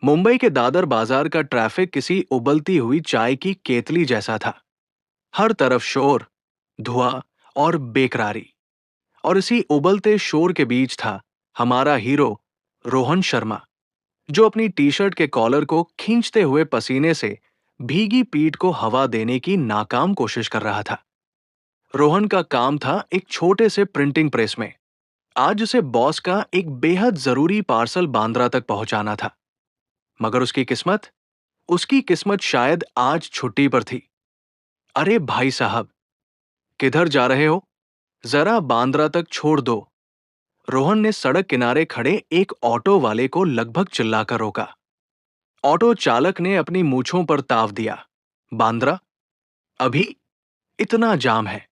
मुंबई के दादर बाजार का ट्रैफिक किसी उबलती हुई चाय की केतली जैसा था। हर तरफ शोर, धुआं और बेकरारी। और इसी उबलते शोर के बीच था हमारा हीरो रोहन शर्मा, जो अपनी टी शर्ट के कॉलर को खींचते हुए पसीने से भीगी पीठ को हवा देने की नाकाम कोशिश कर रहा था। रोहन का काम था एक छोटे से प्रिंटिंग प्रेस में। आज उसे बॉस का एक बेहद जरूरी पार्सल बांद्रा तक पहुंचाना था। मगर उसकी किस्मत शायद आज छुट्टी पर थी। अरे भाई साहब, किधर जा रहे हो? जरा बांद्रा तक छोड़ दो। रोहन ने सड़क किनारे खड़े एक ऑटो वाले को लगभग चिल्लाकर रोका। ऑटो चालक ने अपनी मूंछों पर ताव दिया। बांद्रा? अभी? इतना जाम है।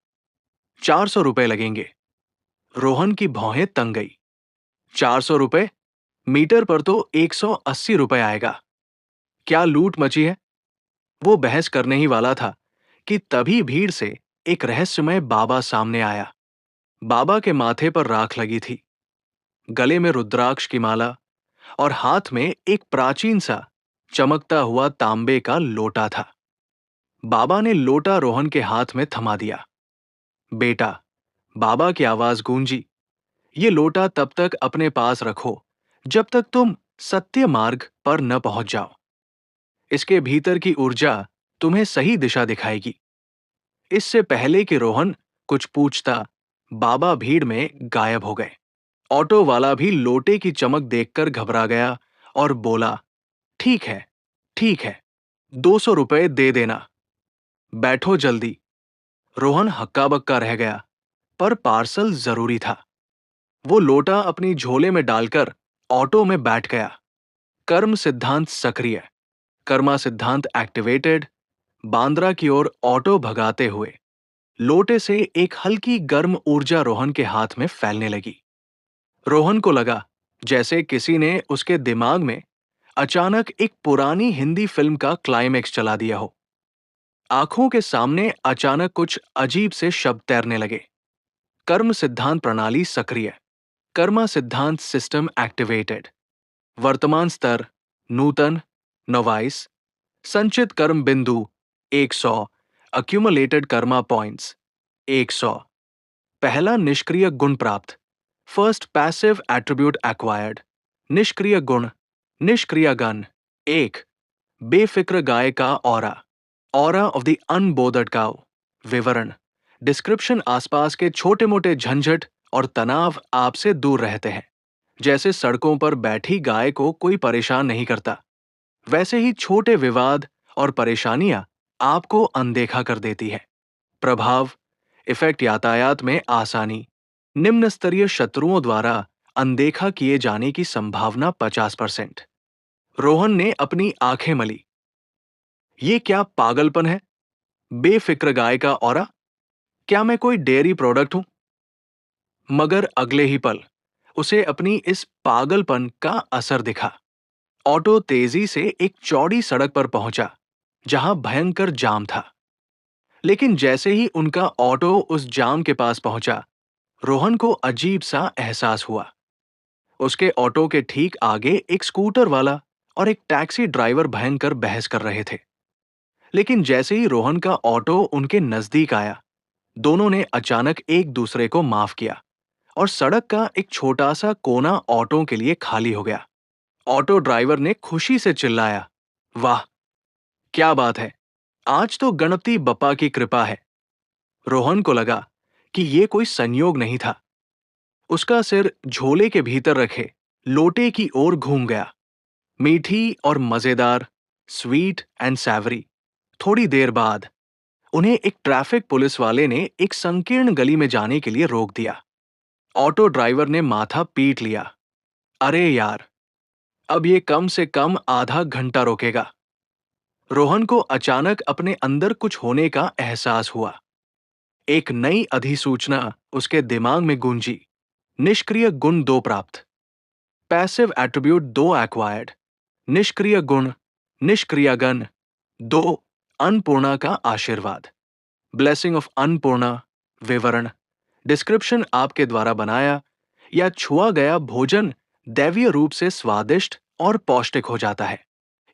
400 रुपए लगेंगे। रोहन की भौहें तंग गई। 400 रुपए? मीटर पर तो 180 रुपए आएगा। क्या लूट मची है? वो बहस करने ही वाला था कि तभी भीड़ से एक रहस्यमय बाबा सामने आया। बाबा के माथे पर राख लगी थी, गले में रुद्राक्ष की माला और हाथ में एक प्राचीन सा चमकता हुआ तांबे का लोटा था। बाबा ने लोटा रोहन के हाथ में थमा दिया। बेटा, बाबा की आवाज गूंजी, ये लोटा तब तक अपने पास रखो जब तक तुम सत्य मार्ग पर न पहुंच जाओ। इसके भीतर की ऊर्जा तुम्हें सही दिशा दिखाएगी। इससे पहले कि रोहन कुछ पूछता, बाबा भीड़ में गायब हो गए। ऑटो वाला भी लोटे की चमक देखकर घबरा गया और बोला, ठीक है, ठीक है, 200 रुपए दे देना। बैठो जल्दी। रोहन हक्का बक्का रह गया, पर पार्सल जरूरी था। वो लोटा अपनी झोले में डालकर ऑटो में बैठ गया। कर्म सिद्धांत सक्रिय, कर्मा सिद्धांत एक्टिवेटेड। बांद्रा की ओर ऑटो भगाते हुए लोटे से एक हल्की गर्म ऊर्जा रोहन के हाथ में फैलने लगी। रोहन को लगा जैसे किसी ने उसके दिमाग में अचानक एक पुरानी हिंदी फिल्म का क्लाइमेक्स चला दिया हो। आंखों के सामने अचानक कुछ अजीब से शब्द तैरने लगे। कर्म सिद्धांत प्रणाली सक्रिय, कर्मा सिद्धांत सिस्टम एक्टिवेटेड। वर्तमान स्तर नूतन, नोवाइस। संचित कर्म बिंदु 100। Accumulated Karma points 100। पहला निष्क्रिय गुण प्राप्त, फर्स्ट पैसिव एट्रीब्यूट एक्वायर्ड। निष्क्रिय गुण, निष्क्रिय गण 1। बेफिक्र गाय का aura, aura of the unbothered cow. विवरण, डिस्क्रिप्शन आसपास के छोटे मोटे झंझट और तनाव आपसे दूर रहते हैं। जैसे सड़कों पर बैठी गाय को कोई परेशान नहीं करता, वैसे ही छोटे विवाद और परेशानियां आपको अनदेखा कर देती है। प्रभाव, इफेक्ट, यातायात में आसानी, निम्न स्तरीय शत्रुओं द्वारा अनदेखा किए जाने की संभावना 50%। रोहन ने अपनी आंखें मली। ये क्या पागलपन है? बेफिक्र गाय का ऑरा? क्या मैं कोई डेयरी प्रोडक्ट हूं? मगर अगले ही पल उसे अपनी इस पागलपन का असर दिखा। ऑटो तेजी से एक चौड़ी सड़क पर पहुंचा जहां भयंकर जाम था। लेकिन जैसे ही उनका ऑटो उस जाम के पास पहुंचा, रोहन को अजीब सा एहसास हुआ। उसके ऑटो के ठीक आगे एक स्कूटर वाला और एक टैक्सी ड्राइवर भयंकर बहस कर रहे थे। लेकिन जैसे ही रोहन का ऑटो उनके नजदीक आया, दोनों ने अचानक एक दूसरे को माफ किया और सड़क का एक छोटा सा कोना ऑटो के लिए खाली हो गया। ऑटो ड्राइवर ने खुशी से चिल्लाया, वाह, क्या बात है, आज तो गणपति बप्पा की कृपा है। रोहन को लगा कि ये कोई संयोग नहीं था। उसका सिर झोले के भीतर रखे लोटे की ओर घूम गया। मीठी और मजेदार, स्वीट एंड सैवरी। थोड़ी देर बाद उन्हें एक ट्रैफिक पुलिस वाले ने एक संकीर्ण गली में जाने के लिए रोक दिया। ऑटो ड्राइवर ने माथा पीट लिया। अरे यार, अब ये कम से कम आधा घंटा रोकेगा। रोहन को अचानक अपने अंदर कुछ होने का एहसास हुआ। एक नई अधिसूचना उसके दिमाग में गूंजी। निष्क्रिय गुण 2 प्राप्त, पैसिव एट्रीब्यूट 2 एक्वायर्ड। निष्क्रिय गुण, निष्क्रियगण 2, अन्नपूर्णा का आशीर्वाद। Blessing of Annapurna. विवरण, डिस्क्रिप्शन आपके द्वारा बनाया या छुआ गया भोजन दैवीय रूप से स्वादिष्ट और पौष्टिक हो जाता है।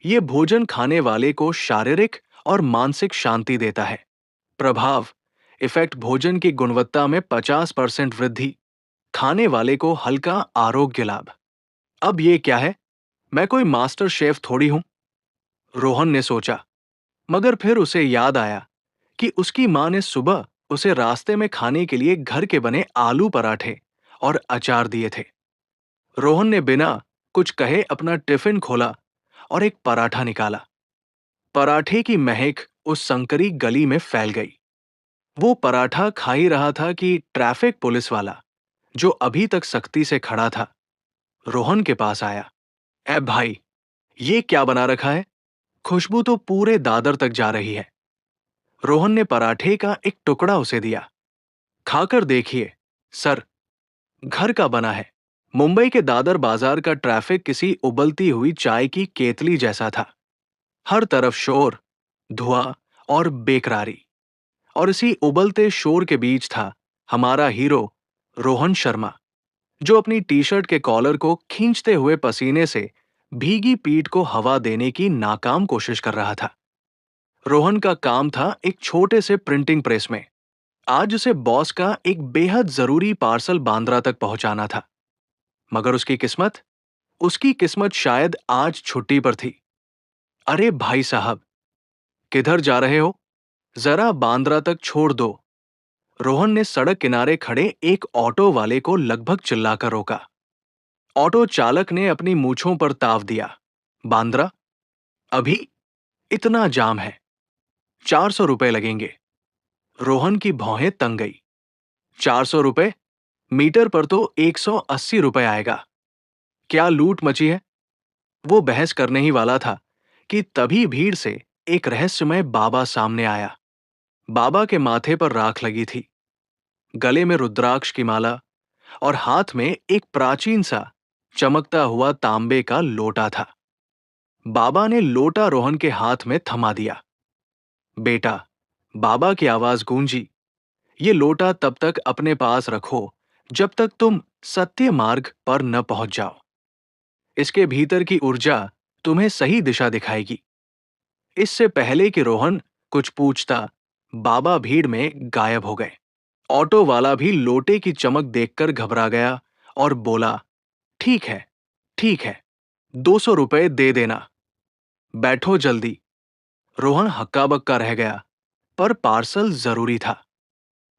ये भोजन खाने वाले को शारीरिक और मानसिक शांति देता है। प्रभाव: इफेक्ट: भोजन की गुणवत्ता में 50% वृद्धि, खाने वाले को हल्का आरोग्य लाभ। अब ये क्या है? मैं कोई मास्टर शेफ थोड़ी हूं, रोहन ने सोचा। मगर फिर उसे याद आया कि उसकी मां ने सुबह उसे रास्ते में खाने के लिए घर के बने आलू पराठे और अचार दिए थे। रोहन ने बिना कुछ कहे अपना टिफिन खोला और एक पराठा निकाला। पराठे की महक उस संकरी गली में फैल गई। वो पराठा खा ही रहा था कि ट्रैफिक पुलिस वाला, जो अभी तक सख्ती से खड़ा था, रोहन के पास आया। ए भाई, ये क्या बना रखा है? खुशबू तो पूरे दादर तक जा रही है। रोहन ने पराठे का एक टुकड़ा उसे दिया। खाकर देखिए सर, घर का बना है। मुंबई के दादर बाजार का ट्रैफिक किसी उबलती हुई चाय की केतली जैसा था। हर तरफ शोर, धुआं और बेकरारी। और इसी उबलते शोर के बीच था हमारा हीरो रोहन शर्मा, जो अपनी टी शर्ट के कॉलर को खींचते हुए पसीने से भीगी पीठ को हवा देने की नाकाम कोशिश कर रहा था। रोहन का काम था एक छोटे से प्रिंटिंग प्रेस में। आज उसे बॉस का एक बेहद जरूरी पार्सल बांद्रा तक पहुंचाना था। मगर उसकी किस्मत शायद आज छुट्टी पर थी। अरे भाई साहब, किधर जा रहे हो? जरा बांद्रा तक छोड़ दो। रोहन ने सड़क किनारे खड़े एक ऑटो वाले को लगभग चिल्लाकर रोका। ऑटो चालक ने अपनी मूंछों पर ताव दिया। बांद्रा? अभी? इतना जाम है। 400 रुपए लगेंगे। रोहन की भौहें तंग गई। 400 रुपए? मीटर पर तो 180 रुपए आएगा। क्या लूट मची है? वो बहस करने ही वाला था कि तभी भीड़ से एक रहस्यमय बाबा सामने आया। बाबा के माथे पर राख लगी थी, गले में रुद्राक्ष की माला और हाथ में एक प्राचीन सा चमकता हुआ तांबे का लोटा था। बाबा ने लोटा रोहन के हाथ में थमा दिया। बेटा, बाबा की आवाज गूंजी, ये लोटा तब तक अपने पास रखो जब तक तुम सत्य मार्ग पर न पहुंच जाओ। इसके भीतर की ऊर्जा तुम्हें सही दिशा दिखाएगी। इससे पहले कि रोहन कुछ पूछता, बाबा भीड़ में गायब हो गए। ऑटो वाला भी लोटे की चमक देखकर घबरा गया और बोला, ठीक है, ठीक है, 200 रुपए दे देना। बैठो जल्दी। रोहन हक्का बक्का रह गया, पर पार्सल जरूरी था।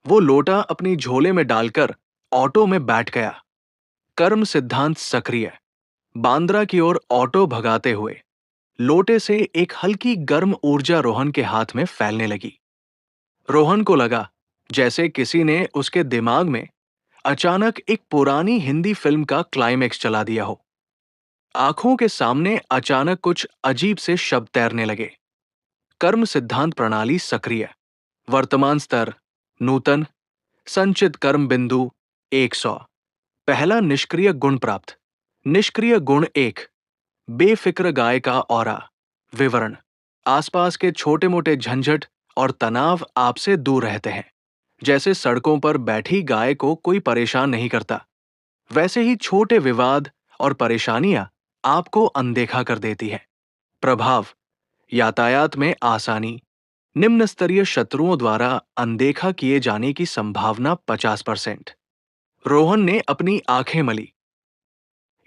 वो लोटा अपनी झोले में डालकर ऑटो में बैठ गया। कर्म सिद्धांत सक्रिय। बांद्रा की ओर ऑटो भगाते हुए लोटे से एक हल्की गर्म ऊर्जा रोहन के हाथ में फैलने लगी। रोहन को लगा जैसे किसी ने उसके दिमाग में अचानक एक पुरानी हिंदी फिल्म का क्लाइमेक्स चला दिया हो। आंखों के सामने अचानक कुछ अजीब से शब्द तैरने लगे। कर्म सिद्धांत प्रणाली सक्रिय। वर्तमान स्तर नूतन। संचित कर्म बिंदु 100। पहला निष्क्रिय गुण प्राप्त। निष्क्रिय गुण 1, बेफिक्र गाय का ऑरा। विवरण: आसपास के छोटे मोटे झंझट और तनाव आपसे दूर रहते हैं। जैसे सड़कों पर बैठी गाय को कोई परेशान नहीं करता, वैसे ही छोटे विवाद और परेशानियां आपको अनदेखा कर देती है। प्रभाव: यातायात में आसानी। निम्न स्तरीय शत्रुओं द्वारा अनदेखा किए जाने की संभावना 50%। रोहन ने अपनी आंखें मली।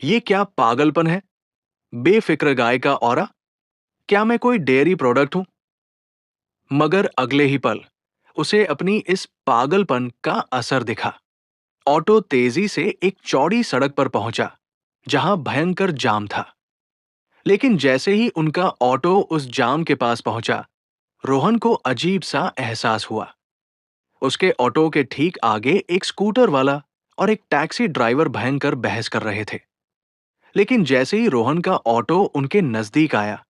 ये क्या पागलपन है? बेफिक्र गाय का ऑरा? क्या मैं कोई डेयरी प्रोडक्ट हूं? मगर अगले ही पल उसे अपनी इस पागलपन का असर दिखा। ऑटो तेजी से एक चौड़ी सड़क पर पहुंचा, जहां भयंकर जाम था। लेकिन जैसे ही उनका ऑटो उस जाम के पास पहुंचा, रोहन को अजीब सा एहसास हुआ। उसके ऑटो के ठीक आगे एक स्कूटर वाला और एक टैक्सी ड्राइवर भयंकर बहस कर रहे थे। लेकिन जैसे ही रोहन का ऑटो उनके नजदीक आया,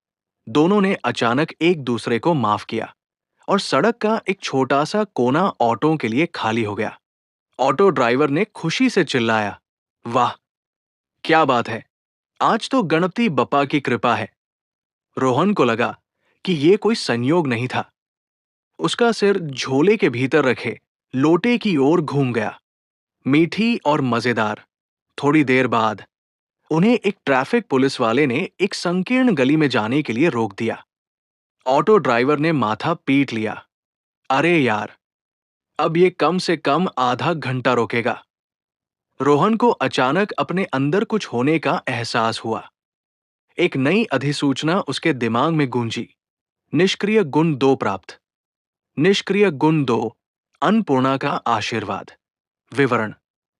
दोनों ने अचानक एक दूसरे को माफ किया और सड़क का एक छोटा सा कोना ऑटो के लिए खाली हो गया। ऑटो ड्राइवर ने खुशी से चिल्लाया, वाह, क्या बात है, आज तो गणपति बप्पा की कृपा है। रोहन को लगा कि ये कोई संयोग नहीं था। उसका सिर झोले के भीतर रखे लोटे की ओर घूम गया। मीठी और मजेदार। थोड़ी देर बाद उन्हें एक ट्रैफिक पुलिस वाले ने एक संकीर्ण गली में जाने के लिए रोक दिया। ऑटो ड्राइवर ने माथा पीट लिया। अरे यार, अब ये कम से कम आधा घंटा रोकेगा। रोहन को अचानक अपने अंदर कुछ होने का एहसास हुआ। एक नई अधिसूचना उसके दिमाग में गूंजी। निष्क्रिय गुण 2 प्राप्त। निष्क्रिय गुण 2, अन्नपूर्णा का आशीर्वाद। विवरण: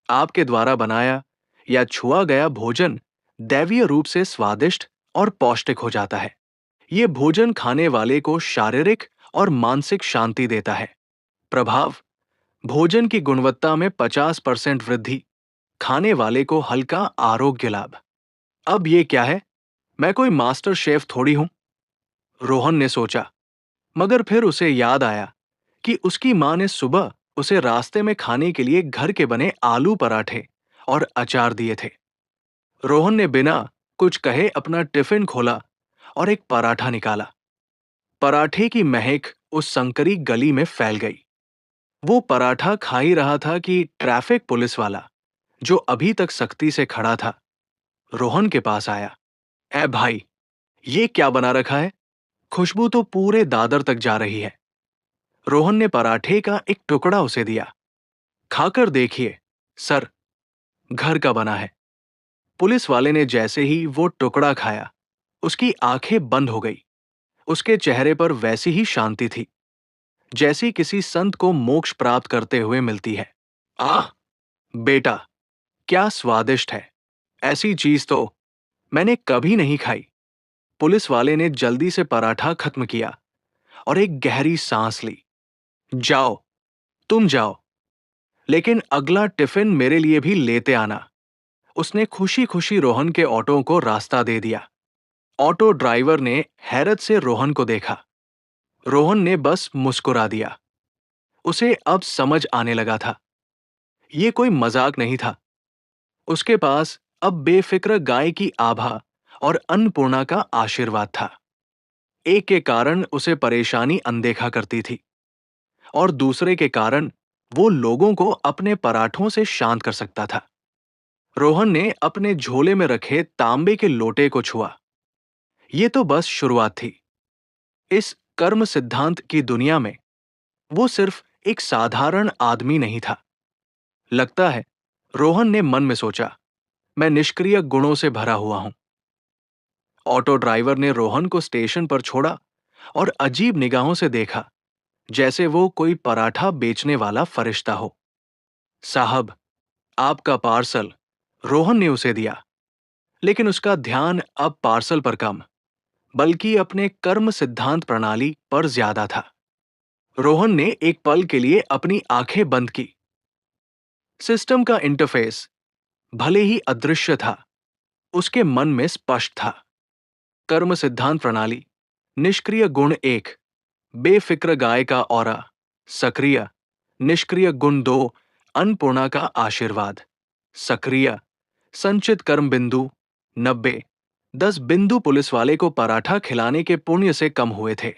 आपके द्वारा बनाया या छुआ गया भोजन दैवीय रूप से स्वादिष्ट और पौष्टिक हो जाता है। ये भोजन खाने वाले को शारीरिक और मानसिक शांति देता है। प्रभाव: भोजन की गुणवत्ता में 50% वृद्धि, खाने वाले को हल्का आरोग्य लाभ। अब ये क्या है? मैं कोई मास्टर शेफ थोड़ी हूं, रोहन ने सोचा। मगर फिर उसे याद आया कि उसकी मां ने सुबह उसे रास्ते में खाने के लिए घर के बने आलू पराठे और अचार दिए थे। रोहन ने बिना कुछ कहे अपना टिफिन खोला और एक पराठा निकाला। पराठे की महक उस संकरी गली में फैल गई। वो पराठा खा ही रहा था कि ट्रैफिक पुलिस वाला, जो अभी तक सख्ती से खड़ा था, रोहन के पास आया। ए भाई, ये क्या बना रखा है? खुशबू तो पूरे दादर तक जा रही है। रोहन ने पराठे का एक टुकड़ा उसे दिया। खाकर देखिए सर, घर का बना है। पुलिस वाले ने जैसे ही वो टुकड़ा खाया, उसकी आंखें बंद हो गई। उसके चेहरे पर वैसी ही शांति थी जैसी किसी संत को मोक्ष प्राप्त करते हुए मिलती है। आह बेटा, क्या स्वादिष्ट है। ऐसी चीज तो मैंने कभी नहीं खाई। पुलिस वाले ने जल्दी से पराठा खत्म किया और एक गहरी सांस ली। जाओ, तुम जाओ, लेकिन अगला टिफिन मेरे लिए भी लेते आना। उसने खुशी खुशी रोहन के ऑटो को रास्ता दे दिया। ऑटो ड्राइवर ने हैरत से रोहन को देखा। रोहन ने बस मुस्कुरा दिया। उसे अब समझ आने लगा था, ये कोई मजाक नहीं था। उसके पास अब बेफिक्र गाय की आभा और अन्नपूर्णा का आशीर्वाद था। एक के कारण उसे परेशानी अनदेखा करती थी और दूसरे के कारण वो लोगों को अपने पराठों से शांत कर सकता था। रोहन ने अपने झोले में रखे तांबे के लोटे को छुआ। ये तो बस शुरुआत थी। इस कर्म सिद्धांत की दुनिया में वो सिर्फ एक साधारण आदमी नहीं था। लगता है, रोहन ने मन में सोचा, मैं निष्क्रिय गुणों से भरा हुआ हूं। ऑटो ड्राइवर ने रोहन को स्टेशन पर छोड़ा और अजीब निगाहों से देखा, जैसे वो कोई पराठा बेचने वाला फरिश्ता हो। साहब, आपका पार्सल, रोहन ने उसे दिया। लेकिन उसका ध्यान अब पार्सल पर कम, बल्कि अपने कर्म सिद्धांत प्रणाली पर ज्यादा था। रोहन ने एक पल के लिए अपनी आंखें बंद की। सिस्टम का इंटरफेस भले ही अदृश्य था, उसके मन में स्पष्ट था। कर्म सिद्धांत प्रणाली: निष्क्रिय गुण 1, बेफिक्र गाय का ऑरा, सक्रिय। निष्क्रिय गुण 2, अन्नपूर्णा का आशीर्वाद, सक्रिय। संचित कर्म बिंदु 90। 10 बिंदु पुलिस वाले को पराठा खिलाने के पुण्य से कम हुए थे,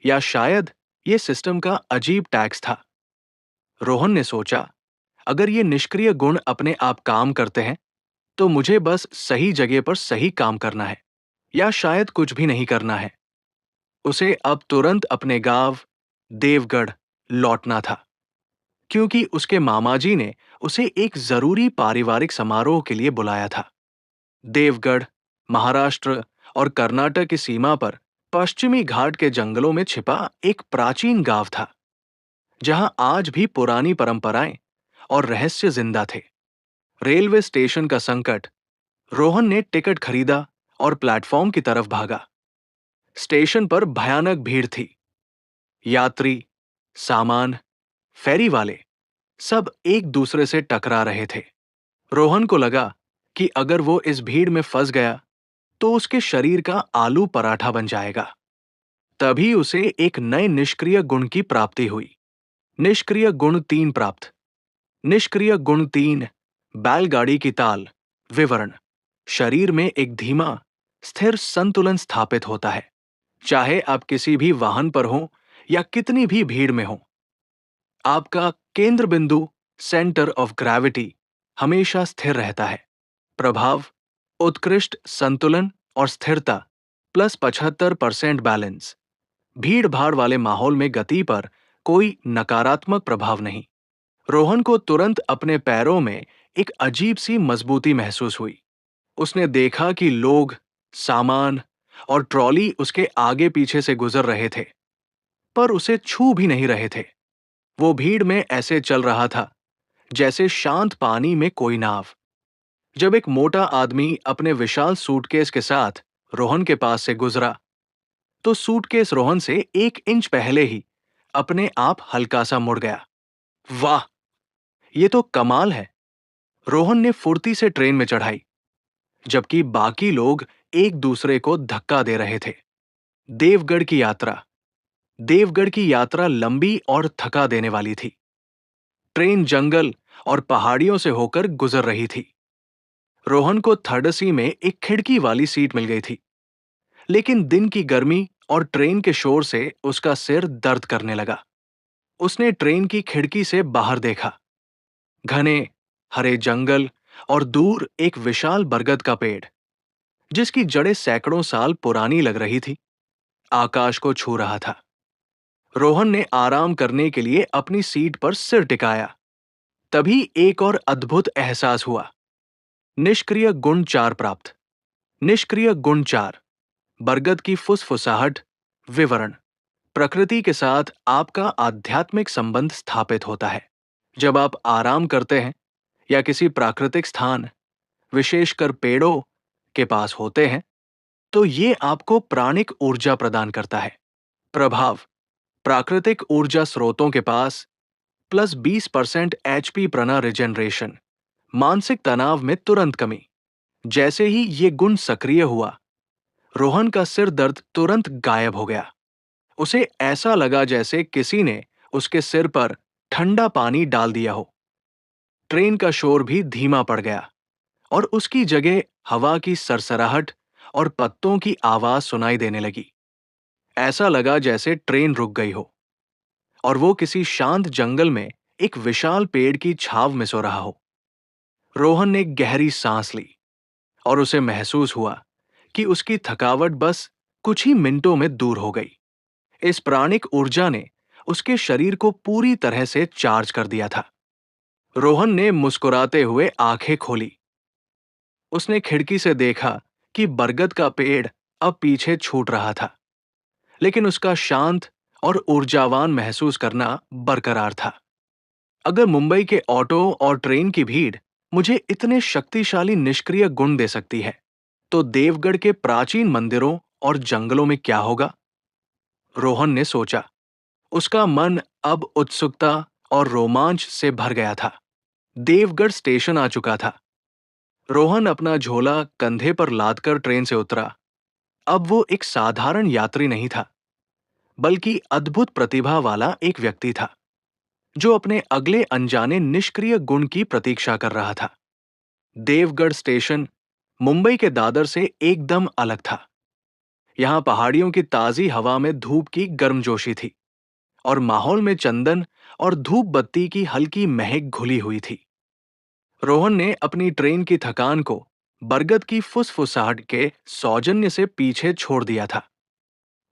या शायद ये सिस्टम का अजीब टैक्स था। रोहन ने सोचा, अगर ये निष्क्रिय गुण अपने आप काम करते हैं, तो मुझे बस सही जगह पर सही काम करना है, या शायद कुछ भी नहीं करना है। उसे अब तुरंत अपने गांव देवगढ़ लौटना था, क्योंकि उसके मामाजी ने उसे एक जरूरी पारिवारिक समारोह के लिए बुलाया था। देवगढ़ महाराष्ट्र और कर्नाटक की सीमा पर पश्चिमी घाट के जंगलों में छिपा एक प्राचीन गांव था, जहां आज भी पुरानी परंपराएं और रहस्य जिंदा थे। रेलवे स्टेशन का संकट। रोहन ने टिकट खरीदा और प्लेटफॉर्म की तरफ भागा। स्टेशन पर भयानक भीड़ थी। यात्री, सामान, फेरी वाले, सब एक दूसरे से टकरा रहे थे। रोहन को लगा कि अगर वो इस भीड़ में फंस गया, तो उसके शरीर का आलू पराठा बन जाएगा। तभी उसे एक नए निष्क्रिय गुण की प्राप्ति हुई। निष्क्रिय गुण 3 प्राप्त। निष्क्रिय गुण 3, बैलगाड़ी की ताल। विवरण: शरीर में एक धीमा, स्थिर संतुलन स्थापित होता है, चाहे आप किसी भी वाहन पर हों या कितनी भी भीड़ में हों। आपका केंद्र बिंदु, सेंटर ऑफ ग्रेविटी, हमेशा स्थिर रहता है। प्रभाव: उत्कृष्ट संतुलन और स्थिरता प्लस 75% बैलेंस। भीड़ भाड़ वाले माहौल में गति पर कोई नकारात्मक प्रभाव नहीं। रोहन को तुरंत अपने पैरों में एक अजीब सी मजबूती महसूस हुई। उसने देखा कि लोग, सामान और ट्रॉली उसके आगे पीछे से गुजर रहे थे, पर उसे छू भी नहीं रहे थे। वो भीड़ में ऐसे चल रहा था जैसे शांत पानी में कोई नाव। जब एक मोटा आदमी अपने विशाल सूटकेस के साथ रोहन के पास से गुजरा, तो सूटकेस रोहन से 1 इंच पहले ही अपने आप हल्का सा मुड़ गया। वाह, ये तो कमाल है। रोहन ने फुर्ती से ट्रेन में चढ़ाई, जबकि बाकी लोग एक दूसरे को धक्का दे रहे थे। देवगढ़ की यात्रा देवगढ़ की यात्रा लंबी और थका देने वाली थी। ट्रेन जंगल और पहाड़ियों से होकर गुजर रही थी। रोहन को थर्ड सी में एक खिड़की वाली सीट मिल गई थी, लेकिन दिन की गर्मी और ट्रेन के शोर से उसका सिर दर्द करने लगा। उसने ट्रेन की खिड़की से बाहर देखा। घने हरे जंगल और दूर एक विशाल बरगद का पेड़, जिसकी जड़ें सैकड़ों साल पुरानी लग रही थी, आकाश को छू रहा था। रोहन ने आराम करने के लिए अपनी सीट पर सिर टिकाया। तभी एक और अद्भुत एहसास हुआ। निष्क्रिय गुण 4 प्राप्त। निष्क्रिय गुण 4, बरगद की फुसफुसाहट। विवरण: प्रकृति के साथ आपका आध्यात्मिक संबंध स्थापित होता है। जब आप आराम करते हैं या किसी प्राकृतिक स्थान, विशेषकर पेड़ों के पास होते हैं, तो ये आपको प्राणिक ऊर्जा प्रदान करता है। प्रभाव: प्राकृतिक ऊर्जा स्रोतों के पास प्लस 20% एचपी प्रना रिजेनरेशन। मानसिक तनाव में तुरंत कमी। जैसे ही ये गुण सक्रिय हुआ, रोहन का सिर दर्द तुरंत गायब हो गया। उसे ऐसा लगा जैसे किसी ने उसके सिर पर ठंडा पानी डाल दिया हो। ट्रेन का शोर भी धीमा पड़ गया और उसकी जगह हवा की सरसराहट और पत्तों की आवाज सुनाई देने लगी। ऐसा लगा जैसे ट्रेन रुक गई हो और वो किसी शांत जंगल में एक विशाल पेड़ की छाव में सो रहा हो। रोहन ने गहरी सांस ली और उसे महसूस हुआ कि उसकी थकावट बस कुछ ही मिनटों में दूर हो गई। इस प्राणिक ऊर्जा ने उसके शरीर को पूरी तरह से चार्ज कर दिया था। रोहन ने मुस्कुराते हुए आंखें खोली। उसने खिड़की से देखा कि बरगद का पेड़ अब पीछे छूट रहा था, लेकिन उसका शांत और ऊर्जावान महसूस करना बरकरार था। अगर मुंबई के ऑटो और ट्रेन की भीड़ मुझे इतने शक्तिशाली निष्क्रिय गुण दे सकती है, तो देवगढ़ के प्राचीन मंदिरों और जंगलों में क्या होगा? रोहन ने सोचा। उसका मन अब उत्सुकता और रोमांच से भर गया था। देवगढ़ स्टेशन आ चुका था। रोहन अपना झोला कंधे पर लादकर ट्रेन से उतरा। अब वो एक साधारण यात्री नहीं था, बल्कि अद्भुत प्रतिभा वाला एक व्यक्ति था, जो अपने अगले अनजाने निष्क्रिय गुण की प्रतीक्षा कर रहा था। देवगढ़ स्टेशन मुंबई के दादर से एकदम अलग था। यहाँ पहाड़ियों की ताजी हवा में धूप की गर्मजोशी थी और माहौल में चंदन और धूप बत्ती की हल्की महक घुली हुई थी। रोहन ने अपनी ट्रेन की थकान को बरगद की फुसफुसाहट के सौजन्य से पीछे छोड़ दिया था।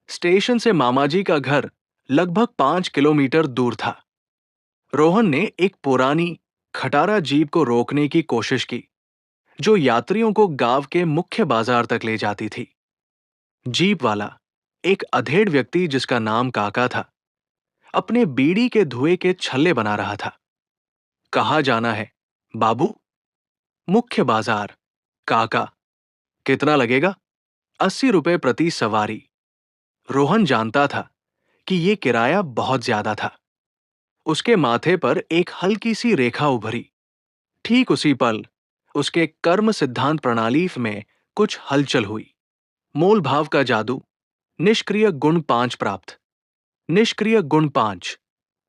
स्टेशन से मामाजी का घर लगभग 5 किलोमीटर दूर था। रोहन ने एक पुरानी खटारा जीप को रोकने की कोशिश की, जो यात्रियों को गांव के मुख्य बाजार तक ले जाती थी। जीप वाला, एक अधेड़ व्यक्ति जिसका नाम काका था, अपने बीड़ी के धुएं के छल्ले बना रहा था। कहाँ जाना है, बाबू? मुख्य बाजार। काका, कितना लगेगा? 80 रुपए प्रति सवारी। रोहन जानता था कि ये किराया बहुत ज्यादा था। उसके माथे पर एक हल्की सी रेखा उभरी। ठीक उसी पल उसके कर्म सिद्धांत प्रणाली में कुछ हलचल हुई। मोल भाव का जादू। निष्क्रिय गुण 5 प्राप्त। निष्क्रिय गुण 5,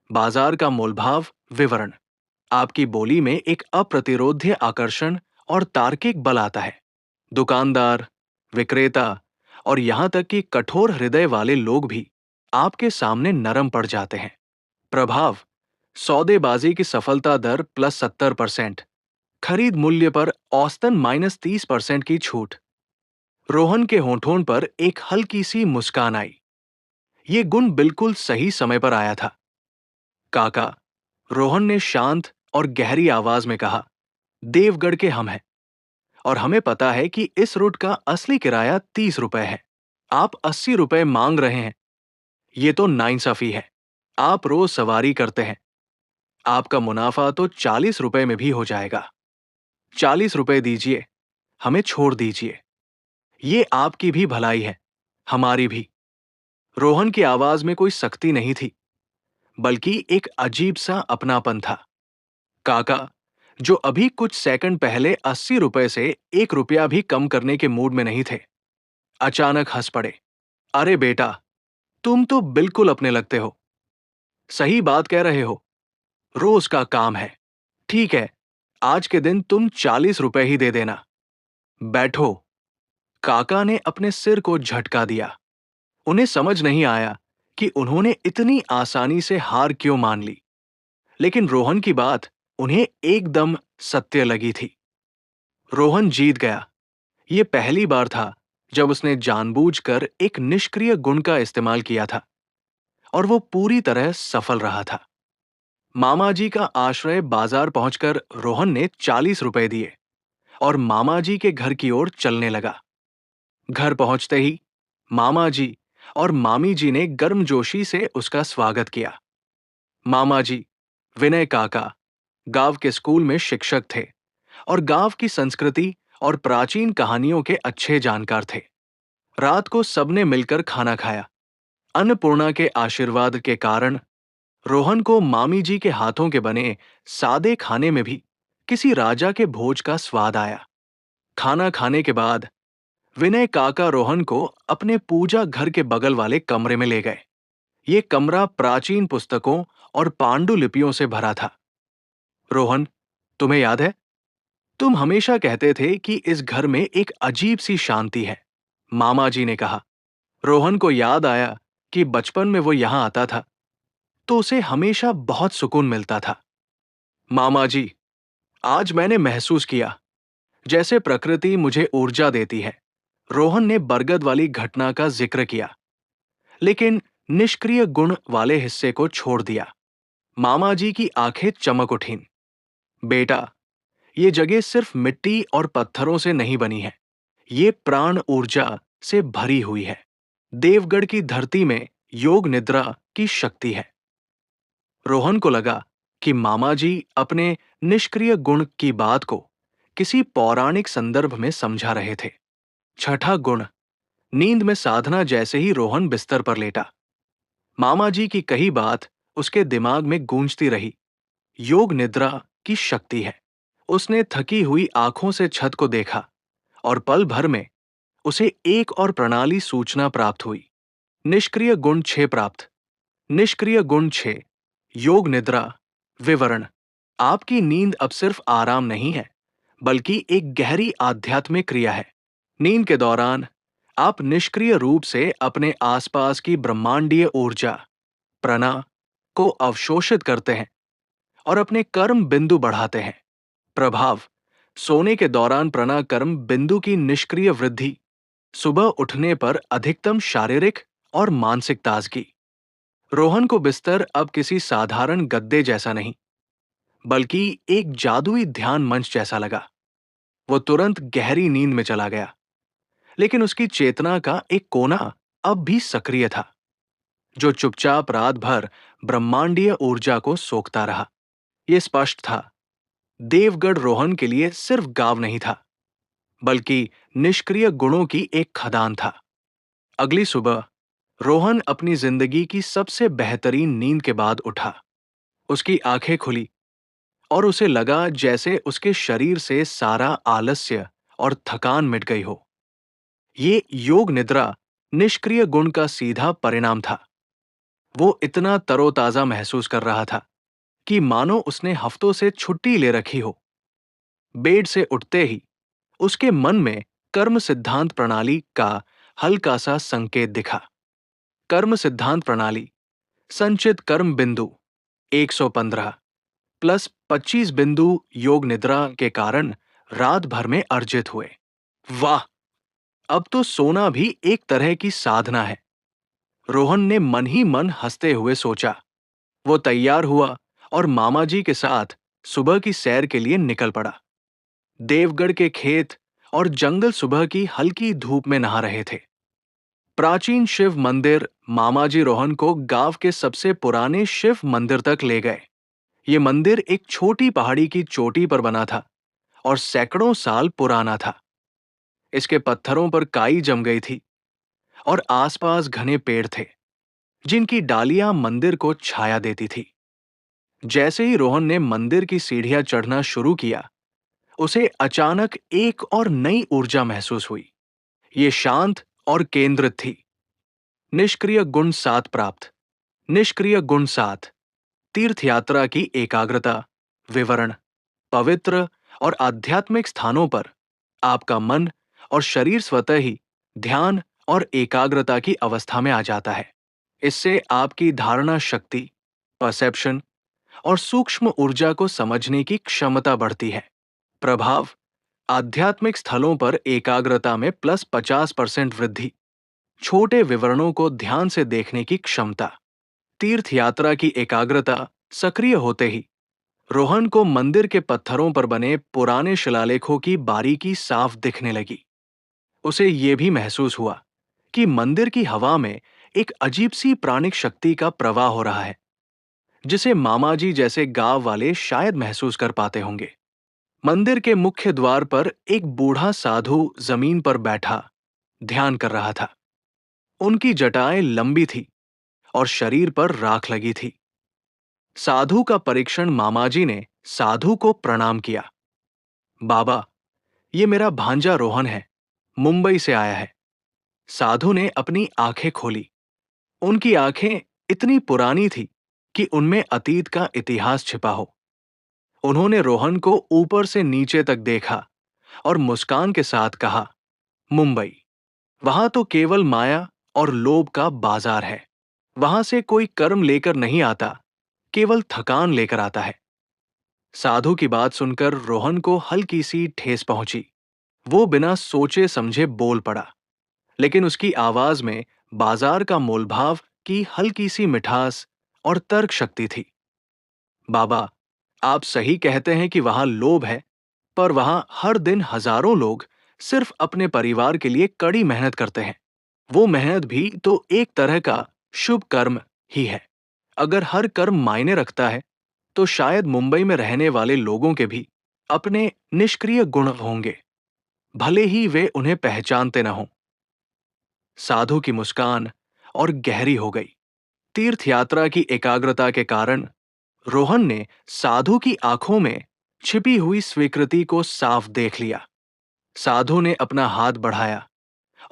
बाजार का मोलभाव। विवरण: आपकी बोली में एक अप्रतिरोध्य आकर्षण और तार्किक बल आता है। दुकानदार, विक्रेता और यहां तक कि कठोर हृदय वाले लोग भी आपके सामने नरम पड़ जाते हैं। प्रभाव: सौदेबाजी की सफलता दर प्लस 70%। खरीद मूल्य पर औसतन -30% की छूट। रोहन के होठों पर एक हल्की सी मुस्कान आई। ये गुण बिल्कुल सही समय पर आया था। काका, रोहन ने शांत और गहरी आवाज में कहा, देवगढ़ के हम हैं और हमें पता है कि इस रूट का असली किराया 30 रुपए है। आप 80 रुपए मांग रहे हैं। ये तो नाइंसाफी है। आप रोज सवारी करते हैं। आपका मुनाफा तो 40 रुपए में भी हो जाएगा। 40 रुपए दीजिए, हमें छोड़ दीजिए। ये आपकी भी भलाई है, हमारी भी। रोहन की आवाज में कोई सख्ती नहीं थी, बल्कि एक अजीब सा अपनापन था। काका, जो अभी कुछ सेकंड पहले 80 रुपए से 1 रुपया भी कम करने के मूड में नहीं थे, अचानक हंस पड़े। अरे बेटा, तुम तो बिल्कुल अपने लगते हो। सही बात कह रहे हो। रोज का काम है। ठीक है, आज के दिन तुम 40 रुपए ही दे देना। बैठो। काका ने अपने सिर को झटका दिया। उन्हें समझ नहीं आया कि उन्होंने इतनी आसानी से हार क्यों मान ली, लेकिन रोहन की बात उन्हें एकदम सत्य लगी थी। रोहन जीत गया। ये पहली बार था जब उसने जानबूझकर एक निष्क्रिय गुण का इस्तेमाल किया था, और वो पूरी तरह सफल रहा था। मामा जी का आश्रय बाजार पहुंचकर रोहन ने 40 रुपए दिए और मामा जी के घर की ओर चलने लगा। घर पहुंचते ही मामा जी और मामी जी ने गर्मजोशी से उसका स्वागत किया। मामा जी, विनय काका, गांव के स्कूल में शिक्षक थे और गांव की संस्कृति और प्राचीन कहानियों के अच्छे जानकार थे। रात को सबने मिलकर खाना खाया। अन्नपूर्णा के आशीर्वाद के कारण रोहन को मामी जी के हाथों के बने सादे खाने में भी किसी राजा के भोज का स्वाद आया। खाना खाने के बाद विनय काका रोहन को अपने पूजा घर के बगल वाले कमरे में ले गए। ये कमरा प्राचीन पुस्तकों और पांडुलिपियों से भरा था। रोहन, तुम्हें याद है, तुम हमेशा कहते थे कि इस घर में एक अजीब सी शांति है, मामा जी ने कहा। रोहन को याद आया कि बचपन में वो यहां आता था तो उसे हमेशा बहुत सुकून मिलता था। मामा जी, आज मैंने महसूस किया जैसे प्रकृति मुझे ऊर्जा देती है। रोहन ने बरगद वाली घटना का जिक्र किया, लेकिन निष्क्रिय गुण वाले हिस्से को छोड़ दिया। मामा जी की आंखें चमक उठीं। बेटा, ये जगह सिर्फ मिट्टी और पत्थरों से नहीं बनी है, ये प्राण ऊर्जा से भरी हुई है। देवगढ़ की धरती में योग निद्रा की शक्ति है। रोहन को लगा कि मामा जी अपने निष्क्रिय गुण की बात को किसी पौराणिक संदर्भ में समझा रहे थे। छठा गुण। नींद में साधना जैसे ही रोहन बिस्तर पर लेटा, मामा जी की कही बात उसके दिमाग में गूंजती रही। योग निद्रा की शक्ति है। उसने थकी हुई आंखों से छत को देखा और पल भर में उसे एक और प्रणाली सूचना प्राप्त हुई। निष्क्रिय गुण 6 प्राप्त। निष्क्रिय गुण 6, योग निद्रा विवरण। आपकी नींद अब सिर्फ आराम नहीं है, बल्कि एक गहरी आध्यात्मिक क्रिया है। नींद के दौरान आप निष्क्रिय रूप से अपने आसपास की ब्रह्मांडीय ऊर्जा प्रणा को अवशोषित करते हैं और अपने कर्म बिंदु बढ़ाते हैं। प्रभाव। सोने के दौरान प्रणा कर्म बिंदु की निष्क्रिय वृद्धि, सुबह उठने पर अधिकतम शारीरिक और मानसिक ताजगी। रोहन को बिस्तर अब किसी साधारण गद्दे जैसा नहीं, बल्कि एक जादुई ध्यान मंच जैसा लगा। वो तुरंत गहरी नींद में चला गया, लेकिन उसकी चेतना का एक कोना अब भी सक्रिय था, जो चुपचाप रात भर ब्रह्मांडीय ऊर्जा को सोखता रहा। ये स्पष्ट था, देवगढ़ रोहन के लिए सिर्फ गांव नहीं था, बल्कि निष्क्रिय गुणों की एक खदान था। अगली सुबह रोहन अपनी जिंदगी की सबसे बेहतरीन नींद के बाद उठा। उसकी आंखें खुली और उसे लगा जैसे उसके शरीर से सारा आलस्य और थकान मिट गई हो। ये योग निद्रा निष्क्रिय गुण का सीधा परिणाम था। वो इतना तरोताजा महसूस कर रहा था कि मानो उसने हफ्तों से छुट्टी ले रखी हो। बेड से उठते ही उसके मन में कर्म सिद्धांत प्रणाली का हल्का सा संकेत दिखा। कर्म सिद्धांत प्रणाली। संचित कर्म बिंदु 115 प्लस 25 बिंदु योग निद्रा के कारण रात भर में अर्जित हुए। वाह! अब तो सोना भी एक तरह की साधना है। रोहन ने मन ही मन हंसते हुए सोचा। वो तैयार हुआ और मामाजी के साथ सुबह की सैर के लिए निकल पड़ा। देवगढ़ के खेत और जंगल सुबह की हल्की धूप में नहा रहे थे। प्राचीन शिव मंदिर मामाजी रोहन को गांव के सबसे पुराने शिव मंदिर तक ले गए। ये मंदिर एक छोटी पहाड़ी की चोटी पर बना था और सैकड़ों साल पुराना था। इसके पत्थरों पर काई जम गई थी और आसपास घने पेड़ थे, जिनकी डालियां मंदिर को छाया देती थी। जैसे ही रोहन ने मंदिर की सीढ़ियां चढ़ना शुरू किया, उसे अचानक एक और नई ऊर्जा महसूस हुई। ये शांत और केंद्रित थी। निष्क्रिय गुण 7 प्राप्त। निष्क्रिय गुण 7 तीर्थ यात्रा की एकाग्रता, विवरण। पवित्र और आध्यात्मिक स्थानों पर आपका मन और शरीर स्वतः ही ध्यान और एकाग्रता की अवस्था में आ जाता है। इससे आपकी धारणा शक्ति, परसेप्शन और सूक्ष्म ऊर्जा को समझने की क्षमता बढ़ती है। प्रभाव: आध्यात्मिक स्थलों पर एकाग्रता में +50% वृद्धि। छोटे विवरणों को ध्यान से देखने की क्षमता। तीर्थ यात्रा की एकाग्रता सक्रिय होते ही रोहन को मंदिर के पत्थरों पर बने पुराने शिलालेखों की बारीकी साफ दिखने लगी। उसे ये भी महसूस हुआ कि मंदिर की हवा में एक अजीब सी प्राणिक शक्ति का प्रवाह हो रहा है, जिसे मामाजी जैसे गांव वाले शायद महसूस कर पाते होंगे। मंदिर के मुख्य द्वार पर एक बूढ़ा साधु जमीन पर बैठा ध्यान कर रहा था। उनकी जटाएं लंबी थी और शरीर पर राख लगी थी। साधु का परीक्षण मामाजी ने साधु को प्रणाम किया। बाबा, ये मेरा भांजा रोहन है, मुंबई से आया है। साधु ने अपनी आंखें खोली। उनकी आंखें इतनी पुरानी थी कि उनमें अतीत का इतिहास छिपा हो। उन्होंने रोहन को ऊपर से नीचे तक देखा और मुस्कान के साथ कहा, मुंबई, वहां तो केवल माया और लोभ का बाजार है। वहां से कोई कर्म लेकर नहीं आता, केवल थकान लेकर आता है। साधु की बात सुनकर रोहन को हल्की सी ठेस पहुंची। वो बिना सोचे समझे बोल पड़ा, लेकिन उसकी आवाज में बाजार का मोलभाव की हल्की सी मिठास और तर्क शक्ति थी। बाबा, आप सही कहते हैं कि वहां लोभ है, पर वहां हर दिन हजारों लोग सिर्फ अपने परिवार के लिए कड़ी मेहनत करते हैं। वो मेहनत भी तो एक तरह का शुभ कर्म ही है। अगर हर कर्म मायने रखता है, तो शायद मुंबई में रहने वाले लोगों के भी अपने निष्क्रिय गुण होंगे, भले ही वे उन्हें पहचानते न हों। साधु की मुस्कान और गहरी हो गई। तीर्थ यात्रा की एकाग्रता के कारण रोहन ने साधु की आंखों में छिपी हुई स्वीकृति को साफ देख लिया। साधु ने अपना हाथ बढ़ाया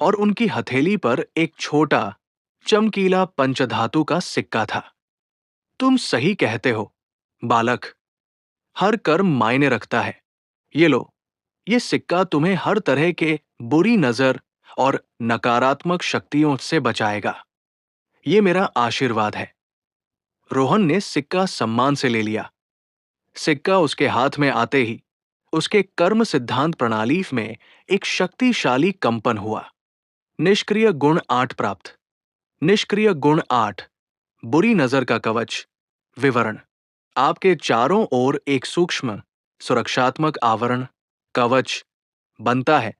और उनकी हथेली पर एक छोटा चमकीला पंचधातु का सिक्का था। तुम सही कहते हो, बालक। हर कर्म मायने रखता है। ये लो, ये सिक्का तुम्हें हर तरह के बुरी नजर और नकारात्मक शक्तियों से बचाएगा। ये मेरा आशीर्वाद है। रोहन ने सिक्का सम्मान से ले लिया। सिक्का उसके हाथ में आते ही उसके कर्म सिद्धांत प्रणाली में एक शक्तिशाली कंपन हुआ। निष्क्रिय गुण 8 प्राप्त। निष्क्रिय गुण 8 बुरी नजर का कवच, विवरण। आपके चारों ओर एक सूक्ष्म सुरक्षात्मक आवरण, कवच बनता है,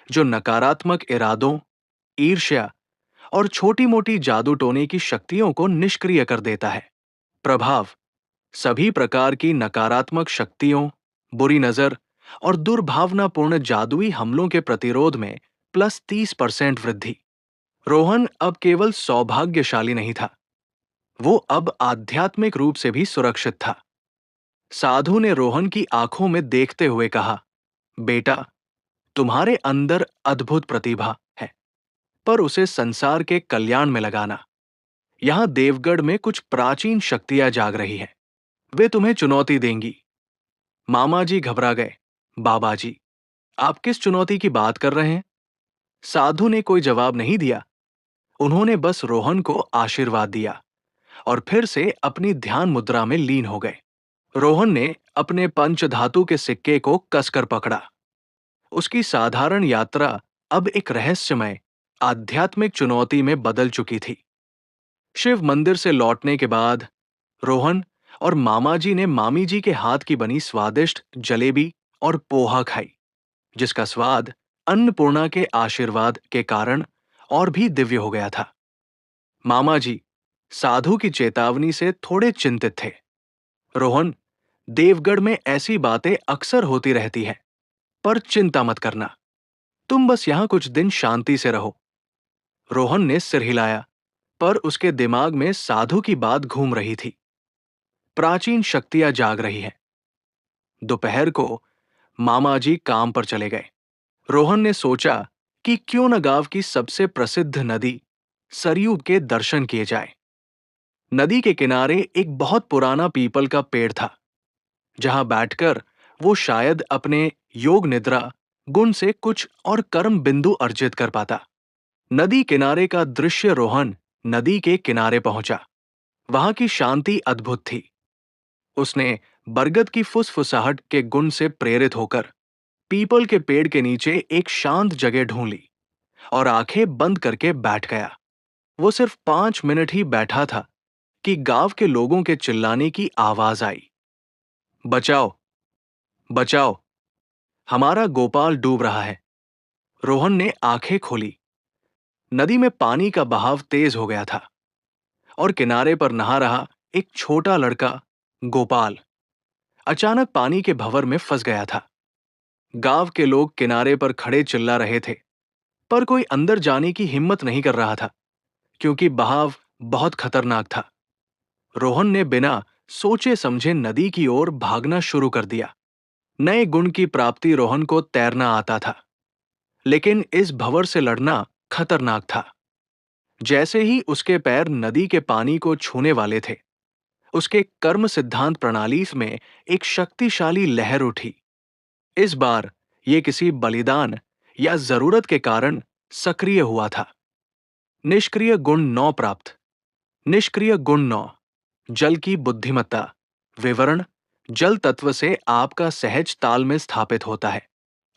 जो नकारात्मक इरादों, ईर्ष्या और छोटी-मोटी जादू टोने की शक्तियों को निष्क्रिय कर देता है। प्रभाव: सभी प्रकार की नकारात्मक शक्तियों, बुरी नजर और दुर्भावनापूर्ण जादुई हमलों के प्रतिरोध में +30% वृद्धि। रोहन अब केवल सौभाग्यशाली नहीं था, वो अब आध्यात्मिक रूप से भी सुरक्षित था। साधु ने रोहन की आंखों में देखते हुए कहा, बेटा, तुम्हारे अंदर अद्भुत प्रतिभा है, पर उसे संसार के कल्याण में लगाना। यहां देवगढ़ में कुछ प्राचीन शक्तियां जाग रही हैं। वे तुम्हें चुनौती देंगी। मामाजी घबरा गए। बाबा जी, आप किस चुनौती की बात कर रहे हैं? साधु ने कोई जवाब नहीं दिया। उन्होंने बस रोहन को आशीर्वाद दिया और फिर से अपनी ध्यान मुद्रा में लीन हो गए। रोहन ने अपने पंचधातु के सिक्के को कसकर पकड़ा। उसकी साधारण यात्रा अब एक रहस्यमय आध्यात्मिक चुनौती में बदल चुकी थी। शिव मंदिर से लौटने के बाद रोहन और मामा जी ने मामी जी के हाथ की बनी स्वादिष्ट जलेबी और पोहा खाई, जिसका स्वाद अन्नपूर्णा के आशीर्वाद के कारण और भी दिव्य हो गया था। मामा जी साधु की चेतावनी से थोड़े चिंतित थे। रोहन, देवगढ़ में ऐसी बातें अक्सर होती रहती हैं, पर चिंता मत करना। तुम बस यहां कुछ दिन शांति से रहो। रोहन ने सिर हिलाया, पर उसके दिमाग में साधु की बात घूम रही थी। प्राचीन शक्तियां जाग रही हैं। दोपहर को मामा जी काम पर चले गए। रोहन ने सोचा कि क्यों न गांव की सबसे प्रसिद्ध नदी सरयू के दर्शन किए जाए। नदी के किनारे एक बहुत पुराना पीपल का पेड़ था, जहां बैठकर वो शायद अपने योग निद्रा गुण से कुछ और कर्म बिंदु अर्जित कर पाता। नदी किनारे का दृश्य रोहन नदी के किनारे पहुंचा। वहां की शांति अद्भुत थी। उसने बरगद की फुसफुसाहट के गुण से प्रेरित होकर पीपल के पेड़ के नीचे एक शांत जगह ढूंढ ली और आंखें बंद करके बैठ गया। वो सिर्फ 5 मिनट ही बैठा था कि गांव के लोगों के चिल्लाने की आवाज आई। बचाओ, बचाओ, हमारा गोपाल डूब रहा है। रोहन ने आंखें खोली। नदी में पानी का बहाव तेज हो गया था और किनारे पर नहा रहा एक छोटा लड़का गोपाल अचानक पानी के भंवर में फंस गया था। गांव के लोग किनारे पर खड़े चिल्ला रहे थे, पर कोई अंदर जाने की हिम्मत नहीं कर रहा था, क्योंकि बहाव बहुत खतरनाक था। रोहन ने बिना सोचे समझे नदी की ओर भागना शुरू कर दिया। नए गुण की प्राप्ति रोहन को तैरना आता था, लेकिन इस भंवर से लड़ना खतरनाक था। जैसे ही उसके पैर नदी के पानी को छूने वाले थे, उसके कर्म सिद्धांत प्रणाली में एक शक्तिशाली लहर उठी। इस बार ये किसी बलिदान या जरूरत के कारण सक्रिय हुआ था। निष्क्रिय गुण 9 प्राप्त। निष्क्रिय गुण 9, जल की बुद्धिमत्ता। विवरण: जल तत्व से आपका सहज तालमेल स्थापित होता है।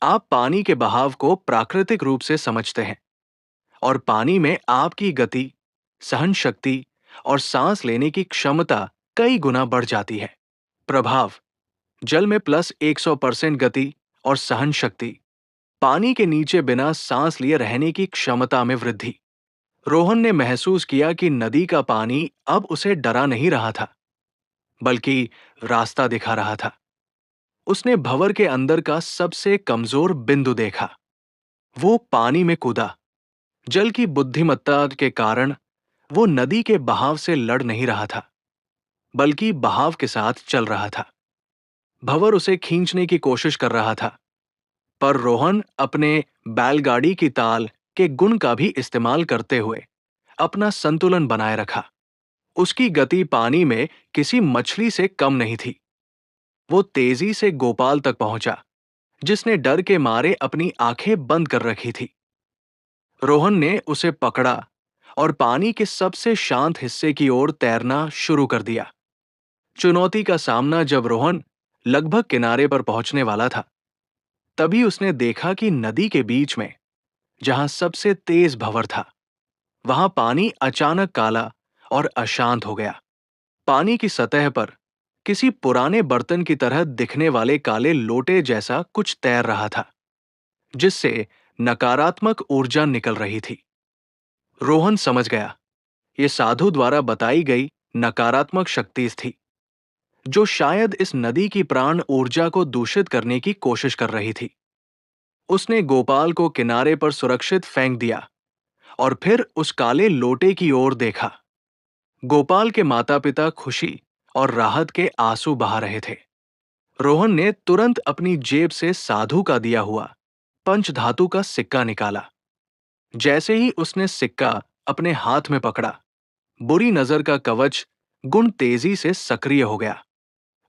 आप पानी के बहाव को प्राकृतिक रूप से समझते हैं और पानी में आपकी गति, सहन शक्ति और सांस लेने की क्षमता कई गुना बढ़ जाती है। प्रभाव: जल में +100% गति और सहन शक्ति। पानी के नीचे बिना सांस लिए रहने की क्षमता में वृद्धि। रोहन ने महसूस किया कि नदी का पानी अब उसे डरा नहीं रहा था, बल्कि रास्ता दिखा रहा था। उसने भंवर के अंदर का सबसे कमजोर बिंदु देखा। वो पानी में कूदा। जल की बुद्धिमत्ता के कारण वो नदी के बहाव से लड़ नहीं रहा था, बल्कि बहाव के साथ चल रहा था। भंवर उसे खींचने की कोशिश कर रहा था, पर रोहन अपने बैलगाड़ी की ताल के गुण का भी इस्तेमाल करते हुए अपना संतुलन बनाए रखा। उसकी गति पानी में किसी मछली से कम नहीं थी। वो तेजी से गोपाल तक पहुंचा, जिसने डर के मारे अपनी आंखें बंद कर रखी थी। रोहन ने उसे पकड़ा और पानी के सबसे शांत हिस्से की ओर तैरना शुरू कर दिया। चुनौती का सामना जब रोहन लगभग किनारे पर पहुंचने वाला था, तभी उसने देखा कि नदी के बीच में, जहां सबसे तेज भंवर था, वहां पानी अचानक काला और अशांत हो गया। पानी की सतह पर किसी पुराने बर्तन की तरह दिखने वाले काले लोटे जैसा कुछ तैर रहा था, जिससे नकारात्मक ऊर्जा निकल रही थी। रोहन समझ गया, ये साधु द्वारा बताई गई नकारात्मक शक्ति थी, जो शायद इस नदी की प्राण ऊर्जा को दूषित करने की कोशिश कर रही थी। उसने गोपाल को किनारे पर सुरक्षित फेंक दिया और फिर उस काले लोटे की ओर देखा। गोपाल के माता-पिता खुशी और राहत के आंसू बहा रहे थे। रोहन ने तुरंत अपनी जेब से साधु का दिया हुआ पंचधातु का सिक्का निकाला। जैसे ही उसने सिक्का अपने हाथ में पकड़ा, बुरी नजर का कवच गुण तेजी से सक्रिय हो गया।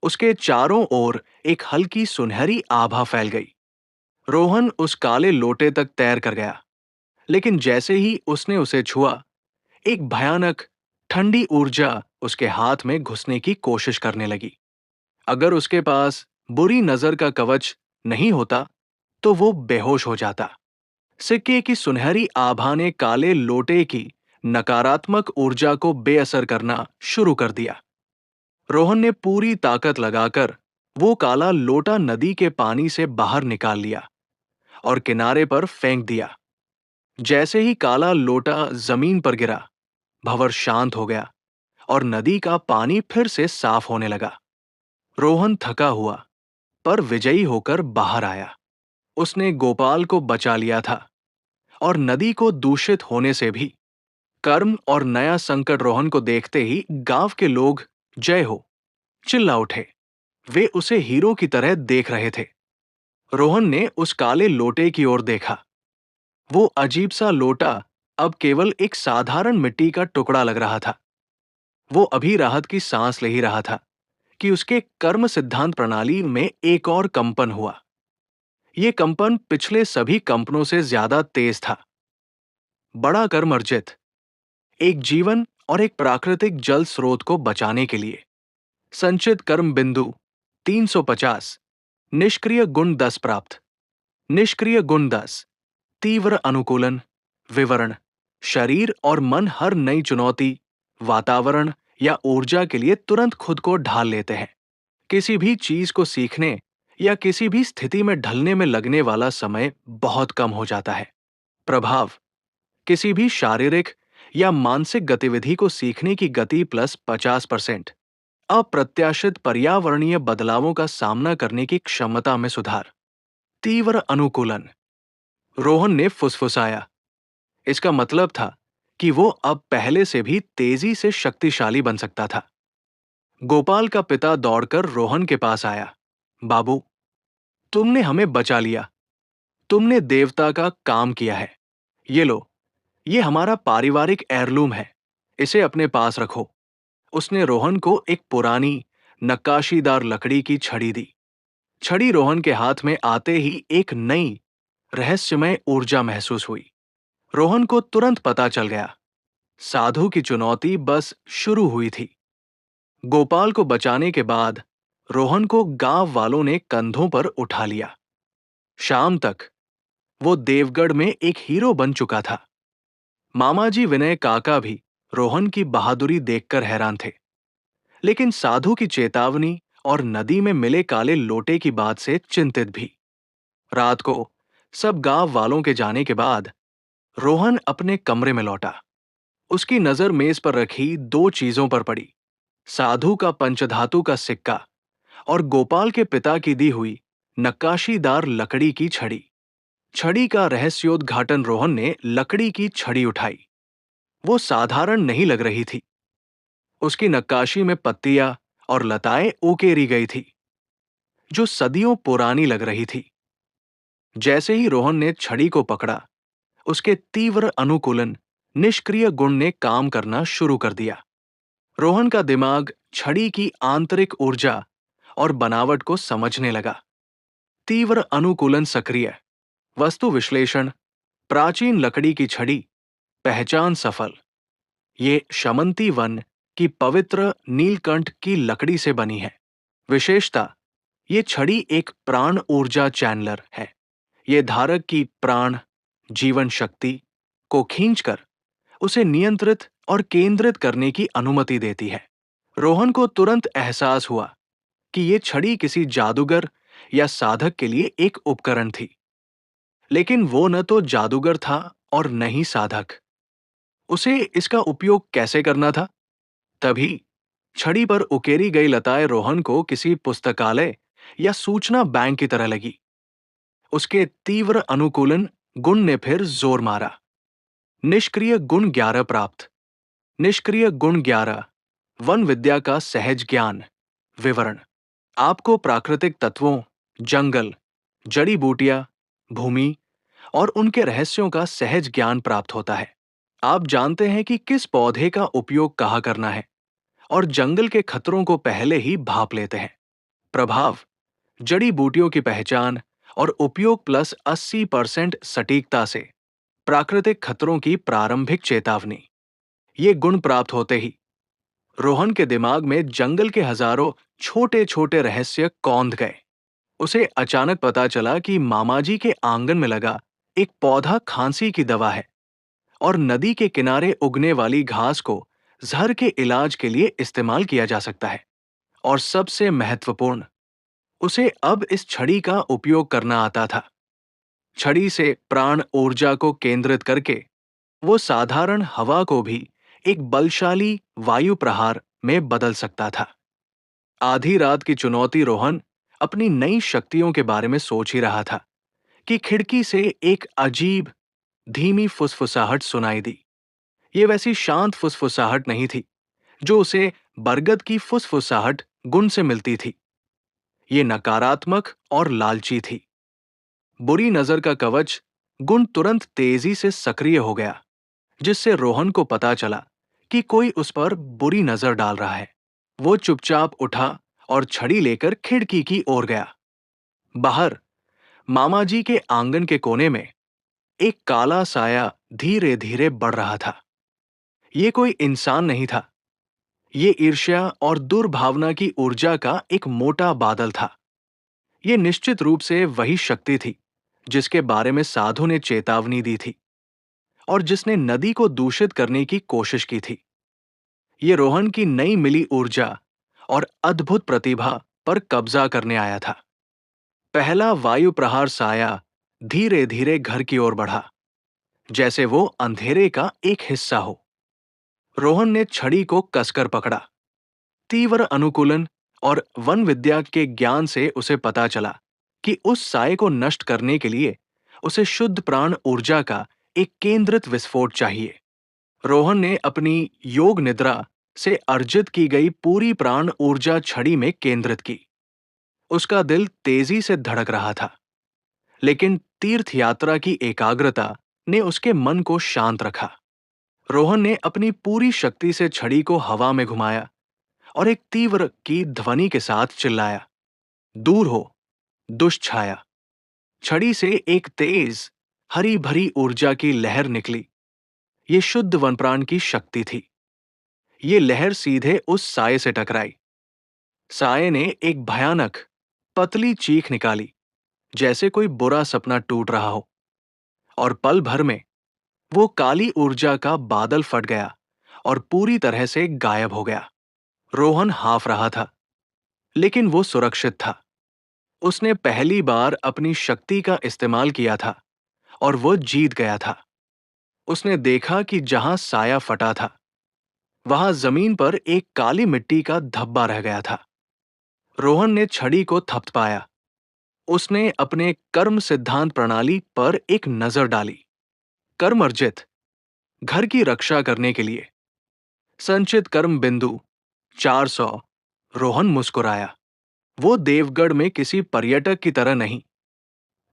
उसके चारों ओर एक हल्की सुनहरी आभा फैल गई। रोहन उस काले लोटे तक तैर कर गया, लेकिन जैसे ही उसने उसे छुआ, एक भयानक ठंडी ऊर्जा उसके हाथ में घुसने की कोशिश करने लगी। अगर उसके पास बुरी नजर का कवच नहीं होता तो वो बेहोश हो जाता। सिक्के की सुनहरी आभा ने काले लोटे की नकारात्मक ऊर्जा को बेअसर करना शुरू कर दिया। रोहन ने पूरी ताकत लगाकर वो काला लोटा नदी के पानी से बाहर निकाल लिया और किनारे पर फेंक दिया। जैसे ही काला लोटा जमीन पर गिरा, भंवर शांत हो गया और नदी का पानी फिर से साफ होने लगा। रोहन थका हुआ पर विजयी होकर बाहर आया। उसने गोपाल को बचा लिया था और नदी को दूषित होने से भी। कर्म और नया संकट रोहन को देखते ही गांव के लोग जय हो चिल्ला उठे। वे उसे हीरो की तरह देख रहे थे। रोहन ने उस काले लोटे की ओर देखा। वो अजीब सा लोटा अब केवल एक साधारण मिट्टी का टुकड़ा लग रहा था। वो अभी राहत की सांस ले ही रहा था कि उसके कर्म सिद्धांत प्रणाली में एक और कंपन हुआ। ये कंपन पिछले सभी कंपनों से ज्यादा तेज था। बड़ा कर्म अर्जित, एक जीवन और एक प्राकृतिक जल स्रोत को बचाने के लिए। संचित कर्म बिंदु 350। निष्क्रिय गुण 10 प्राप्त। निष्क्रिय गुण 10। तीव्र अनुकूलन। विवरण: शरीर और मन हर नई चुनौती, वातावरण या ऊर्जा के लिए तुरंत खुद को ढाल लेते हैं। किसी भी चीज को सीखने या किसी भी स्थिति में ढलने में लगने वाला समय बहुत कम हो जाता है। प्रभाव: किसी भी शारीरिक या मानसिक गतिविधि को सीखने की गति प्लस 50%। अप्रत्याशित पर्यावरणीय बदलावों का सामना करने की क्षमता में सुधार। तीव्र अनुकूलन। रोहन ने फुसफुसाया। इसका मतलब था कि वो अब पहले से भी तेजी से शक्तिशाली बन सकता था। गोपाल का पिता दौड़कर रोहन के पास आया। बाबू, तुमने हमें बचा लिया। तुमने देवता का काम किया है। ये लो, ये हमारा पारिवारिक एयरलूम है। इसे अपने पास रखो। उसने रोहन को एक पुरानी नक्काशीदार लकड़ी की छड़ी दी। छड़ी रोहन के हाथ में आते ही एक नई रहस्यमय ऊर्जा महसूस हुई। रोहन को तुरंत पता चल गया, साधु की चुनौती बस शुरू हुई थी। गोपाल को बचाने के बाद रोहन को गांव वालों ने कंधों पर उठा लिया। शाम तक वो देवगढ़ में एक हीरो बन चुका था। मामाजी विनय काका भी रोहन की बहादुरी देखकर हैरान थे, लेकिन साधु की चेतावनी और नदी में मिले काले लोटे की बात से चिंतित भी। रात को सब गांव वालों के जाने के बाद रोहन अपने कमरे में लौटा। उसकी नजर मेज पर रखी दो चीजों पर पड़ी, साधु का पंचधातु का सिक्का और गोपाल के पिता की दी हुई नक्काशीदार लकड़ी की छड़ी। छड़ी का रहस्योद्घाटन रोहन ने लकड़ी की छड़ी उठाई। वो साधारण नहीं लग रही थी। उसकी नक्काशी में पत्तियां और लताएं उकेरी गई थी, जो सदियों पुरानी लग रही थी। जैसे ही रोहन ने छड़ी को पकड़ा, उसके तीव्र अनुकूलन निष्क्रिय गुण ने काम करना शुरू कर दिया। रोहन का दिमाग छड़ी की आंतरिक ऊर्जा और बनावट को समझने लगा। तीव्र अनुकूलन सक्रिय। वस्तु विश्लेषण। प्राचीन लकड़ी की छड़ी। पहचान सफल। ये शमंती वन की पवित्र नीलकंठ की लकड़ी से बनी है। विशेषता: ये छड़ी एक प्राण ऊर्जा चैनलर है। ये धारक की प्राण जीवन शक्ति को खींचकर उसे नियंत्रित और केंद्रित करने की अनुमति देती है। रोहन को तुरंत एहसास हुआ कि ये छड़ी किसी जादूगर या साधक के लिए एक उपकरण थी, लेकिन वो न तो जादूगर था और न ही साधक। उसे इसका उपयोग कैसे करना था? तभी छड़ी पर उकेरी गई लताएं रोहन को किसी पुस्तकालय या सूचना बैंक की तरह लगी। उसके तीव्र अनुकूलन गुण ने फिर जोर मारा। निष्क्रिय गुण 11 प्राप्त। निष्क्रिय गुण 11। वन विद्या का सहज ज्ञान। विवरण: आपको प्राकृतिक तत्वों, जंगल, जड़ी बूटियां, भूमि और उनके रहस्यों का सहज ज्ञान प्राप्त होता है। आप जानते हैं कि किस पौधे का उपयोग कहाँ करना है और जंगल के खतरों को पहले ही भांप लेते हैं। प्रभाव: जड़ी बूटियों की पहचान और उपयोग प्लस 80% सटीकता से प्राकृतिक खतरों की प्रारंभिक चेतावनी। ये गुण प्राप्त होते ही रोहन के दिमाग में जंगल के हजारों छोटे छोटे रहस्य कौंध गए। उसे अचानक पता चला कि मामाजी के आंगन में लगा एक पौधा खांसी की दवा है और नदी के किनारे उगने वाली घास को जहर के इलाज के लिए इस्तेमाल किया जा सकता है। और सबसे महत्वपूर्ण, उसे अब इस छड़ी का उपयोग करना आता था। छड़ी से प्राण ऊर्जा को केंद्रित करके वो साधारण हवा को भी एक बलशाली वायु प्रहार में बदल सकता था। आधी रात की चुनौती रोहन अपनी नई शक्तियों के बारे में सोच ही रहा था कि खिड़की से एक अजीब धीमी फुसफुसाहट सुनाई दी। ये वैसी शांत फुसफुसाहट नहीं थी जो उसे बरगद की फुसफुसाहट गुण से मिलती थी। ये नकारात्मक और लालची थी। बुरी नजर का कवच गुण तुरंत तेजी से सक्रिय हो गया, जिससे रोहन को पता चला कि कोई उस पर बुरी नजर डाल रहा है। वो चुपचाप उठा और छड़ी लेकर खिड़की की ओर गया। बाहर मामाजी के आंगन के कोने में एक काला साया धीरे धीरे बढ़ रहा था। ये कोई इंसान नहीं था। ये ईर्ष्या और दुर्भावना की ऊर्जा का एक मोटा बादल था। ये निश्चित रूप से वही शक्ति थी जिसके बारे में साधु ने चेतावनी दी थी और जिसने नदी को दूषित करने की कोशिश की थी। ये रोहन की नई मिली ऊर्जा और अद्भुत प्रतिभा पर कब्जा करने आया था। पहला वायु प्रहार साया धीरे धीरे घर की ओर बढ़ा, जैसे वो अंधेरे का एक हिस्सा हो। रोहन ने छड़ी को कसकर पकड़ा। तीव्र अनुकूलन और वन विद्या के ज्ञान से उसे पता चला कि उस साये को नष्ट करने के लिए उसे शुद्ध प्राण ऊर्जा का एक केंद्रित विस्फोट चाहिए। रोहन ने अपनी योग निद्रा से अर्जित की गई पूरी प्राण ऊर्जा छड़ी में केंद्रित की। उसका दिल तेजी से धड़क रहा था, लेकिन तीर्थ यात्रा की एकाग्रता ने उसके मन को शांत रखा। रोहन ने अपनी पूरी शक्ति से छड़ी को हवा में घुमाया और एक तीव्र की ध्वनि के साथ चिल्लाया, दूर हो दुष्ट छाया। छड़ी से एक तेज हरी भरी ऊर्जा की लहर निकली। ये शुद्ध वनप्राण की शक्ति थी। ये लहर सीधे उस साये से टकराई। साये ने एक भयानक पतली चीख निकाली, जैसे कोई बुरा सपना टूट रहा हो, और पल भर में वो काली ऊर्जा का बादल फट गया और पूरी तरह से गायब हो गया। रोहन हाफ रहा था, लेकिन वो सुरक्षित था। उसने पहली बार अपनी शक्ति का इस्तेमाल किया था और वो जीत गया था। उसने देखा कि जहां साया फटा था, वहां जमीन पर एक काली मिट्टी का धब्बा रह गया था। रोहन ने छड़ी को थपथपाया। उसने अपने कर्म सिद्धांत प्रणाली पर एक नजर डाली। कर्म अर्जित, घर की रक्षा करने के लिए संचित कर्म बिंदु 400। रोहन मुस्कुराया। वो देवगढ़ में किसी पर्यटक की तरह नहीं,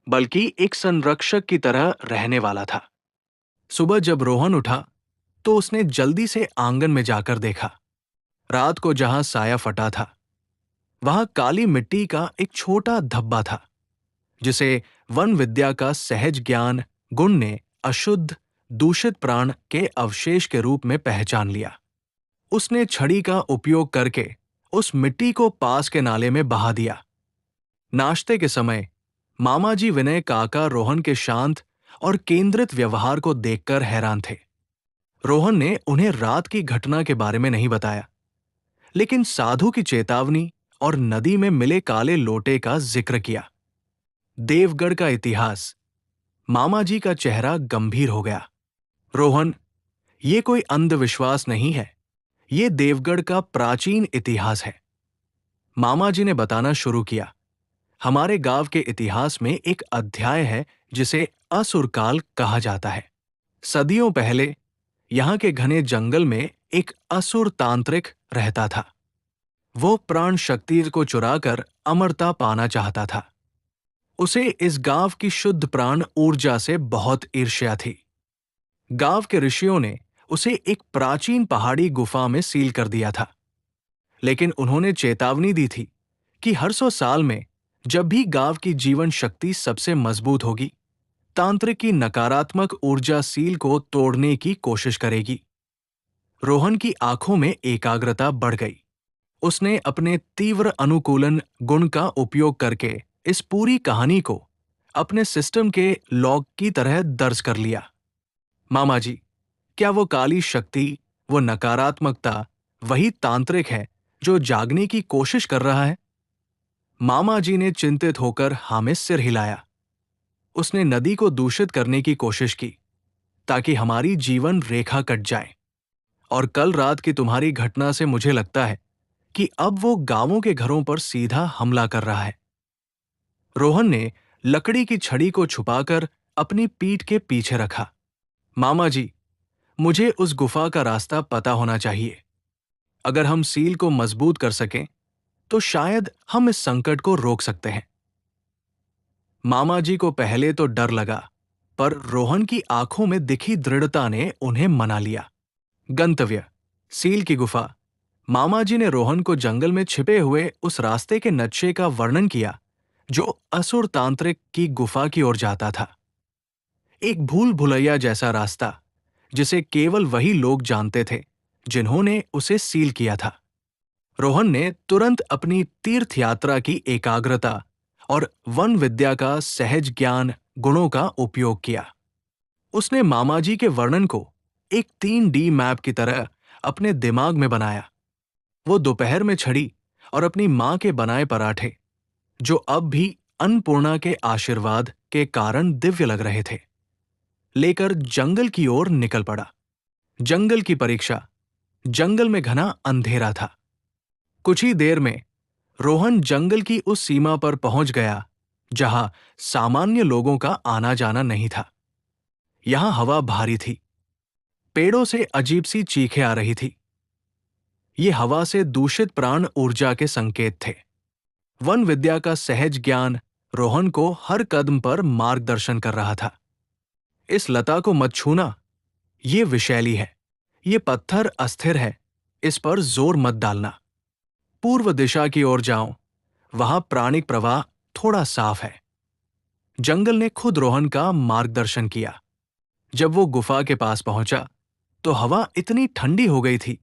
बल्कि एक संरक्षक की तरह रहने वाला था। सुबह जब रोहन उठा तो उसने जल्दी से आंगन में जाकर देखा। रात को जहां साया फटा था, वहां काली मिट्टी का एक छोटा धब्बा था, जिसे वन विद्या का सहज ज्ञान गुण ने अशुद्ध दूषित प्राण के अवशेष के रूप में पहचान लिया। उसने छड़ी का उपयोग करके उस मिट्टी को पास के नाले में बहा दिया। नाश्ते के समय मामाजी विनय काका रोहन के शांत और केंद्रित व्यवहार को देखकर हैरान थे। रोहन ने उन्हें रात की घटना के बारे में नहीं बताया, लेकिन साधु की चेतावनी और नदी में मिले काले लोटे का जिक्र किया। देवगढ़ का इतिहास। मामाजी का चेहरा गंभीर हो गया। रोहन, ये कोई अंधविश्वास नहीं है, ये देवगढ़ का प्राचीन इतिहास है। मामाजी ने बताना शुरू किया। हमारे गांव के इतिहास में एक अध्याय है जिसे असुरकाल कहा जाता है। सदियों पहले यहां के घने जंगल में एक असुर तांत्रिक रहता था। वो प्राण शक्ति को चुराकर अमरता पाना चाहता था। उसे इस गांव की शुद्ध प्राण ऊर्जा से बहुत ईर्ष्या थी। गांव के ऋषियों ने उसे एक प्राचीन पहाड़ी गुफा में सील कर दिया था, लेकिन उन्होंने चेतावनी दी थी कि हर 100 साल में जब भी गांव की जीवन शक्ति सबसे मजबूत होगी, तांत्रिक की नकारात्मक ऊर्जा सील को तोड़ने की कोशिश करेगी। रोहन की आंखों में एकाग्रता बढ़ गई। उसने अपने तीव्र अनुकूलन गुण का उपयोग करके इस पूरी कहानी को अपने सिस्टम के लॉग की तरह दर्ज कर लिया। मामा जी, क्या वो काली शक्ति, वो नकारात्मकता, वही तांत्रिक है जो जागने की कोशिश कर रहा है? मामा जी ने चिंतित होकर हाँ में सिर हिलाया। उसने नदी को दूषित करने की कोशिश की ताकि हमारी जीवन रेखा कट जाए। और कल रात की तुम्हारी घटना से मुझे लगता है कि अब वो गांवों के घरों पर सीधा हमला कर रहा है। रोहन ने लकड़ी की छड़ी को छुपाकर अपनी पीठ के पीछे रखा। मामा जी, मुझे उस गुफा का रास्ता पता होना चाहिए। अगर हम सील को मजबूत कर सकें तो शायद हम इस संकट को रोक सकते हैं। मामा जी को पहले तो डर लगा, पर रोहन की आंखों में दिखी दृढ़ता ने उन्हें मना लिया। गंतव्य सील की गुफा। मामा जी ने रोहन को जंगल में छिपे हुए उस रास्ते के नक्शे का वर्णन किया जो असुर तांत्रिक की गुफा की ओर जाता था। एक भूल भुलैया जैसा रास्ता जिसे केवल वही लोग जानते थे जिन्होंने उसे सील किया था। रोहन ने तुरंत अपनी तीर्थ यात्रा की एकाग्रता और वन विद्या का सहज ज्ञान गुणों का उपयोग किया। उसने मामाजी के वर्णन को एक 3D मैप की तरह अपने दिमाग में बनाया। वो दोपहर में छड़ी और अपनी मां के बनाए पराठे, जो अब भी अन्नपूर्णा के आशीर्वाद के कारण दिव्य लग रहे थे, लेकर जंगल की ओर निकल पड़ा। जंगल की परीक्षा। जंगल में घना अंधेरा था। कुछ ही देर में रोहन जंगल की उस सीमा पर पहुंच गया जहां सामान्य लोगों का आना जाना नहीं था। यहां हवा भारी थी। पेड़ों से अजीब सी चीखें आ रही थी। ये हवा से दूषित प्राण ऊर्जा के संकेत थे। वन विद्या का सहज ज्ञान रोहन को हर कदम पर मार्गदर्शन कर रहा था। इस लता को मत छूना, ये विषैली है। ये पत्थर अस्थिर है, इस पर जोर मत डालना। पूर्व दिशा की ओर जाओ, वहां प्राणिक प्रवाह थोड़ा साफ है। जंगल ने खुद रोहन का मार्गदर्शन किया। जब वो गुफा के पास पहुंचा तो हवा इतनी ठंडी हो गई थी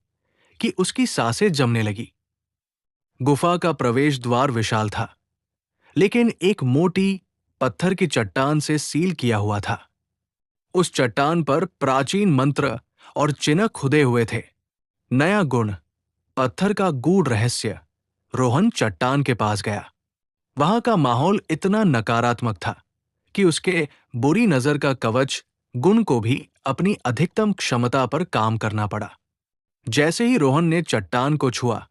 कि उसकी सांसें जमने लगी। गुफा का प्रवेश द्वार विशाल था, लेकिन एक मोटी पत्थर की चट्टान से सील किया हुआ था। उस चट्टान पर प्राचीन मंत्र और चिन्ह खुदे हुए थे। नया गुण, पत्थर का गूढ़ रहस्य। रोहन चट्टान के पास गया। वहां का माहौल इतना नकारात्मक था कि उसके बुरी नजर का कवच गुण को भी अपनी अधिकतम क्षमता पर काम करना पड़ा। जैसे ही रोहन ने चट्टान को छुआ,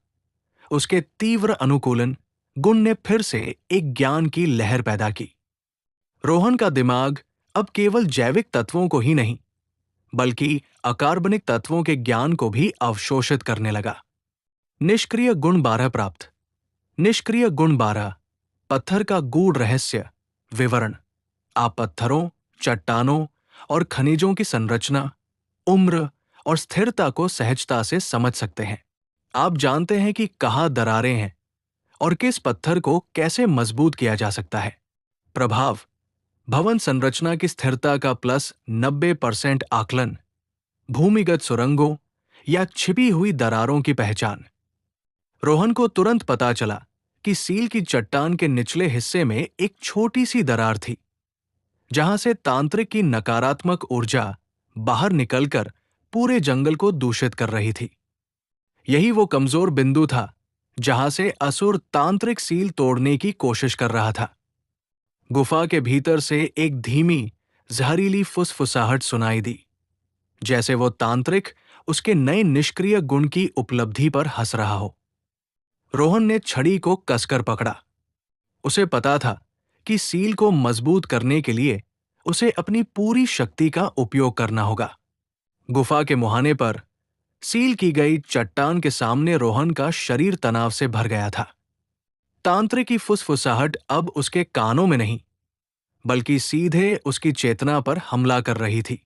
उसके तीव्र अनुकूलन गुण ने फिर से एक ज्ञान की लहर पैदा की। रोहन का दिमाग अब केवल जैविक तत्वों को ही नहीं, बल्कि अकार्बनिक तत्वों के ज्ञान को भी अवशोषित करने लगा। निष्क्रिय गुण 12 प्राप्त। निष्क्रिय गुण 12, पत्थर का गूढ़ रहस्य विवरण। आप पत्थरों, चट्टानों और खनिजों की संरचना, उम्र और स्थिरता को सहजता से समझ सकते हैं। आप जानते हैं कि कहाँ दरारें हैं और किस पत्थर को कैसे मजबूत किया जा सकता है। प्रभाव, भवन संरचना की स्थिरता का +90% आकलन, भूमिगत सुरंगों या छिपी हुई दरारों की पहचान। रोहन को तुरंत पता चला कि सील की चट्टान के निचले हिस्से में एक छोटी सी दरार थी, जहां से तांत्रिक की नकारात्मक ऊर्जा बाहर निकलकर पूरे जंगल को दूषित कर रही थी। यही वो कमजोर बिंदु था जहां से असुर तांत्रिक सील तोड़ने की कोशिश कर रहा था। गुफा के भीतर से एक धीमी, जहरीली फुसफुसाहट सुनाई दी, जैसे वो तांत्रिक उसके नए निष्क्रिय गुण की उपलब्धि पर हंस रहा हो। रोहन ने छड़ी को कसकर पकड़ा। उसे पता था कि सील को मजबूत करने के लिए उसे अपनी पूरी शक्ति का उपयोग करना होगा। गुफा के मुहाने पर सील की गई चट्टान के सामने रोहन का शरीर तनाव से भर गया था। तांत्रिक की फुसफुसाहट अब उसके कानों में नहीं, बल्कि सीधे उसकी चेतना पर हमला कर रही थी।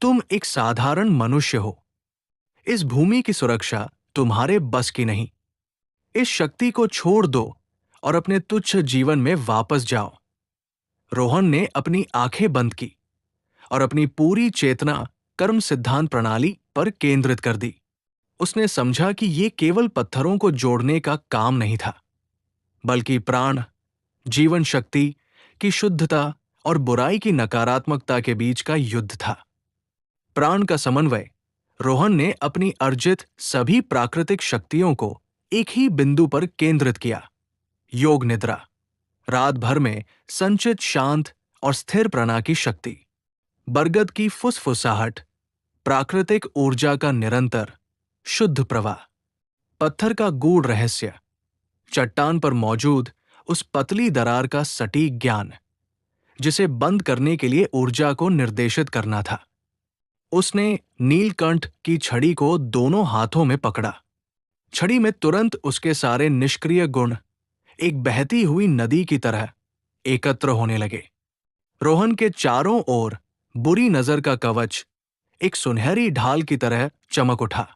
तुम एक साधारण मनुष्य हो। इस भूमि की सुरक्षा तुम्हारे बस की नहीं। इस शक्ति को छोड़ दो और अपने तुच्छ जीवन में वापस जाओ। रोहन ने अपनी आंखें बंद की और अपनी पूरी चेतना कर्म सिद्धांत प्रणाली पर केंद्रित कर दी। उसने समझा कि ये केवल पत्थरों को जोड़ने का काम नहीं था, बल्कि प्राण, जीवन शक्ति की शुद्धता और बुराई की नकारात्मकता के बीच का युद्ध था। प्राण का समन्वय। रोहन ने अपनी अर्जित सभी प्राकृतिक शक्तियों को एक ही बिंदु पर केंद्रित किया। योग निद्रा, रात भर में संचित शांत और स्थिर प्राण की शक्ति। बरगद की फुसफुसाहट, प्राकृतिक ऊर्जा का निरंतर शुद्ध प्रवाह। पत्थर का गूढ़ रहस्य, चट्टान पर मौजूद उस पतली दरार का सटीक ज्ञान, जिसे बंद करने के लिए ऊर्जा को निर्देशित करना था। उसने नीलकंठ की छड़ी को दोनों हाथों में पकड़ा। छड़ी में तुरंत उसके सारे निष्क्रिय गुण एक बहती हुई नदी की तरह एकत्र होने लगे। रोहन के चारों ओर बुरी नजर का कवच एक सुनहरी ढाल की तरह चमक उठा।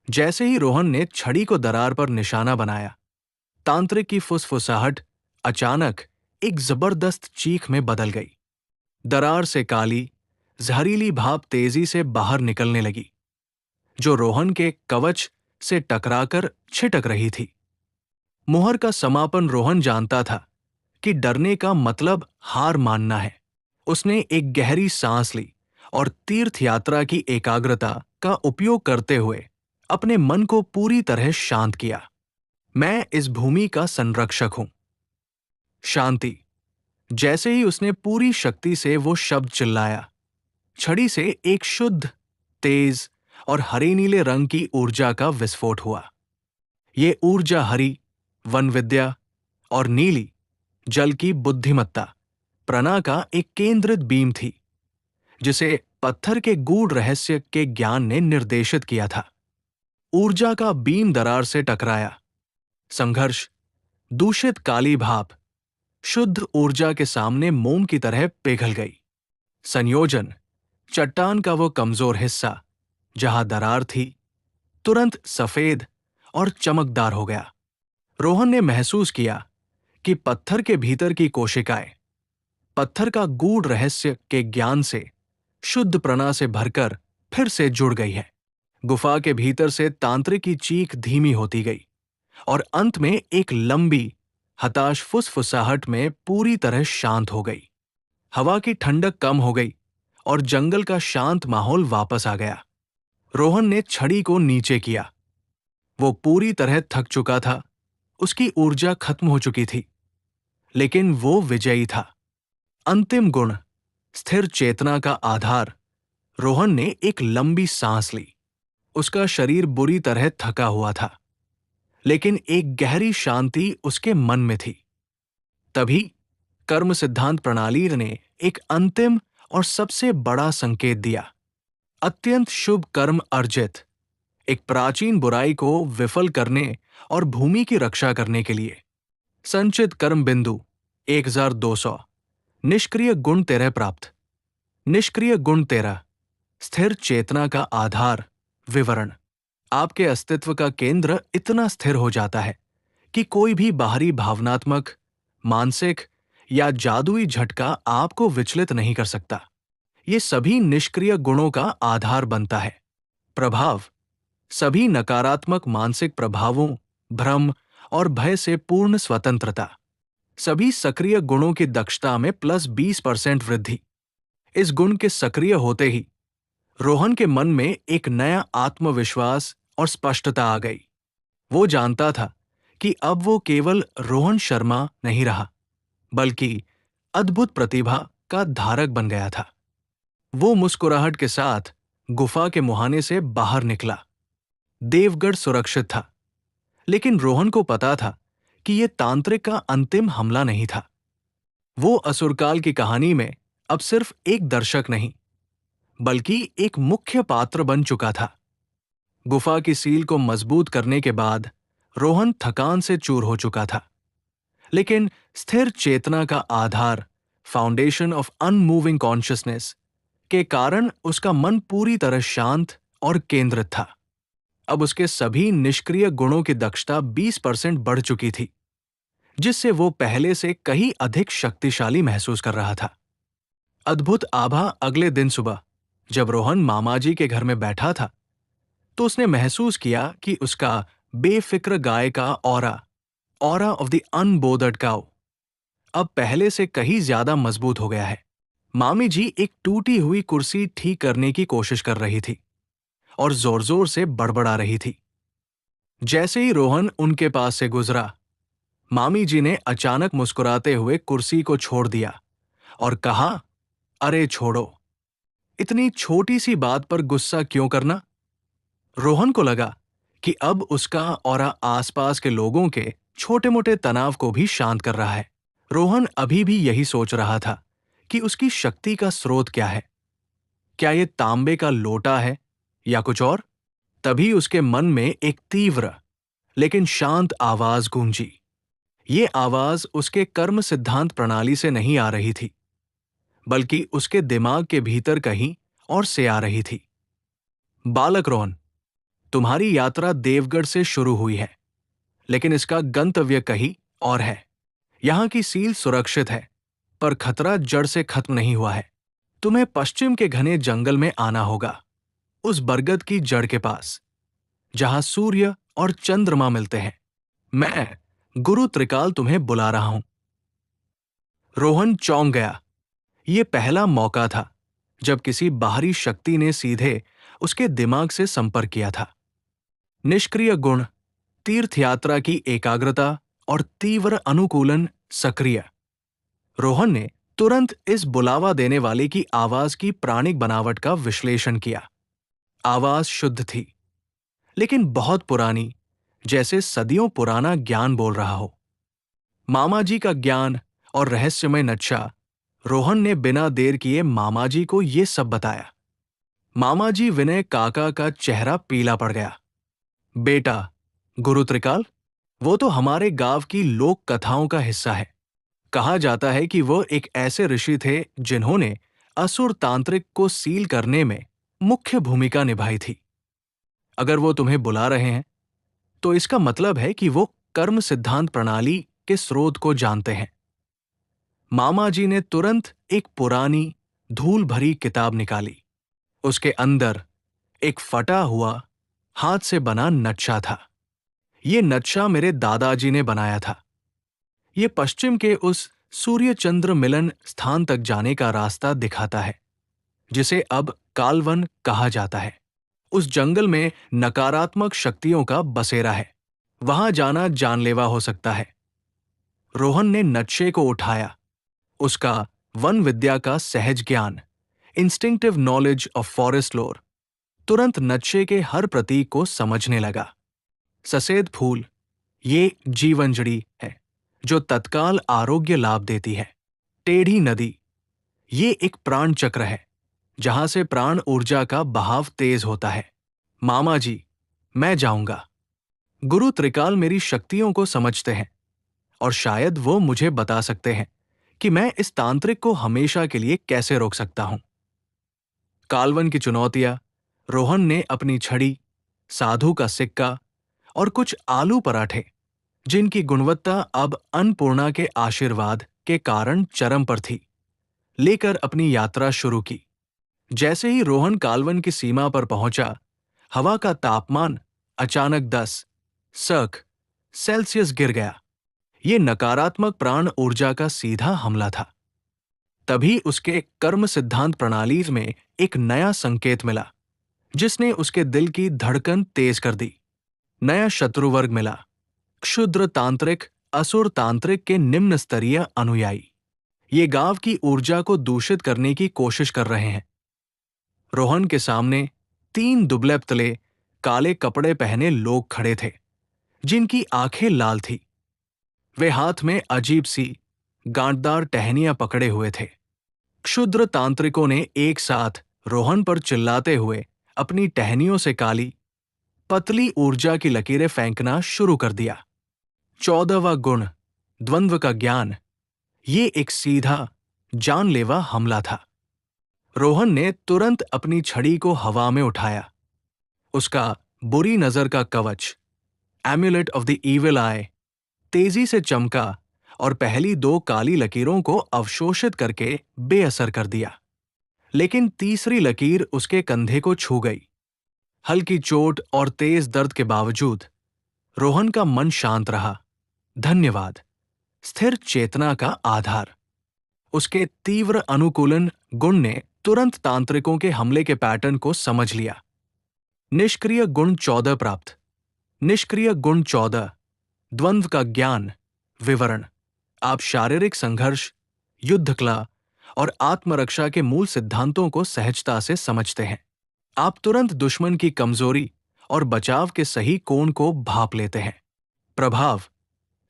जैसे ही रोहन ने छड़ी को दरार पर निशाना बनाया, तांत्रिक की फुसफुसाहट अचानक एक जबरदस्त चीख में बदल गई। दरार से काली, जहरीली भाप तेजी से बाहर निकलने लगी, जो रोहन के कवच से टकराकर छिटक रही थी। मुहर का समापन। रोहन जानता था कि डरने का मतलब हार मानना है। उसने एक गहरी सांस ली और तीर्थ यात्रा की एकाग्रता का उपयोग करते हुए अपने मन को पूरी तरह शांत किया। मैं इस भूमि का संरक्षक हूं। शांति। जैसे ही उसने पूरी शक्ति से वो शब्द चिल्लाया, छड़ी से एक शुद्ध, तेज और हरे नीले रंग की ऊर्जा का विस्फोट हुआ। ये ऊर्जा हरी, वन विद्या, और नीली, जल की बुद्धिमत्ता, प्रणा का एक केंद्रित बीम थी, जिसे पत्थर के गूढ़ रहस्य के ज्ञान ने निर्देशित किया था। ऊर्जा का बीम दरार से टकराया। संघर्ष। दूषित काली भाप शुद्ध ऊर्जा के सामने मोम की तरह पिघल गई। संयोजन। चट्टान का वो कमजोर हिस्सा जहां दरार थी, तुरंत सफेद और चमकदार हो गया। रोहन ने महसूस किया कि पत्थर के भीतर की कोशिकाएं पत्थर का गूढ़ रहस्य के ज्ञान से शुद्ध प्रणा से भरकर फिर से जुड़ गई है। गुफा के भीतर से तांत्रिक की चीख धीमी होती गई और अंत में एक लंबी, हताश फुसफुसाहट में पूरी तरह शांत हो गई। हवा की ठंडक कम हो गई और जंगल का शांत माहौल वापस आ गया। रोहन ने छड़ी को नीचे किया। वो पूरी तरह थक चुका था, उसकी ऊर्जा खत्म हो चुकी थी, लेकिन वो विजयी था। अंतिम गुण, स्थिर चेतना का आधार। रोहन ने एक लंबी सांस ली। उसका शरीर बुरी तरह थका हुआ था, लेकिन एक गहरी शांति उसके मन में थी। तभी कर्म सिद्धांत प्रणाली ने एक अंतिम और सबसे बड़ा संकेत दिया। अत्यंत शुभ कर्म अर्जित, एक प्राचीन बुराई को विफल करने और भूमि की रक्षा करने के लिए। संचित कर्म बिंदु 1200। निष्क्रिय गुण 13 प्राप्त। निष्क्रिय गुण 13। स्थिर चेतना का आधार विवरण। आपके अस्तित्व का केंद्र इतना स्थिर हो जाता है कि कोई भी बाहरी भावनात्मक, मानसिक या जादुई झटका आपको विचलित नहीं कर सकता। ये सभी निष्क्रिय गुणों का आधार बनता है। प्रभाव। सभी नकारात्मक मानसिक प्रभावों, भ्रम और भय से पूर्ण स्वतंत्रता। सभी सक्रिय गुणों की दक्षता में +20% वृद्धि। इस गुण के सक्रिय होते ही रोहन के मन में एक नया आत्मविश्वास और स्पष्टता आ गई। वो जानता था कि अब वो केवल रोहन शर्मा नहीं रहा, बल्कि अद्भुत प्रतिभा का धारक बन गया था। वो मुस्कुराहट के साथ गुफा के मुहाने से बाहर निकला। देवगढ़ सुरक्षित था, लेकिन रोहन को पता था कि यह तांत्रिक का अंतिम हमला नहीं था। वो असुरकाल की कहानी में अब सिर्फ एक दर्शक नहीं, बल्कि एक मुख्य पात्र बन चुका था। गुफा की सील को मजबूत करने के बाद रोहन थकान से चूर हो चुका था, लेकिन स्थिर चेतना का आधार, फाउंडेशन ऑफ अनमूविंग कॉन्शियसनेस के कारण उसका मन पूरी तरह शांत और केंद्रित था। अब उसके सभी निष्क्रिय गुणों की दक्षता 20% बढ़ चुकी थी, जिससे वो पहले से कहीं अधिक शक्तिशाली महसूस कर रहा था। अद्भुत आभा। अगले दिन सुबह जब रोहन मामाजी के घर में बैठा था, तो उसने महसूस किया कि उसका बेफिक्र गाय का aura of the unbothered cow अब पहले से कहीं ज्यादा मजबूत हो गया है। मामी जी एक टूटी हुई कुर्सी ठीक करने की कोशिश कर रही थी और जोर जोर से बड़बड़ा रही थी। जैसे ही रोहन उनके पास से गुजरा, मामी जी ने अचानक मुस्कुराते हुए कुर्सी को छोड़ दिया और कहा, अरे छोड़ो, इतनी छोटी सी बात पर गुस्सा क्यों करना। रोहन को लगा कि अब उसका ऑरा आसपास के लोगों के छोटे मोटे तनाव को भी शांत कर रहा है। रोहन अभी भी यही सोच रहा था कि उसकी शक्ति का स्रोत क्या है। क्या ये तांबे का लोटा है या कुछ और? तभी उसके मन में एक तीव्र लेकिन शांत आवाज गूंजी। ये आवाज उसके कर्म सिद्धांत प्रणाली से नहीं आ रही थी, बल्कि उसके दिमाग के भीतर कहीं और से आ रही थी। बालक रोहन, तुम्हारी यात्रा देवगढ़ से शुरू हुई है, लेकिन इसका गंतव्य कहीं और है। यहां की सील सुरक्षित है, पर खतरा जड़ से खत्म नहीं हुआ है। तुम्हें पश्चिम के घने जंगल में आना होगा, उस बरगद की जड़ के पास, जहां सूर्य और चंद्रमा मिलते हैं। मैं, गुरु त्रिकाल, तुम्हें बुला रहा हूं। रोहन चौंक गया। ये पहला मौका था जब किसी बाहरी शक्ति ने सीधे उसके दिमाग से संपर्क किया था। निष्क्रिय गुण, तीर्थयात्रा की एकाग्रता और तीव्र अनुकूलन सक्रिय। रोहन ने तुरंत इस बुलावा देने वाले की आवाज की प्राणिक बनावट का विश्लेषण किया। आवाज शुद्ध थी, लेकिन बहुत पुरानी, जैसे सदियों पुराना ज्ञान बोल रहा हो। मामा जी का ज्ञान और रहस्यमय नक्शा। रोहन ने बिना देर किए मामा जी को ये सब बताया। मामा जी विनय काका का चेहरा पीला पड़ गया। बेटा, गुरु त्रिकाल, वो तो हमारे गांव की लोक कथाओं का हिस्सा है। कहा जाता है कि वो एक ऐसे ऋषि थे जिन्होंने असुर तांत्रिक को सील करने में मुख्य भूमिका निभाई थी। अगर वो तुम्हें बुला रहे हैं, तो इसका मतलब है कि वो कर्म सिद्धांत प्रणाली के स्रोत को जानते हैं। मामा जी ने तुरंत एक पुरानी, धूल भरी किताब निकाली। उसके अंदर एक फटा हुआ, हाथ से बना नक्शा था। ये नक्शा मेरे दादाजी ने बनाया था। ये पश्चिम के उस सूर्य चंद्र मिलन स्थान तक जाने का रास्ता दिखाता है, जिसे अब कालवन कहा जाता है। उस जंगल में नकारात्मक शक्तियों का बसेरा है। वहां जाना जानलेवा हो सकता है। रोहन ने नक्शे को उठाया। उसका वन विद्या का सहज ज्ञान, इंस्टिंक्टिव नॉलेज ऑफ फॉरेस्ट लोर, तुरंत नक्शे के हर प्रतीक को समझने लगा। सफेद फूल, ये जीवनजड़ी है जो तत्काल आरोग्य लाभ देती है। टेढ़ी नदी, ये एक प्राण चक्र है जहां से प्राण ऊर्जा का बहाव तेज होता है। मामा जी, मैं जाऊंगा। गुरु त्रिकाल मेरी शक्तियों को समझते हैं और शायद वो मुझे बता सकते हैं कि मैं इस तांत्रिक को हमेशा के लिए कैसे रोक सकता हूं। कालवन की चुनौतियां। रोहन ने अपनी छड़ी, साधु का सिक्का और कुछ आलू पराठे, जिनकी गुणवत्ता अब अन्नपूर्णा के आशीर्वाद के कारण चरम पर थी, लेकर अपनी यात्रा शुरू की। जैसे ही रोहन कालवन की सीमा पर पहुंचा, हवा का तापमान अचानक 10 सेल्सियस गिर गया। ये नकारात्मक प्राण ऊर्जा का सीधा हमला था। तभी उसके कर्म सिद्धांत प्रणाली में एक नया संकेत मिला, जिसने उसके दिल की धड़कन तेज कर दी। नया शत्रु वर्ग मिला, क्षुद्र तांत्रिक, असुर तांत्रिक के निम्न स्तरीय अनुयायी। ये गांव की ऊर्जा को दूषित करने की कोशिश कर रहे हैं। रोहन के सामने 3 दुबले-पतले, काले कपड़े पहने लोग खड़े थे, जिनकी आंखें लाल थी। वे हाथ में अजीब सी गांठदार टहनियां पकड़े हुए थे। क्षुद्र तांत्रिकों ने एक साथ रोहन पर चिल्लाते हुए अपनी टहनियों से काली, पतली ऊर्जा की लकीरें फेंकना शुरू कर दिया। 14वां गुण, द्वंद्व का ज्ञान, ये एक सीधा, जानलेवा हमला था। रोहन ने तुरंत अपनी छड़ी को हवा में उठाया। उसका बुरी नजर का कवच, एम्युलेट ऑफ द इविल आई, तेजी से चमका और पहली 2 काली लकीरों को अवशोषित करके बेअसर कर दिया। लेकिन तीसरी लकीर उसके कंधे को छू गई। हल्की चोट और तेज दर्द के बावजूद रोहन का मन शांत रहा। धन्यवाद, स्थिर चेतना का आधार। उसके तीव्र अनुकूलन गुण ने तुरंत तांत्रिकों के हमले के पैटर्न को समझ लिया। निष्क्रिय गुण 14 प्राप्त। निष्क्रिय गुण 14, द्वंद्व का ज्ञान। विवरण: आप शारीरिक संघर्ष, युद्ध कला और आत्मरक्षा के मूल सिद्धांतों को सहजता से समझते हैं। आप तुरंत दुश्मन की कमजोरी और बचाव के सही कोण को भांप लेते हैं। प्रभाव: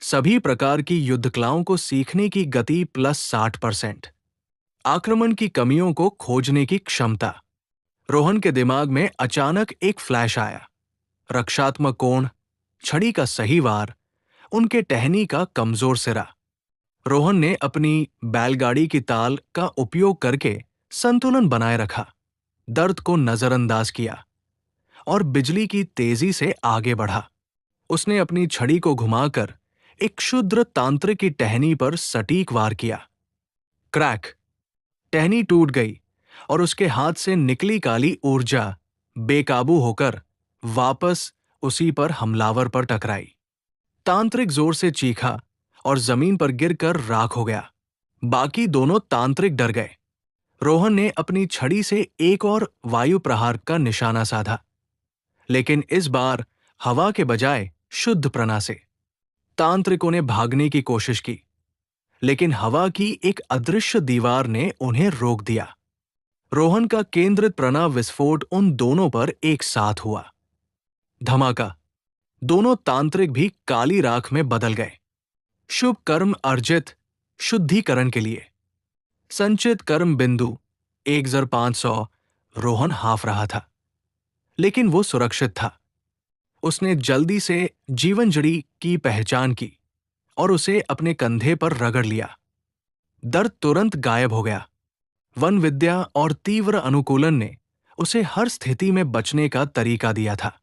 सभी प्रकार की युद्ध कलाओं को सीखने की गति +60%। आक्रमण की कमियों को खोजने की क्षमता। रोहन के दिमाग में अचानक एक फ्लैश आया। रक्षात्मक कोण, छड़ी का सही वार, उनके टहनी का कमजोर सिरा। रोहन ने अपनी बैलगाड़ी की ताल का उपयोग करके संतुलन बनाए रखा, दर्द को नजरअंदाज किया और बिजली की तेजी से आगे बढ़ा। उसने अपनी छड़ी को घुमाकर एक क्षुद्र तांत्रिक की टहनी पर सटीक वार किया। क्रैक! टहनी टूट गई और उसके हाथ से निकली काली ऊर्जा बेकाबू होकर वापस उसी पर हमलावर पर टकराई। तांत्रिक जोर से चीखा और जमीन पर गिरकर राख हो गया। बाकी दोनों तांत्रिक डर गए। रोहन ने अपनी छड़ी से एक और वायु प्रहार का निशाना साधा, लेकिन इस बार हवा के बजाय शुद्ध प्रणा से। तांत्रिकों ने भागने की कोशिश की, लेकिन हवा की एक अदृश्य दीवार ने उन्हें रोक दिया। रोहन का केंद्रित प्रणा विस्फोट उन दोनों पर एक साथ हुआ। धमाका! दोनों तांत्रिक भी काली राख में बदल गए। शुभ कर्म अर्जित शुद्धिकरण के लिए। संचित कर्म बिंदु 1,500। रोहन हाफ रहा था, लेकिन वो सुरक्षित था। उसने जल्दी से जीवनजड़ी की पहचान की और उसे अपने कंधे पर रगड़ लिया। दर्द तुरंत गायब हो गया। वन विद्या और तीव्र अनुकूलन ने उसे हर स्थिति में बचने का तरीका दिया था।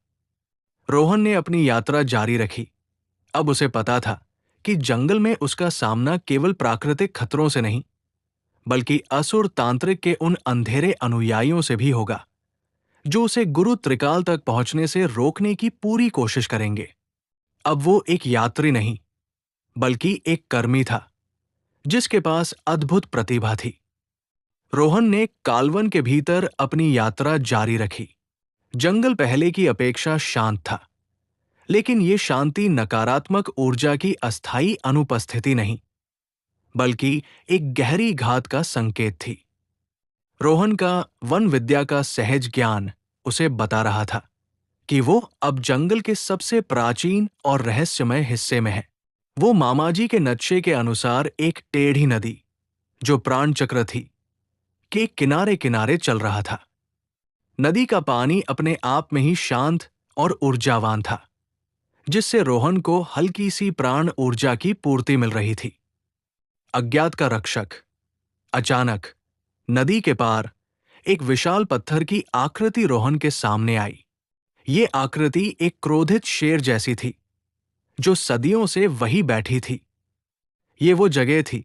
रोहन ने अपनी यात्रा जारी रखी। अब उसे पता था कि जंगल में उसका सामना केवल प्राकृतिक खतरों से नहीं, बल्कि असुर तांत्रिक के उन अंधेरे अनुयायियों से भी होगा, जो उसे गुरु त्रिकाल तक पहुंचने से रोकने की पूरी कोशिश करेंगे। अब वो एक यात्री नहीं, बल्कि एक कर्मी था, जिसके पास अद्भुत प्रतिभा थी। रोहन ने कालवन के भीतर अपनी यात्रा जारी रखी। जंगल पहले की अपेक्षा शांत था, लेकिन ये शांति नकारात्मक ऊर्जा की अस्थायी अनुपस्थिति नहीं, बल्कि एक गहरी घात का संकेत थी। रोहन का वन विद्या का सहज ज्ञान उसे बता रहा था कि वो अब जंगल के सबसे प्राचीन और रहस्यमय हिस्से में है। वो मामाजी के नक्शे के अनुसार एक टेढ़ी नदी, जो प्राण चक्र थी, के किनारे किनारे चल रहा था। नदी का पानी अपने आप में ही शांत और ऊर्जावान था, जिससे रोहन को हल्की सी प्राण ऊर्जा की पूर्ति मिल रही थी। अज्ञात का रक्षक। अचानक नदी के पार एक विशाल पत्थर की आकृति रोहन के सामने आई। ये आकृति एक क्रोधित शेर जैसी थी, जो सदियों से वहीं बैठी थी। ये वो जगह थी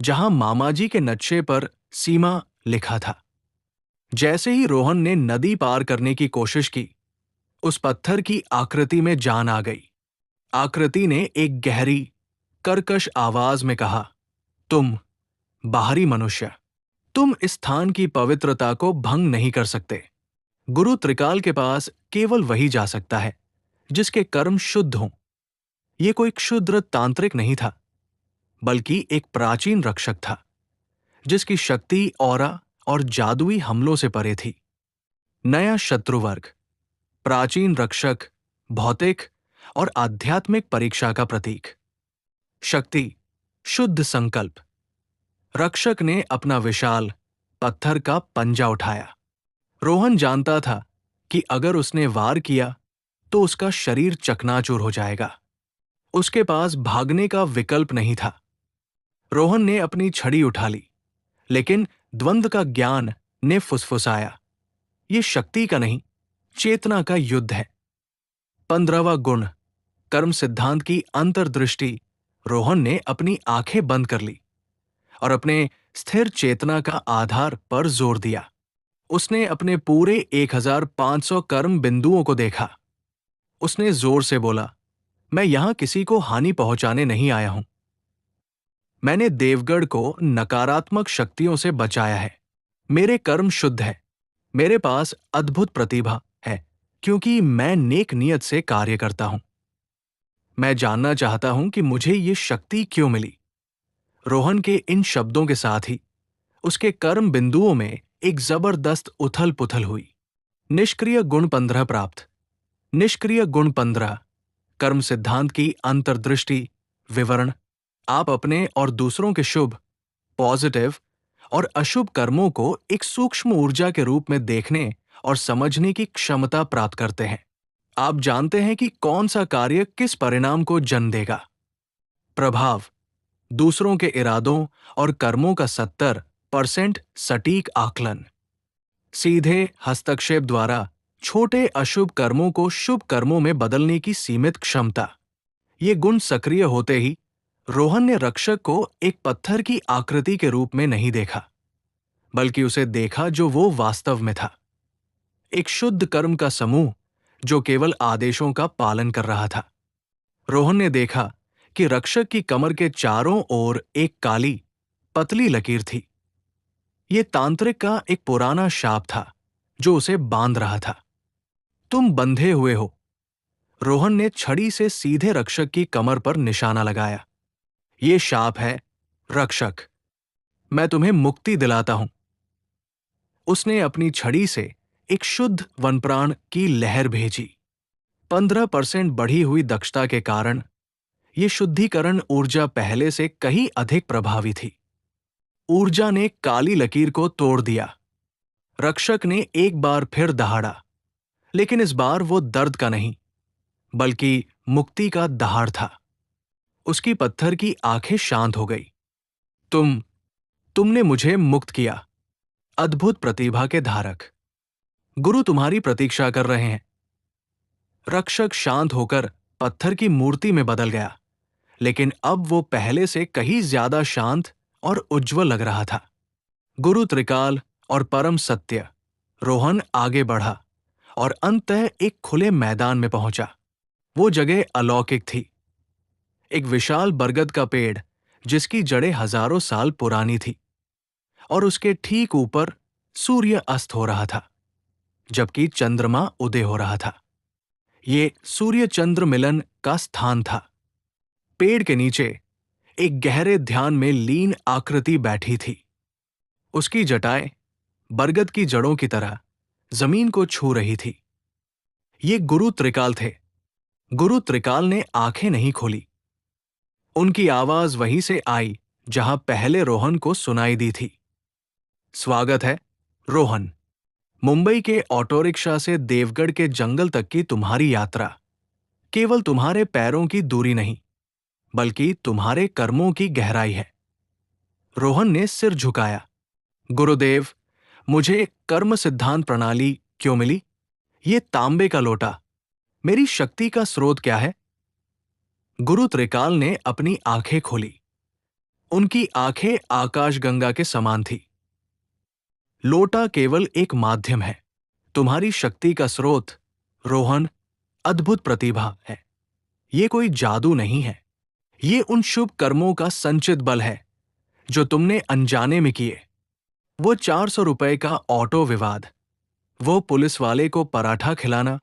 जहां मामाजी के नक्शे पर सीमा लिखा था। जैसे ही रोहन ने नदी पार करने की कोशिश की, उस पत्थर की आकृति में जान आ गई। आकृति ने एक गहरी, कर्कश आवाज में कहा, तुम बाहरी मनुष्य, तुम इस स्थान की पवित्रता को भंग नहीं कर सकते। गुरु त्रिकाल के पास केवल वही जा सकता है जिसके कर्म शुद्ध हों। ये कोई क्षुद्र तांत्रिक नहीं था, बल्कि एक प्राचीन रक्षक था, जिसकी शक्ति ऑरा और जादुई हमलों से परे थी। नया शत्रुवर्ग। प्राचीन रक्षक, भौतिक और आध्यात्मिक परीक्षा का प्रतीक। शक्ति, शुद्ध संकल्प। रक्षक ने अपना विशाल पत्थर का पंजा उठाया। रोहन जानता था कि अगर उसने वार किया तो उसका शरीर चकनाचूर हो जाएगा। उसके पास भागने का विकल्प नहीं था। रोहन ने अपनी छड़ी उठा ली, लेकिन द्वंद्व का ज्ञान ने फुसफुसाया, ये शक्ति का नहीं, चेतना का युद्ध है। 15वां गुण, कर्म सिद्धांत की अंतर्दृष्टि। रोहन ने अपनी आंखें बंद कर ली और अपने स्थिर चेतना का आधार पर जोर दिया। उसने अपने पूरे 1500 कर्म बिंदुओं को देखा। उसने जोर से बोला, मैं यहां किसी को हानि पहुंचाने नहीं आया हूं। मैंने देवगढ़ को नकारात्मक शक्तियों से बचाया है। मेरे कर्म शुद्ध है। मेरे पास अद्भुत प्रतिभा है, क्योंकि मैं नेक नियत से कार्य करता हूं। मैं जानना चाहता हूं कि मुझे ये शक्ति क्यों मिली। रोहन के इन शब्दों के साथ ही उसके कर्म बिंदुओं में एक जबरदस्त उथल पुथल हुई। निष्क्रिय गुण 15 प्राप्त। निष्क्रिय गुण 15, कर्म सिद्धांत की अंतर्दृष्टि, विवरण। आप अपने और दूसरों के शुभ, पॉजिटिव और अशुभ कर्मों को एक सूक्ष्म ऊर्जा के रूप में देखने और समझने की क्षमता प्राप्त करते हैं। आप जानते हैं कि कौन सा कार्य किस परिणाम को जन्म देगा। प्रभाव, दूसरों के इरादों और कर्मों का 70% सटीक आकलन। सीधे हस्तक्षेप द्वारा छोटे अशुभ कर्मों को शुभ कर्मों में बदलने की सीमित क्षमता। ये गुण सक्रिय होते ही रोहन ने रक्षक को एक पत्थर की आकृति के रूप में नहीं देखा, बल्कि उसे देखा जो वो वास्तव में था, एक शुद्ध कर्म का समूह जो केवल आदेशों का पालन कर रहा था। रोहन ने देखा कि रक्षक की कमर के चारों ओर एक काली, पतली लकीर थी। ये तांत्रिक का एक पुराना शाप था जो उसे बांध रहा था। तुम बंधे हुए हो। रोहन ने छड़ी से सीधे रक्षक की कमर पर निशाना लगाया। ये शाप है, रक्षक। मैं तुम्हें मुक्ति दिलाता हूं। उसने अपनी छड़ी से एक शुद्ध वनप्राण की लहर भेजी। 15% बढ़ी हुई दक्षता के कारण यह शुद्धिकरण ऊर्जा पहले से कहीं अधिक प्रभावी थी। ऊर्जा ने काली लकीर को तोड़ दिया। रक्षक ने एक बार फिर दहाड़ा, लेकिन इस बार वो दर्द का नहीं, बल्कि मुक्ति का दहाड़ था। उसकी पत्थर की आंखें शांत हो गई। तुमने मुझे मुक्त किया, अद्भुत प्रतिभा के धारक। गुरु तुम्हारी प्रतीक्षा कर रहे हैं। रक्षक शांत होकर पत्थर की मूर्ति में बदल गया, लेकिन अब वो पहले से कहीं ज्यादा शांत और उज्जवल लग रहा था। गुरु त्रिकाल और परम सत्य। रोहन आगे बढ़ा और अंततः एक खुले मैदान में पहुंचा। वो जगह अलौकिक थी। एक विशाल बरगद का पेड़ जिसकी जड़ें हजारों साल पुरानी थी, और उसके ठीक ऊपर सूर्य अस्त हो रहा था, जबकि चंद्रमा उदय हो रहा था। ये सूर्य चंद्र मिलन का स्थान था। पेड़ के नीचे एक गहरे ध्यान में लीन आकृति बैठी थी। उसकी जटाएं बरगद की जड़ों की तरह जमीन को छू रही थी। ये गुरु त्रिकाल थे। गुरु त्रिकाल ने आंखें नहीं खोली। उनकी आवाज वहीं से आई जहां पहले रोहन को सुनाई दी थी। स्वागत है, रोहन। मुंबई के ऑटो रिक्शा से देवगढ़ के जंगल तक की तुम्हारी यात्रा केवल तुम्हारे पैरों की दूरी नहीं, बल्कि तुम्हारे कर्मों की गहराई है। रोहन ने सिर झुकाया। गुरुदेव, मुझे कर्म सिद्धांत प्रणाली क्यों मिली? ये तांबे का लोटा, मेरी शक्ति का स्रोत क्या है? गुरु त्रिकाल ने अपनी आंखें खोली। उनकी आंखें आकाशगंगा के समान थी। लोटा केवल एक माध्यम है। तुम्हारी शक्ति का स्रोत, रोहन, अद्भुत प्रतिभा है। ये कोई जादू नहीं है। ये उन शुभ कर्मों का संचित बल है जो तुमने अनजाने में किए। वो 400 रुपए का ऑटो विवाद, वो पुलिस वाले को पराठा खिलाना,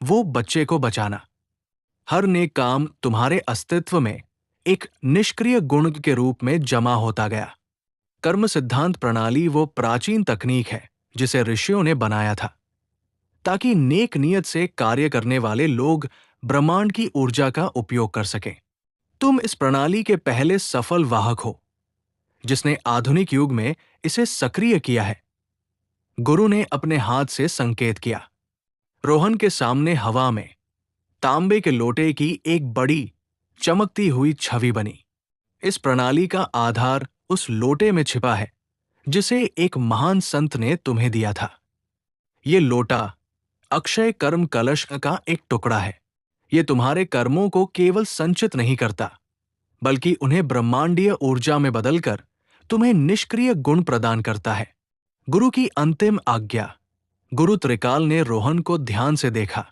वो बच्चे को बचाना। हर नेक काम तुम्हारे अस्तित्व में एक निष्क्रिय गुण के रूप में जमा होता गया। कर्म सिद्धांत प्रणाली वो प्राचीन तकनीक है जिसे ऋषियों ने बनाया था, ताकि नेक नियत से कार्य करने वाले लोग ब्रह्मांड की ऊर्जा का उपयोग कर सकें। तुम इस प्रणाली के पहले सफल वाहक हो जिसने आधुनिक युग में इसे सक्रिय किया है। गुरु ने अपने हाथ से संकेत किया। रोहन के सामने हवा में तांबे के लोटे की एक बड़ी चमकती हुई छवि बनी। इस प्रणाली का आधार उस लोटे में छिपा है जिसे एक महान संत ने तुम्हें दिया था। ये लोटा अक्षय कर्म कलश का एक टुकड़ा है। ये तुम्हारे कर्मों को केवल संचित नहीं करता, बल्कि उन्हें ब्रह्मांडीय ऊर्जा में बदलकर तुम्हें निष्क्रिय गुण प्रदान करता है। गुरु की अंतिम आज्ञा। गुरु त्रिकाल ने रोहन को ध्यान से देखा।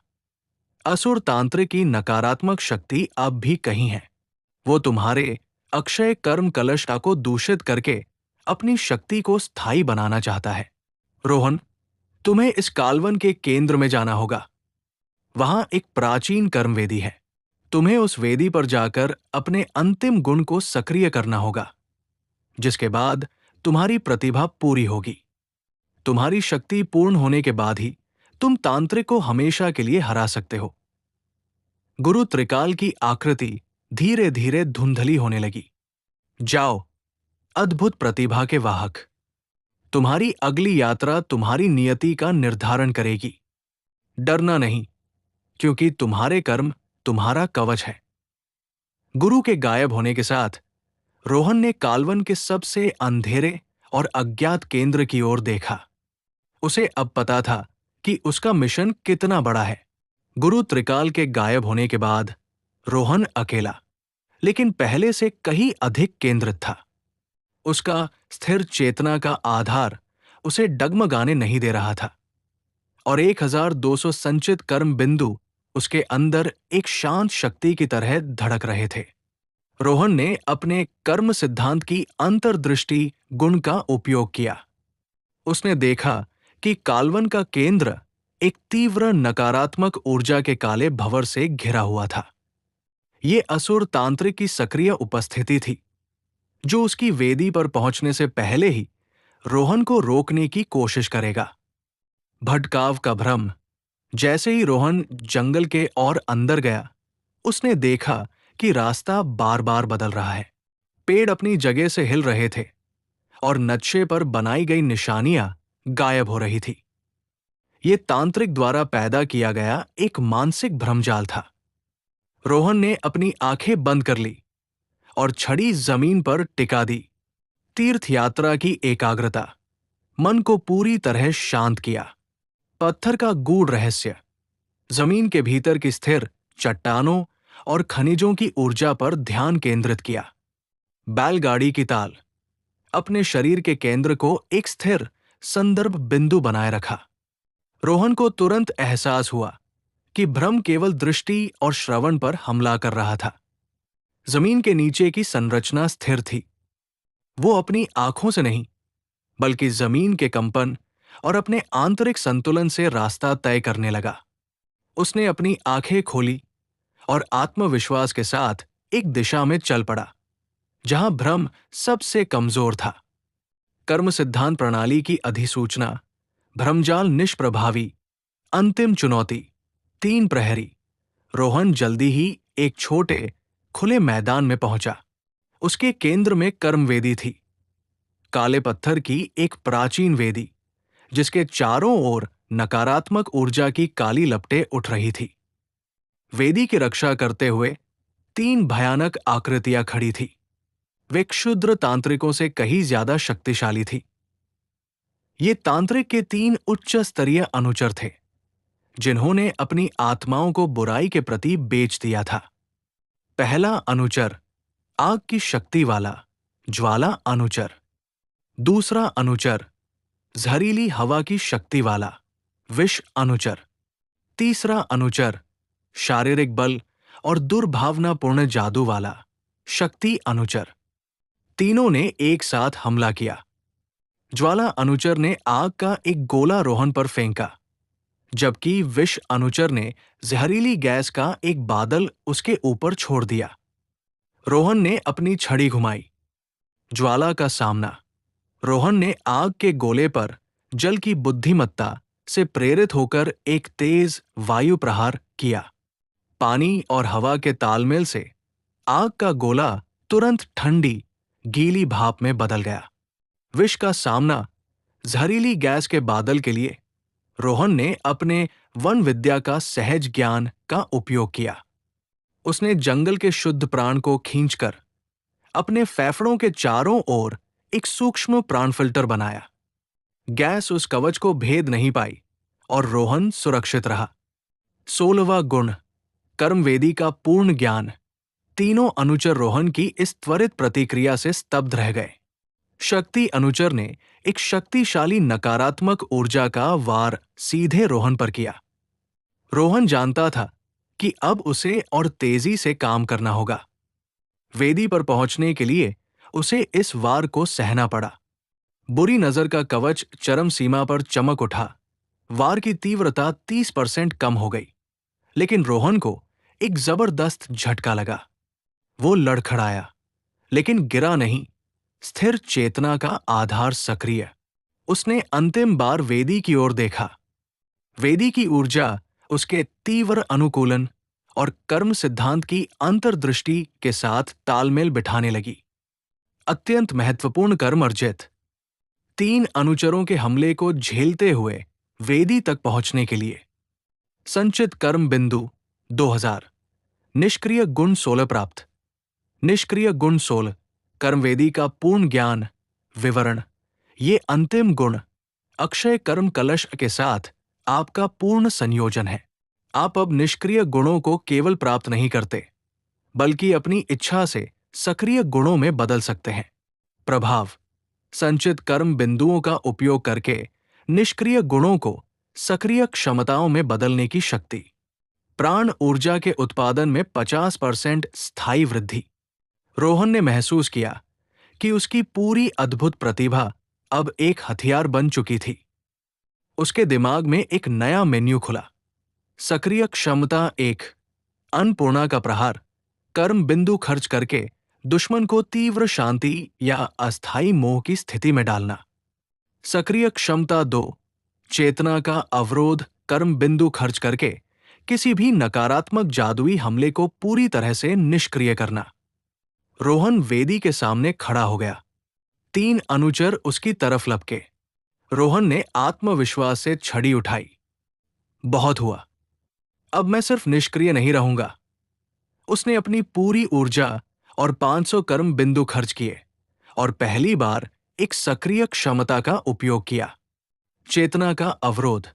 असुर तांत्रिक की नकारात्मक शक्ति अब भी कहीं है। वो तुम्हारे अक्षय कर्म कलश को दूषित करके अपनी शक्ति को स्थायी बनाना चाहता है। रोहन, तुम्हें इस कालवन के केंद्र में जाना होगा। वहां एक प्राचीन कर्म वेदी है। तुम्हें उस वेदी पर जाकर अपने अंतिम गुण को सक्रिय करना होगा, जिसके बाद तुम्हारी प्रतिभा पूरी होगी। तुम्हारी शक्ति पूर्ण होने के बाद ही तुम तांत्रिक को हमेशा के लिए हरा सकते हो। गुरु त्रिकाल की आकृति धीरे धीरे धुंधली होने लगी। जाओ, अद्भुत प्रतिभा के वाहक। तुम्हारी अगली यात्रा तुम्हारी नियति का निर्धारण करेगी। डरना नहीं, क्योंकि तुम्हारे कर्म तुम्हारा कवच है। गुरु के गायब होने के साथ रोहन ने कालवन के सबसे अंधेरे और अज्ञात केंद्र की ओर देखा। उसे अब पता था कि उसका मिशन कितना बड़ा है। गुरु त्रिकाल के गायब होने के बाद रोहन अकेला, लेकिन पहले से कहीं अधिक केंद्रित था। उसका स्थिर चेतना का आधार उसे डगमगाने नहीं दे रहा था, और 1200 संचित कर्म बिंदु उसके अंदर एक शांत शक्ति की तरह धड़क रहे थे। रोहन ने अपने कर्म सिद्धांत की अंतर्दृष्टि गुण का उपयोग किया। उसने देखा कि कालवन का केंद्र एक तीव्र नकारात्मक ऊर्जा के काले भंवर से घिरा हुआ था। ये असुर तांत्रिक की सक्रिय उपस्थिति थी, जो उसकी वेदी पर पहुंचने से पहले ही रोहन को रोकने की कोशिश करेगा। भटकाव का भ्रम। जैसे ही रोहन जंगल के और अंदर गया, उसने देखा कि रास्ता बार बार बदल रहा है। पेड़ अपनी जगह से हिल रहे थे और नक्शे पर बनाई गई निशानियां गायब हो रही थी। ये तांत्रिक द्वारा पैदा किया गया एक मानसिक भ्रमजाल था। रोहन ने अपनी आंखें बंद कर ली और छड़ी जमीन पर टिका दी। तीर्थ यात्रा की एकाग्रता। मन को पूरी तरह शांत किया। पत्थर का गूढ़ रहस्य। जमीन के भीतर की स्थिर चट्टानों और खनिजों की ऊर्जा पर ध्यान केंद्रित किया। बैलगाड़ी की ताल। अपने शरीर के केंद्र को एक स्थिर संदर्भ बिंदु बनाए रखा। रोहन को तुरंत एहसास हुआ कि भ्रम केवल दृष्टि और श्रवण पर हमला कर रहा था। जमीन के नीचे की संरचना स्थिर थी। वो अपनी आंखों से नहीं, बल्कि जमीन के कंपन और अपने आंतरिक संतुलन से रास्ता तय करने लगा। उसने अपनी आंखें खोली और आत्मविश्वास के साथ एक दिशा में चल पड़ा, जहां भ्रम सबसे कमजोर था। कर्म सिद्धांत प्रणाली की अधिसूचना। भ्रमजाल निष्प्रभावी। अंतिम चुनौती। 3 प्रहरी। रोहन जल्दी ही एक छोटे खुले मैदान में पहुंचा। उसके केंद्र में कर्मवेदी थी। काले पत्थर की एक प्राचीन वेदी, जिसके चारों ओर नकारात्मक ऊर्जा की काली लपटें उठ रही थी। वेदी की रक्षा करते हुए 3 भयानक आकृतियां खड़ी थी। वे क्षुद्र तांत्रिकों से कहीं ज्यादा शक्तिशाली थी। ये तांत्रिक के 3 उच्च स्तरीय अनुचर थे, जिन्होंने अपनी आत्माओं को बुराई के प्रति बेच दिया था। पहला अनुचर, आग की शक्ति वाला ज्वाला अनुचर। दूसरा अनुचर, जहरीली हवा की शक्ति वाला विष अनुचर। तीसरा अनुचर, शारीरिक बल और दुर्भावनापूर्ण जादू वाला शक्ति अनुचर। तीनों ने एक साथ हमला किया। ज्वाला अनुचर ने आग का एक गोला रोहन पर फेंका, जबकि विष अनुचर ने जहरीली गैस का एक बादल उसके ऊपर छोड़ दिया। रोहन ने अपनी छड़ी घुमाई। ज्वाला का सामना। रोहन ने आग के गोले पर जल की बुद्धिमत्ता से प्रेरित होकर एक तेज वायु प्रहार किया। पानी और हवा के तालमेल से आग का गोला तुरंत ठंडी गीली भाप में बदल गया। विष का सामना। जहरीली गैस के बादल के लिए रोहन ने अपने वन विद्या का सहज ज्ञान का उपयोग किया। उसने जंगल के शुद्ध प्राण को खींचकर अपने फेफड़ों के चारों ओर एक सूक्ष्म प्राण फिल्टर बनाया। गैस उस कवच को भेद नहीं पाई और रोहन सुरक्षित रहा। 16वां गुण, कर्मवेदी का पूर्ण ज्ञान। तीनों अनुचर रोहन की इस त्वरित प्रतिक्रिया से स्तब्ध रह गए। शक्ति अनुचर ने एक शक्तिशाली नकारात्मक ऊर्जा का वार सीधे रोहन पर किया। रोहन जानता था कि अब उसे और तेजी से काम करना होगा। वेदी पर पहुंचने के लिए उसे इस वार को सहना पड़ा। बुरी नजर का कवच चरम सीमा पर चमक उठा। वार की तीव्रता 30% कम हो गई, लेकिन रोहन को एक जबरदस्त झटका लगा। वो लड़खड़ाया, लेकिन गिरा नहीं। स्थिर चेतना का आधार सक्रिय। उसने अंतिम बार वेदी की ओर देखा। वेदी की ऊर्जा उसके तीव्र अनुकूलन और कर्म सिद्धांत की अंतर्दृष्टि के साथ तालमेल बिठाने लगी। अत्यंत महत्वपूर्ण कर्म अर्जित। 3 अनुचरों के हमले को झेलते हुए वेदी तक पहुंचने के लिए संचित कर्म बिंदु 2000। निष्क्रिय गुण 16 प्राप्त। निष्क्रिय गुण 16 कर्मवेदी का पूर्ण ज्ञान विवरण। ये अंतिम गुण अक्षय कर्म कलश के साथ आपका पूर्ण संयोजन है। आप अब निष्क्रिय गुणों को केवल प्राप्त नहीं करते, बल्कि अपनी इच्छा से सक्रिय गुणों में बदल सकते हैं। प्रभाव: संचित कर्म बिंदुओं का उपयोग करके निष्क्रिय गुणों को सक्रिय क्षमताओं में बदलने की शक्ति। प्राण ऊर्जा के उत्पादन में 50% स्थायी वृद्धि। रोहन ने महसूस किया कि उसकी पूरी अद्भुत प्रतिभा अब एक हथियार बन चुकी थी। उसके दिमाग में एक नया मेन्यू खुला। सक्रिय क्षमता 1, अन्नपूर्णा का प्रहार। कर्म बिंदु खर्च करके दुश्मन को तीव्र शांति या अस्थायी मोह की स्थिति में डालना। सक्रिय क्षमता 2, चेतना का अवरोध। कर्म बिंदु खर्च करके किसी भी नकारात्मक जादुई हमले को पूरी तरह से निष्क्रिय करना। रोहन वेदी के सामने खड़ा हो गया। 3 अनुचर उसकी तरफ लपके। रोहन ने आत्मविश्वास से छड़ी उठाई। बहुत हुआ, अब मैं सिर्फ निष्क्रिय नहीं रहूंगा। उसने अपनी पूरी ऊर्जा और 500 कर्म बिंदु खर्च किए और पहली बार एक सक्रिय क्षमता का उपयोग किया। चेतना का अवरोध।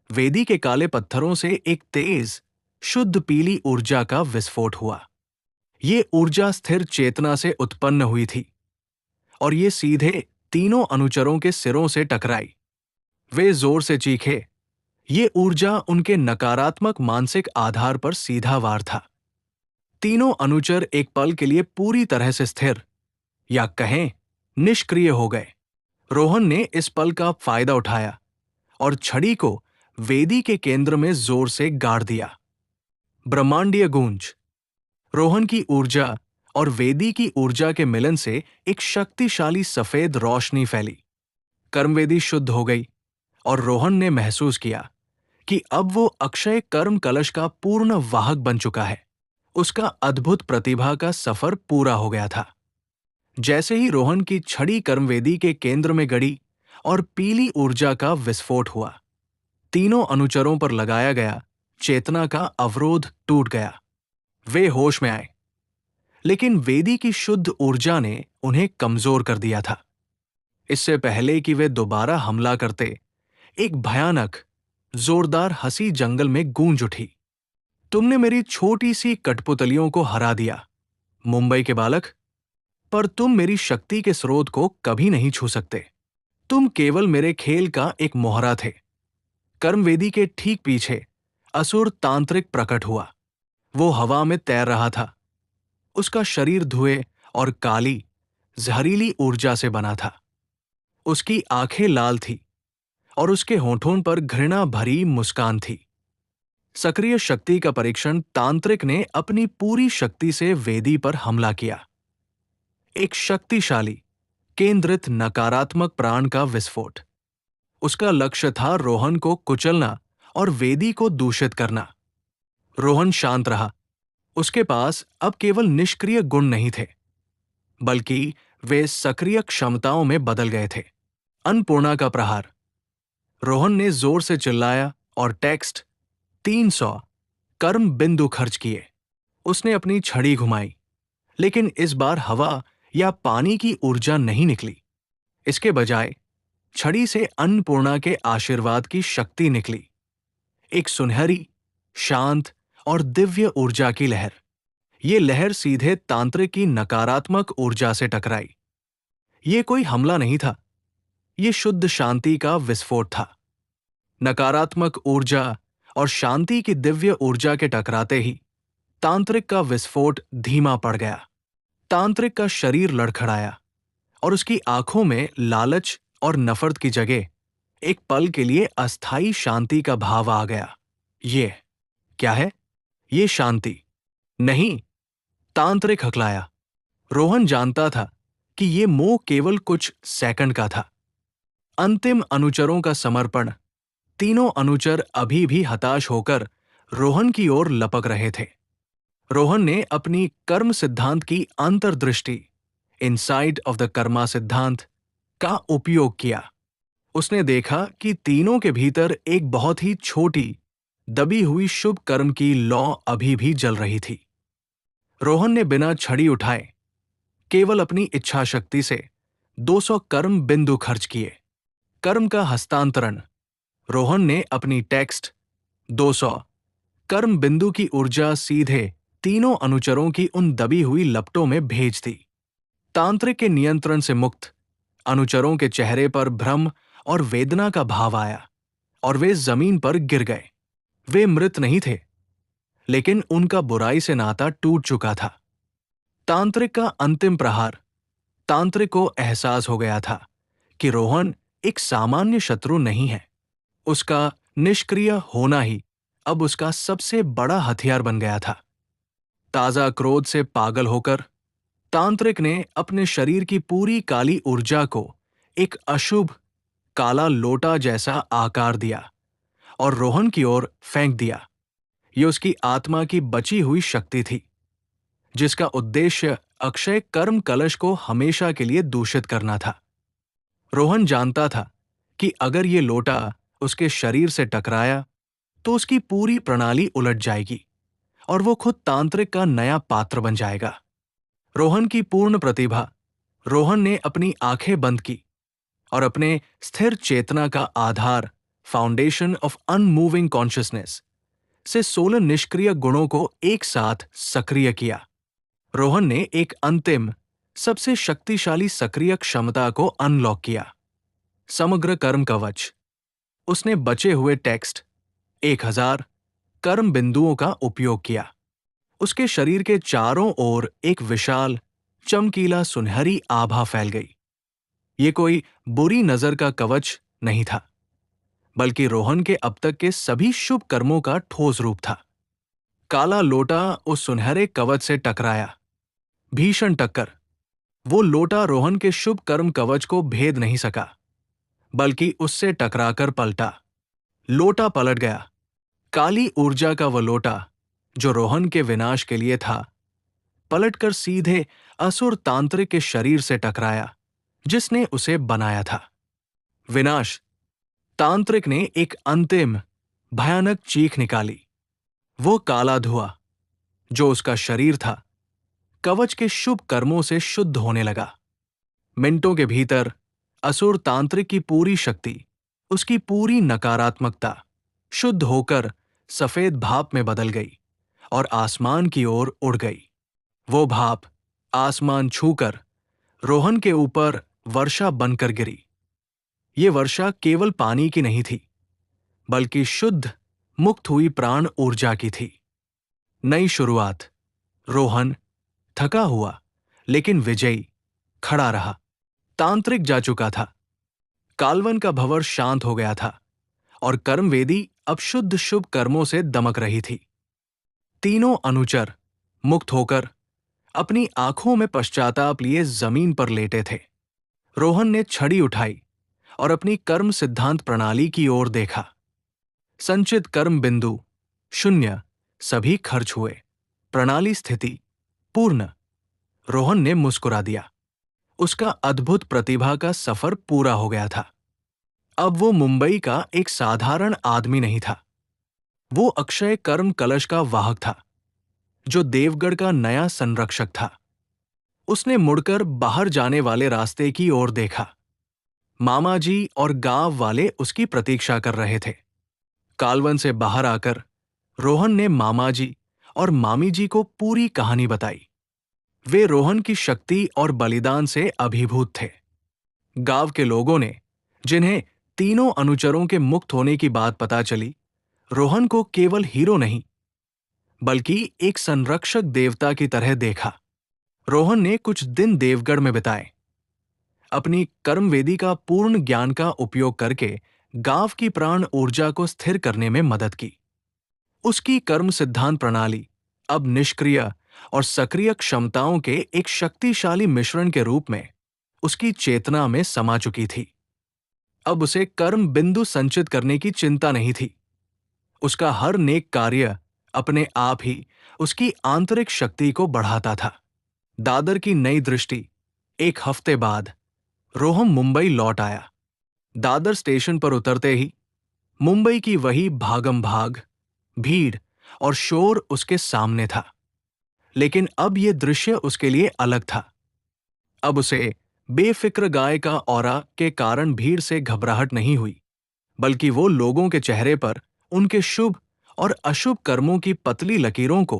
वेदी के काले पत्थरों से एक तेज, शुद्ध पीली ऊर्जा का विस्फोट हुआ। ये ऊर्जा स्थिर चेतना से उत्पन्न हुई थी और ये सीधे तीनों अनुचरों के सिरों से टकराई। वे जोर से चीखे। ये ऊर्जा उनके नकारात्मक मानसिक आधार पर सीधा वार था। तीनों अनुचर एक पल के लिए पूरी तरह से स्थिर, या कहें निष्क्रिय हो गए। रोहन ने इस पल का फायदा उठाया और छड़ी को वेदी के केंद्र में जोर से गाड़ दिया। ब्रह्मांडीय गूंज। रोहन की ऊर्जा और वेदी की ऊर्जा के मिलन से एक शक्तिशाली सफेद रोशनी फैली। कर्मवेदी शुद्ध हो गई और रोहन ने महसूस किया कि अब वो अक्षय कर्म कलश का पूर्ण वाहक बन चुका है। उसका अद्भुत प्रतिभा का सफर पूरा हो गया था। जैसे ही रोहन की छड़ी कर्मवेदी के केंद्र में गड़ी और पीली ऊर्जा का विस्फोट हुआ, तीनों अनुचरों पर लगाया गया चेतना का अवरोध टूट गया। वे होश में आए, लेकिन वेदी की शुद्ध ऊर्जा ने उन्हें कमजोर कर दिया था। इससे पहले कि वे दोबारा हमला करते, एक भयानक, जोरदार हंसी जंगल में गूंज उठी। तुमने मेरी छोटी सी कठपुतलियों को हरा दिया, मुंबई के बालक, पर तुम मेरी शक्ति के स्रोत को कभी नहीं छू सकते। तुम केवल मेरे खेल का एक मोहरा थे। कर्मवेदी के ठीक पीछे असुर तांत्रिक प्रकट हुआ। वो हवा में तैर रहा था। उसका शरीर धुएं और काली, जहरीली ऊर्जा से बना था। उसकी आंखें लाल थी और उसके होठों पर घृणा भरी मुस्कान थी। सक्रिय शक्ति का परीक्षण तांत्रिक ने अपनी पूरी शक्ति से वेदी पर हमला किया। एक शक्तिशाली, केंद्रित नकारात्मक प्राण का विस्फोट। उसका लक्ष्य था रोहन को कुचलना और वेदी को दूषित करना। रोहन शांत रहा। उसके पास अब केवल निष्क्रिय गुण नहीं थे, बल्कि वे सक्रिय क्षमताओं में बदल गए थे। अन्नपूर्णा का प्रहार। रोहन ने जोर से चिल्लाया और टेक्स्ट 300 कर्म बिंदु खर्च किए। उसने अपनी छड़ी घुमाई, लेकिन इस बार हवा या पानी की ऊर्जा नहीं निकली। इसके बजाय छड़ी से अन्नपूर्णा के आशीर्वाद की शक्ति निकली। एक सुनहरी, शांत और दिव्य ऊर्जा की लहर। ये लहर सीधे तांत्रिक की नकारात्मक ऊर्जा से टकराई। ये कोई हमला नहीं था, ये शुद्ध शांति का विस्फोट था। नकारात्मक ऊर्जा और शांति की दिव्य ऊर्जा के टकराते ही तांत्रिक का विस्फोट धीमा पड़ गया। तांत्रिक का शरीर लड़खड़ाया और उसकी आंखों में लालच और नफरत की जगह एक पल के लिए अस्थाई शांति का भाव आ गया। ये क्या है? ये शांति नहीं, तांत्रिक हकलाया। रोहन जानता था कि ये मोह केवल कुछ सेकंड का था। अंतिम अनुचरों का समर्पण। तीनों अनुचर अभी भी हताश होकर रोहन की ओर लपक रहे थे। रोहन ने अपनी कर्म सिद्धांत की अंतर्दृष्टि, इनसाइट ऑफ द कर्मा सिद्धांत, का उपयोग किया। उसने देखा कि तीनों के भीतर एक बहुत ही छोटी, दबी हुई शुभ कर्म की लौ अभी भी जल रही थी। रोहन ने बिना छड़ी उठाए केवल अपनी इच्छा शक्ति से 200 कर्म बिंदु खर्च किए। कर्म का हस्तांतरण। रोहन ने अपनी टेक्स्ट 200 कर्म बिंदु की ऊर्जा सीधे तीनों अनुचरों की उन दबी हुई लपटों में भेज दी। तांत्रिक के नियंत्रण से मुक्त अनुचरों के चेहरे पर भ्रम और वेदना का भाव आया और वे जमीन पर गिर गए। वे मृत नहीं थे, लेकिन उनका बुराई से नाता टूट चुका था। तांत्रिक का अंतिम प्रहार। तांत्रिक को एहसास हो गया था कि रोहन एक सामान्य शत्रु नहीं है। उसका निष्क्रिय होना ही अब उसका सबसे बड़ा हथियार बन गया था। ताजा क्रोध से पागल होकर तांत्रिक ने अपने शरीर की पूरी काली ऊर्जा को एक अशुभ काला लोटा जैसा आकार दिया और रोहन की ओर फेंक दिया। यह उसकी आत्मा की बची हुई शक्ति थी, जिसका उद्देश्य अक्षय कर्म कलश को हमेशा के लिए दूषित करना था। रोहन जानता था कि अगर ये लोटा उसके शरीर से टकराया तो उसकी पूरी प्रणाली उलट जाएगी और वो खुद तांत्रिक का नया पात्र बन जाएगा। रोहन की पूर्ण प्रतिभा। रोहन ने अपनी आंखें बंद की और अपने स्थिर चेतना का आधार, फाउंडेशन ऑफ अनमूविंग कॉन्शियसनेस, से 16 निष्क्रिय गुणों को एक साथ सक्रिय किया। रोहन ने एक अंतिम, सबसे शक्तिशाली सक्रिय क्षमता को अनलॉक किया, समग्र कर्म कवच। उसने बचे हुए टेक्स्ट 1000 कर्म बिंदुओं का उपयोग किया। उसके शरीर के चारों ओर एक विशाल, चमकीला सुनहरी आभा फैल गई। ये कोई बुरी नजर का कवच नहीं था, बल्कि रोहन के अब तक के सभी शुभ कर्मों का ठोस रूप था। काला लोटा उस सुनहरे कवच से टकराया। भीषण टक्कर। वो लोटा रोहन के शुभ कर्म कवच को भेद नहीं सका, बल्कि उससे टकराकर पलटा। लोटा पलट गया। काली ऊर्जा का वह लोटा, जो रोहन के विनाश के लिए था, पलटकर सीधे असुर तांत्रिक के शरीर से टकराया, जिसने उसे बनाया था। विनाश। तांत्रिक ने एक अंतिम, भयानक चीख निकाली। वो काला धुआं, जो उसका शरीर था, कवच के शुभ कर्मों से शुद्ध होने लगा। मिनटों के भीतर असुर तांत्रिक की पूरी शक्ति, उसकी पूरी नकारात्मकता, शुद्ध होकर सफेद भाप में बदल गई और आसमान की ओर उड़ गई। वो भाप आसमान छूकर रोहन के ऊपर वर्षा बनकर गिरी। ये वर्षा केवल पानी की नहीं थी, बल्कि शुद्ध, मुक्त हुई प्राण ऊर्जा की थी। नई शुरुआत। रोहन थका हुआ लेकिन विजयी खड़ा रहा। तांत्रिक जा चुका था। कालवन का भंवर शांत हो गया था और कर्मवेदी अब शुद्ध शुभ कर्मों से दमक रही थी। तीनों अनुचर मुक्त होकर अपनी आंखों में पश्चाताप लिए जमीन पर लेटे थे। रोहन ने छड़ी उठाई और अपनी कर्म सिद्धांत प्रणाली की ओर देखा। संचित कर्म बिंदु 0 सभी खर्च हुए। प्रणाली स्थिति पूर्ण। रोहन ने मुस्कुरा दिया। उसका अद्भुत प्रतिभा का सफर पूरा हो गया था। अब वो मुंबई का एक साधारण आदमी नहीं था। वो अक्षय कर्म कलश का वाहक था, जो देवगढ़ का नया संरक्षक था। उसने मुड़कर बाहर जाने वाले रास्ते की ओर देखा। मामा जी और गांव वाले उसकी प्रतीक्षा कर रहे थे। कालवन से बाहर आकर रोहन ने मामा जी और मामी जी को पूरी कहानी बताई। वे रोहन की शक्ति और बलिदान से अभिभूत थे। गांव के लोगों ने, जिन्हें तीनों अनुचरों के मुक्त होने की बात पता चली, रोहन को केवल हीरो नहीं बल्कि एक संरक्षक देवता की तरह देखा। रोहन ने कुछ दिन देवगढ़ में बिताए, अपनी कर्मवेदी का पूर्ण ज्ञान का उपयोग करके गांव की प्राण ऊर्जा को स्थिर करने में मदद की। उसकी कर्म सिद्धांत प्रणाली अब निष्क्रिय और सक्रिय क्षमताओं के एक शक्तिशाली मिश्रण के रूप में उसकी चेतना में समा चुकी थी। अब उसे कर्म बिंदु संचित करने की चिंता नहीं थी। उसका हर नेक कार्य अपने आप ही उसकी आंतरिक शक्ति को बढ़ाता था। दादर की नई दृष्टि। एक हफ्ते बाद रोहन मुंबई लौट आया। दादर स्टेशन पर उतरते ही मुंबई की वही भागम भाग, भीड़ और शोर उसके सामने था। लेकिन अब यह दृश्य उसके लिए अलग था। अब उसे बेफिक्र गाय का औरा के कारण भीड़ से घबराहट नहीं हुई, बल्कि वो लोगों के चेहरे पर उनके शुभ और अशुभ कर्मों की पतली लकीरों को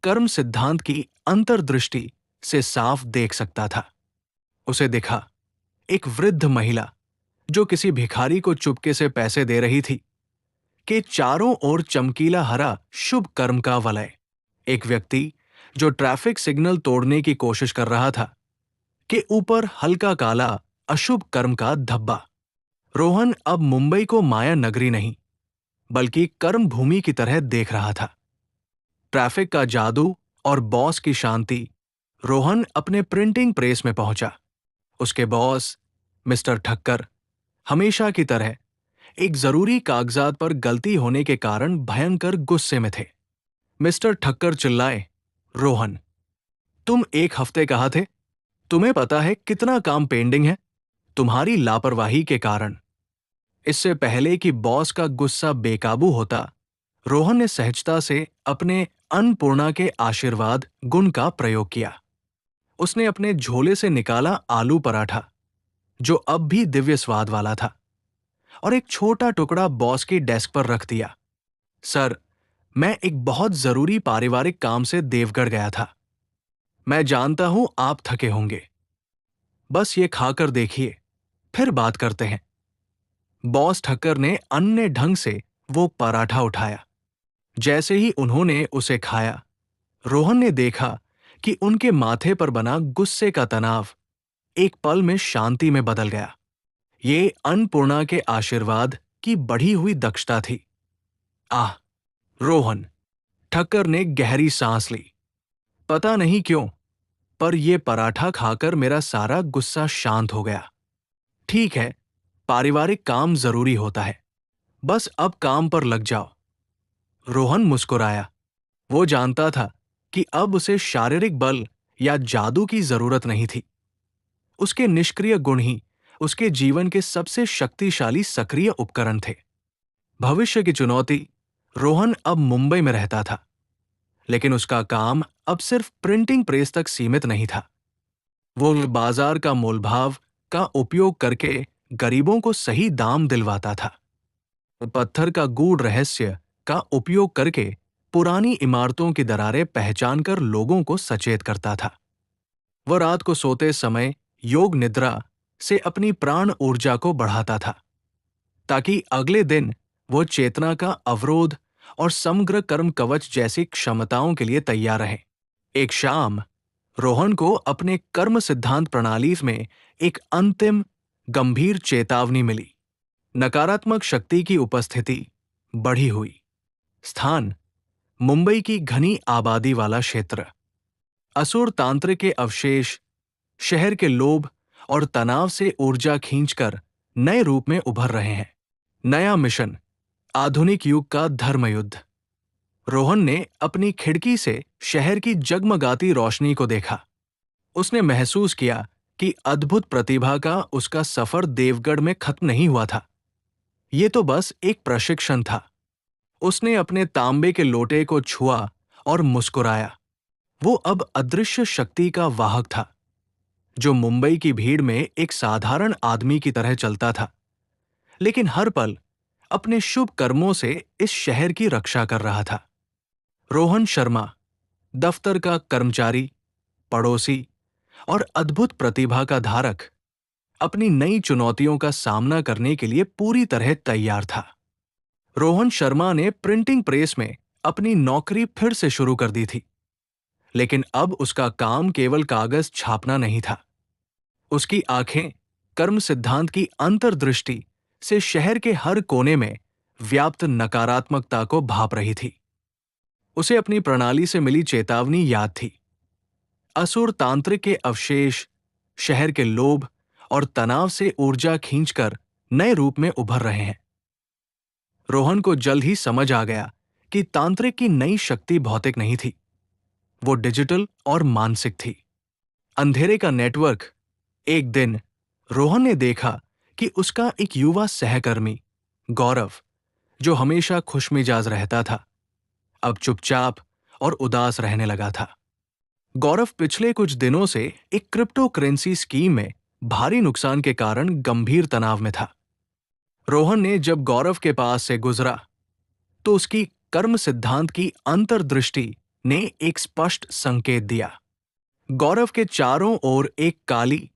कर्म सिद्धांत की अंतर्दृष्टि से साफ देख सकता था। उसे दिखा एक वृद्ध महिला जो किसी भिखारी को चुपके से पैसे दे रही थी, के चारों ओर चमकीला हरा शुभ कर्म का वलय। एक व्यक्ति जो ट्रैफिक सिग्नल तोड़ने की कोशिश कर रहा था, के ऊपर हल्का काला अशुभ कर्म का धब्बा। रोहन अब मुंबई को माया नगरी नहीं बल्कि कर्म भूमि की तरह देख रहा था। ट्रैफिक का जादू और बॉस की शांति। रोहन अपने प्रिंटिंग प्रेस में पहुंचा। उसके बॉस मिस्टर ठक्कर हमेशा की तरह एक जरूरी कागजात पर गलती होने के कारण भयंकर गुस्से में थे। मिस्टर ठक्कर चिल्लाए, रोहन, तुम एक हफ्ते कहा थे, तुम्हें पता है कितना काम पेंडिंग है तुम्हारी लापरवाही के कारण। इससे पहले कि बॉस का गुस्सा बेकाबू होता, रोहन ने सहजता से अपने अन्नपूर्णा के आशीर्वाद गुण का प्रयोग किया। उसने अपने झोले से निकाला आलू पराठा, जो अब भी दिव्य स्वाद वाला था, और एक छोटा टुकड़ा बॉस की डेस्क पर रख दिया। सर, मैं एक बहुत जरूरी पारिवारिक काम से देवगढ़ गया था। मैं जानता हूं आप थके होंगे। बस ये खाकर देखिए, फिर बात करते हैं। बॉस ठक्कर ने अन्य ढंग से वो पराठा उठाया। जैसे ही उन्होंने उसे खाया, रोहन ने देखा कि उनके माथे पर बना गुस्से का तनाव एक पल में शांति में बदल गया। ये अन्नपूर्णा के आशीर्वाद की बढ़ी हुई दक्षता थी। आह, रोहन, ठक्कर ने गहरी सांस ली। पता नहीं क्यों, पर यह पराठा खाकर मेरा सारा गुस्सा शांत हो गया। ठीक है, पारिवारिक काम जरूरी होता है, बस अब काम पर लग जाओ। रोहन मुस्कुराया। वो जानता था कि अब उसे शारीरिक बल या जादू की जरूरत नहीं थी। उसके निष्क्रिय गुण ही उसके जीवन के सबसे शक्तिशाली सक्रिय उपकरण थे। भविष्य की चुनौती। रोहन अब मुंबई में रहता था, लेकिन उसका काम अब सिर्फ प्रिंटिंग प्रेस तक सीमित नहीं था। वो बाजार का मोलभाव का उपयोग करके गरीबों को सही दाम दिलवाता था। पत्थर का गूढ़ रहस्य का उपयोग करके पुरानी इमारतों की दरारें पहचानकर लोगों को सचेत करता था। वह रात को सोते समय योग निद्रा से अपनी प्राण ऊर्जा को बढ़ाता था, ताकि अगले दिन वो चेतना का अवरोध और समग्र कर्म कवच जैसी क्षमताओं के लिए तैयार रहे। एक शाम रोहन को अपने कर्म सिद्धांत प्रणाली में एक अंतिम गंभीर चेतावनी मिली। नकारात्मक शक्ति की उपस्थिति बढ़ी हुई। स्थान मुंबई की घनी आबादी वाला क्षेत्र। असुर तांत्रिक के अवशेष शहर के लोभ और तनाव से ऊर्जा खींचकर नए रूप में उभर रहे हैं। नया मिशन, आधुनिक युग का धर्मयुद्ध। रोहन ने अपनी खिड़की से शहर की जगमगाती रोशनी को देखा। उसने महसूस किया कि अद्भुत प्रतिभा का उसका सफर देवगढ़ में खत्म नहीं हुआ था। ये तो बस एक प्रशिक्षण था। उसने अपने तांबे के लोटे को छुआ और मुस्कुराया। वो अब अदृश्य शक्ति का वाहक था, जो मुंबई की भीड़ में एक साधारण आदमी की तरह चलता था, लेकिन हर पल अपने शुभ कर्मों से इस शहर की रक्षा कर रहा था। रोहन शर्मा, दफ्तर का कर्मचारी, पड़ोसी और अद्भुत प्रतिभा का धारक, अपनी नई चुनौतियों का सामना करने के लिए पूरी तरह तैयार था। रोहन शर्मा ने प्रिंटिंग प्रेस में अपनी नौकरी फिर से शुरू कर दी थी, लेकिन अब उसका काम केवल कागज छापना नहीं था। उसकी आंखें कर्म सिद्धांत की अंतर्दृष्टि से शहर के हर कोने में व्याप्त नकारात्मकता को भांप रही थी। उसे अपनी प्रणाली से मिली चेतावनी याद थी। असुर तांत्रिक के अवशेष शहर के लोभ और तनाव से ऊर्जा खींचकर नए रूप में उभर रहे हैं। रोहन को जल्द ही समझ आ गया कि तांत्रिक की नई शक्ति भौतिक नहीं थी, वो डिजिटल और मानसिक थी। अंधेरे का नेटवर्क। एक दिन रोहन ने देखा कि उसका एक युवा सहकर्मी गौरव, जो हमेशा खुशमिजाज रहता था, अब चुपचाप और उदास रहने लगा था। गौरव पिछले कुछ दिनों से एक क्रिप्टो करेंसी स्कीम में भारी नुकसान के कारण गंभीर तनाव में था। रोहन ने जब गौरव के पास से गुजरा तो उसकी कर्म सिद्धांत की अंतर्दृष्टि ने एक स्पष्ट संकेत दिया। गौरव के चारों ओर एक काली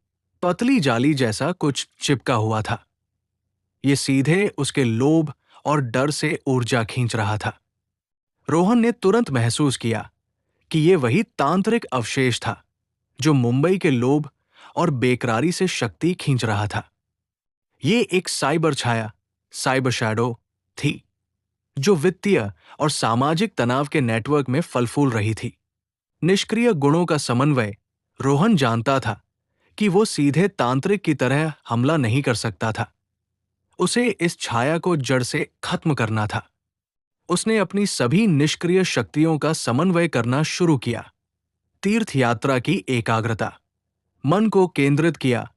पतली जाली जैसा कुछ चिपका हुआ था। ये सीधे उसके लोभ और डर से ऊर्जा खींच रहा था। रोहन ने तुरंत महसूस किया कि ये वही तांत्रिक अवशेष था जो मुंबई के लोभ और बेकरारी से शक्ति खींच रहा था। ये एक साइबर छाया, साइबर शैडो थी, जो वित्तीय और सामाजिक तनाव के नेटवर्क में फल फूल रही थी। निष्क्रिय गुणों का समन्वय। रोहन जानता था कि वो सीधे तांत्रिक की तरह हमला नहीं कर सकता था। उसे इस छाया को जड़ से खत्म करना था। उसने अपनी सभी निष्क्रिय शक्तियों का समन्वय करना शुरू किया। तीर्थ यात्रा की एकाग्रता, मन को केंद्रित किया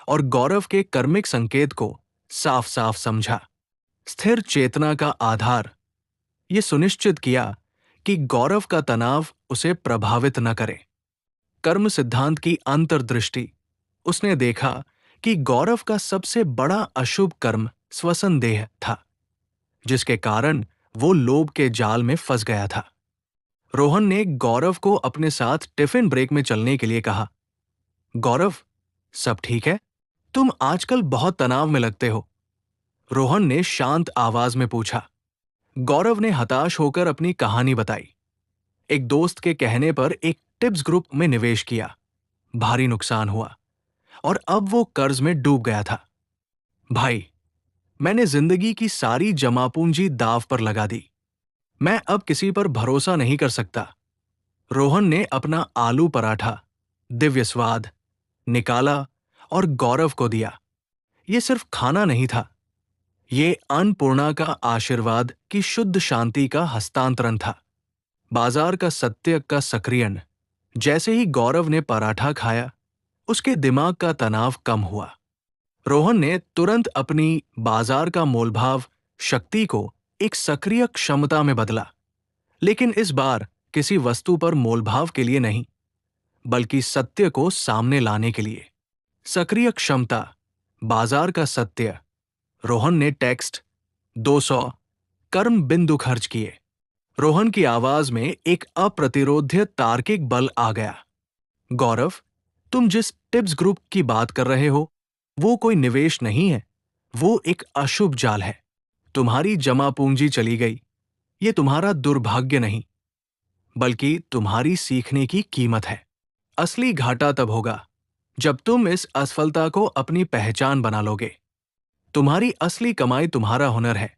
और गौरव के कर्मिक संकेत को साफ साफ समझा। स्थिर चेतना का आधार, ये सुनिश्चित किया कि गौरव का तनाव उसे प्रभावित न करे। कर्म सिद्धांत की अंतर्दृष्टि। उसने देखा कि गौरव का सबसे बड़ा अशुभ कर्म स्वसंदेह था, जिसके कारण वो लोभ के जाल में फंस गया था। रोहन ने गौरव को अपने साथ टिफिन ब्रेक में चलने के लिए कहा। गौरव, सब ठीक है? तुम आजकल बहुत तनाव में लगते हो, रोहन ने शांत आवाज में पूछा। गौरव ने हताश होकर अपनी कहानी बताई। एक दोस्त के कहने पर एक टिप्स ग्रुप में निवेश किया, भारी नुकसान हुआ और अब वो कर्ज में डूब गया था। भाई, मैंने जिंदगी की सारी जमा पूंजी दांव पर लगा दी। मैं अब किसी पर भरोसा नहीं कर सकता। रोहन ने अपना आलू पराठा, दिव्य स्वाद, निकाला और गौरव को दिया। ये सिर्फ खाना नहीं था, ये अन्नपूर्णा का आशीर्वाद की शुद्ध शांति का हस्तांतरण था। बाजार का सत्य का सक्रियण। जैसे ही गौरव ने पराठा खाया, उसके दिमाग का तनाव कम हुआ। रोहन ने तुरंत अपनी बाजार का मोलभाव शक्ति को एक सक्रिय क्षमता में बदला, लेकिन इस बार किसी वस्तु पर मोलभाव के लिए नहीं, बल्कि सत्य को सामने लाने के लिए। सक्रिय क्षमता, बाजार का सत्य। रोहन ने टेक्स्ट 200 कर्म बिंदु खर्च किए। रोहन की आवाज में एक अप्रतिरोध्य तार्किक बल आ गया। गौरव, तुम जिस टिप्स ग्रुप की बात कर रहे हो, वो कोई निवेश नहीं है, वो एक अशुभ जाल है। तुम्हारी जमा पूंजी चली गई, ये तुम्हारा दुर्भाग्य नहीं, बल्कि तुम्हारी सीखने की कीमत है। असली घाटा तब होगा जब तुम इस असफलता को अपनी पहचान बना लोगे। तुम्हारी असली कमाई तुम्हारा हुनर है,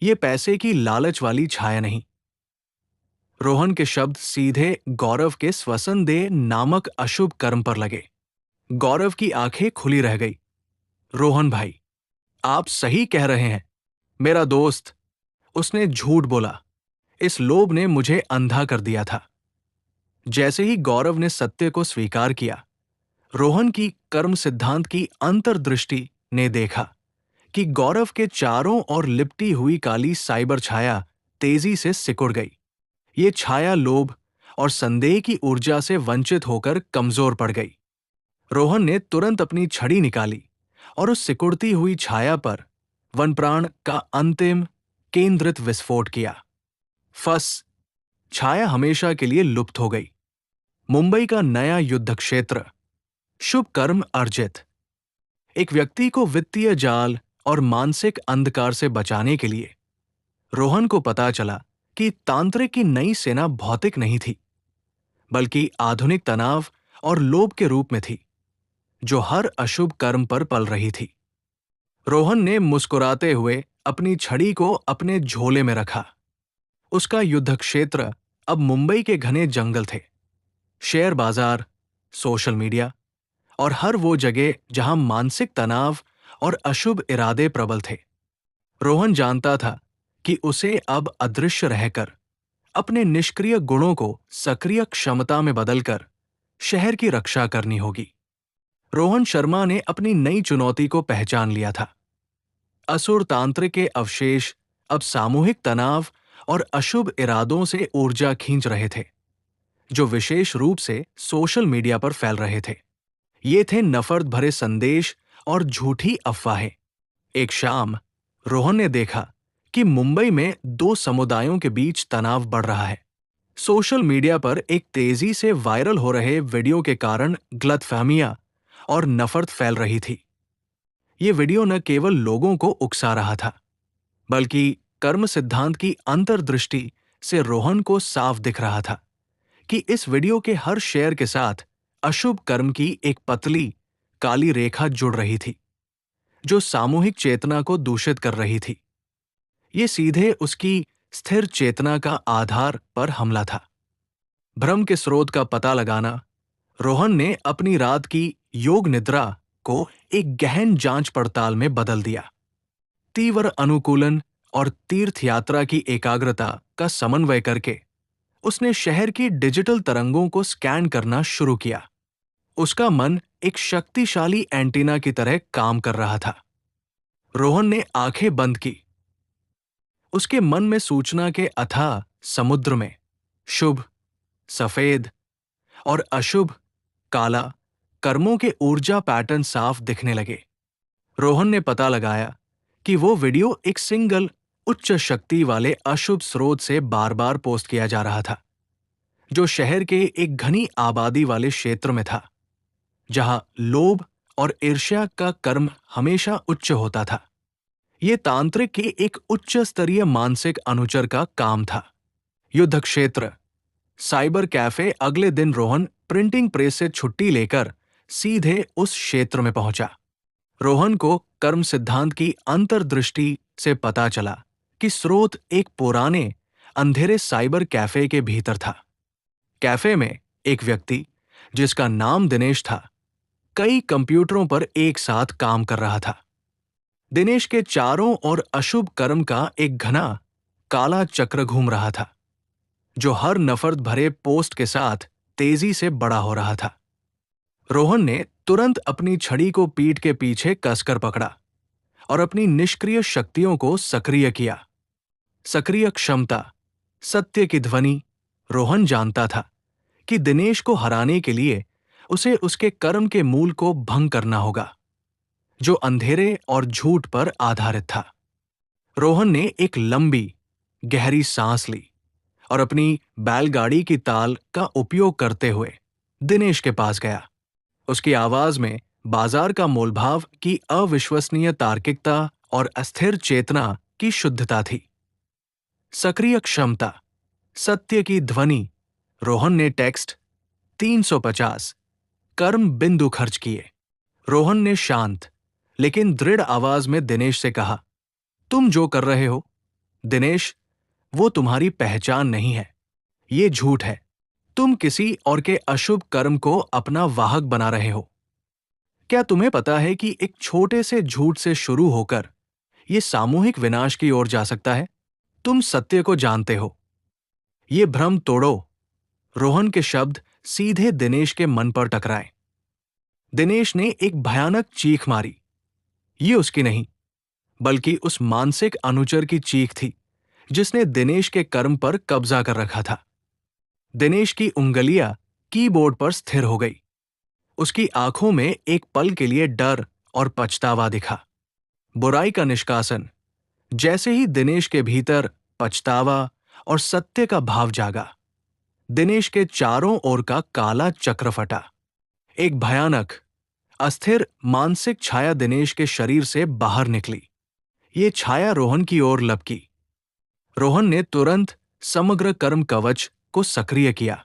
ये पैसे की लालच वाली छाया नहीं। रोहन के शब्द सीधे गौरव के स्वसंदेह नामक अशुभ कर्म पर लगे। गौरव की आंखें खुली रह गई। रोहन भाई, आप सही कह रहे हैं। मेरा दोस्त, उसने झूठ बोला। इस लोभ ने मुझे अंधा कर दिया था। जैसे ही गौरव ने सत्य को स्वीकार किया, रोहन की कर्म सिद्धांत की अंतर्दृष्टि ने देखा कि गौरव के चारों ओर लिपटी हुई काली साइबर छाया तेजी से सिकुड़ गई। ये छाया लोभ और संदेह की ऊर्जा से वंचित होकर कमजोर पड़ गई। रोहन ने तुरंत अपनी छड़ी निकाली और उस सिकुड़ती हुई छाया पर वनप्राण का अंतिम केंद्रित विस्फोट किया। फस, छाया हमेशा के लिए लुप्त हो गई। मुंबई का नया युद्ध क्षेत्र। शुभ कर्म अर्जित। एक व्यक्ति को वित्तीय जाल और मानसिक अंधकार से बचाने के लिए रोहन को पता चला कि तांत्रिक की नई सेना भौतिक नहीं थी, बल्कि आधुनिक तनाव और लोभ के रूप में थी, जो हर अशुभ कर्म पर पल रही थी। रोहन ने मुस्कुराते हुए अपनी छड़ी को अपने झोले में रखा। उसका युद्ध क्षेत्र अब मुंबई के घने जंगल थे, शेयर बाजार, सोशल मीडिया और हर वो जगह जहां मानसिक तनाव और अशुभ इरादे प्रबल थे। रोहन जानता था कि उसे अब अदृश्य रहकर अपने निष्क्रिय गुणों को सक्रिय क्षमता में बदलकर शहर की रक्षा करनी होगी। रोहन शर्मा ने अपनी नई चुनौती को पहचान लिया था। असुर तांत्रिक के अवशेष अब सामूहिक तनाव और अशुभ इरादों से ऊर्जा खींच रहे थे, जो विशेष रूप से सोशल मीडिया पर फैल रहे थे। ये थे नफरत भरे संदेश और झूठी अफवाहें। एक शाम रोहन ने देखा कि मुंबई में दो समुदायों के बीच तनाव बढ़ रहा है। सोशल मीडिया पर एक तेजी से वायरल हो रहे वीडियो के कारण गलतफहमियां और नफरत फैल रही थी। ये वीडियो न केवल लोगों को उकसा रहा था, बल्कि कर्म सिद्धांत की अंतर्दृष्टि से रोहन को साफ दिख रहा था कि इस वीडियो के हर शेयर के साथ अशुभ कर्म की एक पतली काली रेखा जुड़ रही थी, जो सामूहिक चेतना को दूषित कर रही थी। ये सीधे उसकी स्थिर चेतना का आधार पर हमला था। भ्रम के स्रोत का पता लगाना रोहन ने अपनी रात की योग निद्रा को एक गहन जांच पड़ताल में बदल दिया। तीव्र अनुकूलन और तीर्थ यात्रा की एकाग्रता का समन्वय करके उसने शहर की डिजिटल तरंगों को स्कैन करना शुरू किया। उसका मन एक शक्तिशाली एंटीना की तरह काम कर रहा था। रोहन ने आंखें बंद की। उसके मन में सूचना के अथाह समुद्र में शुभ, सफेद और अशुभ, काला कर्मों के ऊर्जा पैटर्न साफ दिखने लगे। रोहन ने पता लगाया कि वो वीडियो एक सिंगल उच्च शक्ति वाले अशुभ स्रोत से बार बार पोस्ट किया जा रहा था, जो शहर के एक घनी आबादी वाले क्षेत्र में था, जहां लोभ और ईर्ष्या का कर्म हमेशा उच्च होता था। ये तांत्रिक के एक उच्च स्तरीय मानसिक अनुचर का काम था। युद्ध क्षेत्र साइबर कैफे। अगले दिन रोहन प्रिंटिंग प्रेस से छुट्टी लेकर सीधे उस क्षेत्र में पहुंचा। रोहन को कर्म सिद्धांत की अंतर्दृष्टि से पता चला कि स्रोत एक पुराने अंधेरे साइबर कैफे के भीतर था। कैफे में एक व्यक्ति, जिसका नाम दिनेश था, कई कंप्यूटरों पर एक साथ काम कर रहा था। दिनेश के चारों ओर अशुभ कर्म का एक घना काला चक्र घूम रहा था, जो हर नफरत भरे पोस्ट के साथ तेजी से बड़ा हो रहा था। रोहन ने तुरंत अपनी छड़ी को पीठ के पीछे कसकर पकड़ा और अपनी निष्क्रिय शक्तियों को सक्रिय किया। सक्रिय क्षमता, सत्य की ध्वनि। रोहन जानता था कि दिनेश को हराने के लिए उसे उसके कर्म के मूल को भंग करना होगा, जो अंधेरे और झूठ पर आधारित था। रोहन ने एक लंबी, गहरी सांस ली और अपनी बैलगाड़ी की ताल का उपयोग करते हुए दिनेश के पास गया। उसकी आवाज में बाजार का मोलभाव की अविश्वसनीय तार्किकता और अस्थिर चेतना की शुद्धता थी। सक्रिय क्षमता, सत्य की ध्वनि। रोहन ने टेक्स्ट 350 कर्म बिंदु खर्च किए। रोहन ने शांत लेकिन दृढ़ आवाज में दिनेश से कहा, तुम जो कर रहे हो दिनेश, वो तुम्हारी पहचान नहीं है। ये झूठ है। तुम किसी और के अशुभ कर्म को अपना वाहक बना रहे हो। क्या तुम्हें पता है कि एक छोटे से झूठ से शुरू होकर ये सामूहिक विनाश की ओर जा सकता है? तुम सत्य को जानते हो। ये भ्रम तोड़ो। रोहन के शब्द सीधे दिनेश के मन पर टकराए। दिनेश ने एक भयानक चीख मारी। ये उसकी नहीं, बल्कि उस मानसिक अनुचर की चीख थी जिसने दिनेश के कर्म पर कब्जा कर रखा था। दिनेश की उंगलियां कीबोर्ड पर स्थिर हो गई। उसकी आंखों में एक पल के लिए डर और पछतावा दिखा। बुराई का निष्कासन। जैसे ही दिनेश के भीतर पछतावा और सत्य का भाव जागा, दिनेश के चारों ओर का काला चक्र फटा। एक भयानक, अस्थिर मानसिक छाया दिनेश के शरीर से बाहर निकली। ये छाया रोहन की ओर लपकी। रोहन ने तुरंत समग्र कर्म कवच को सक्रिय किया,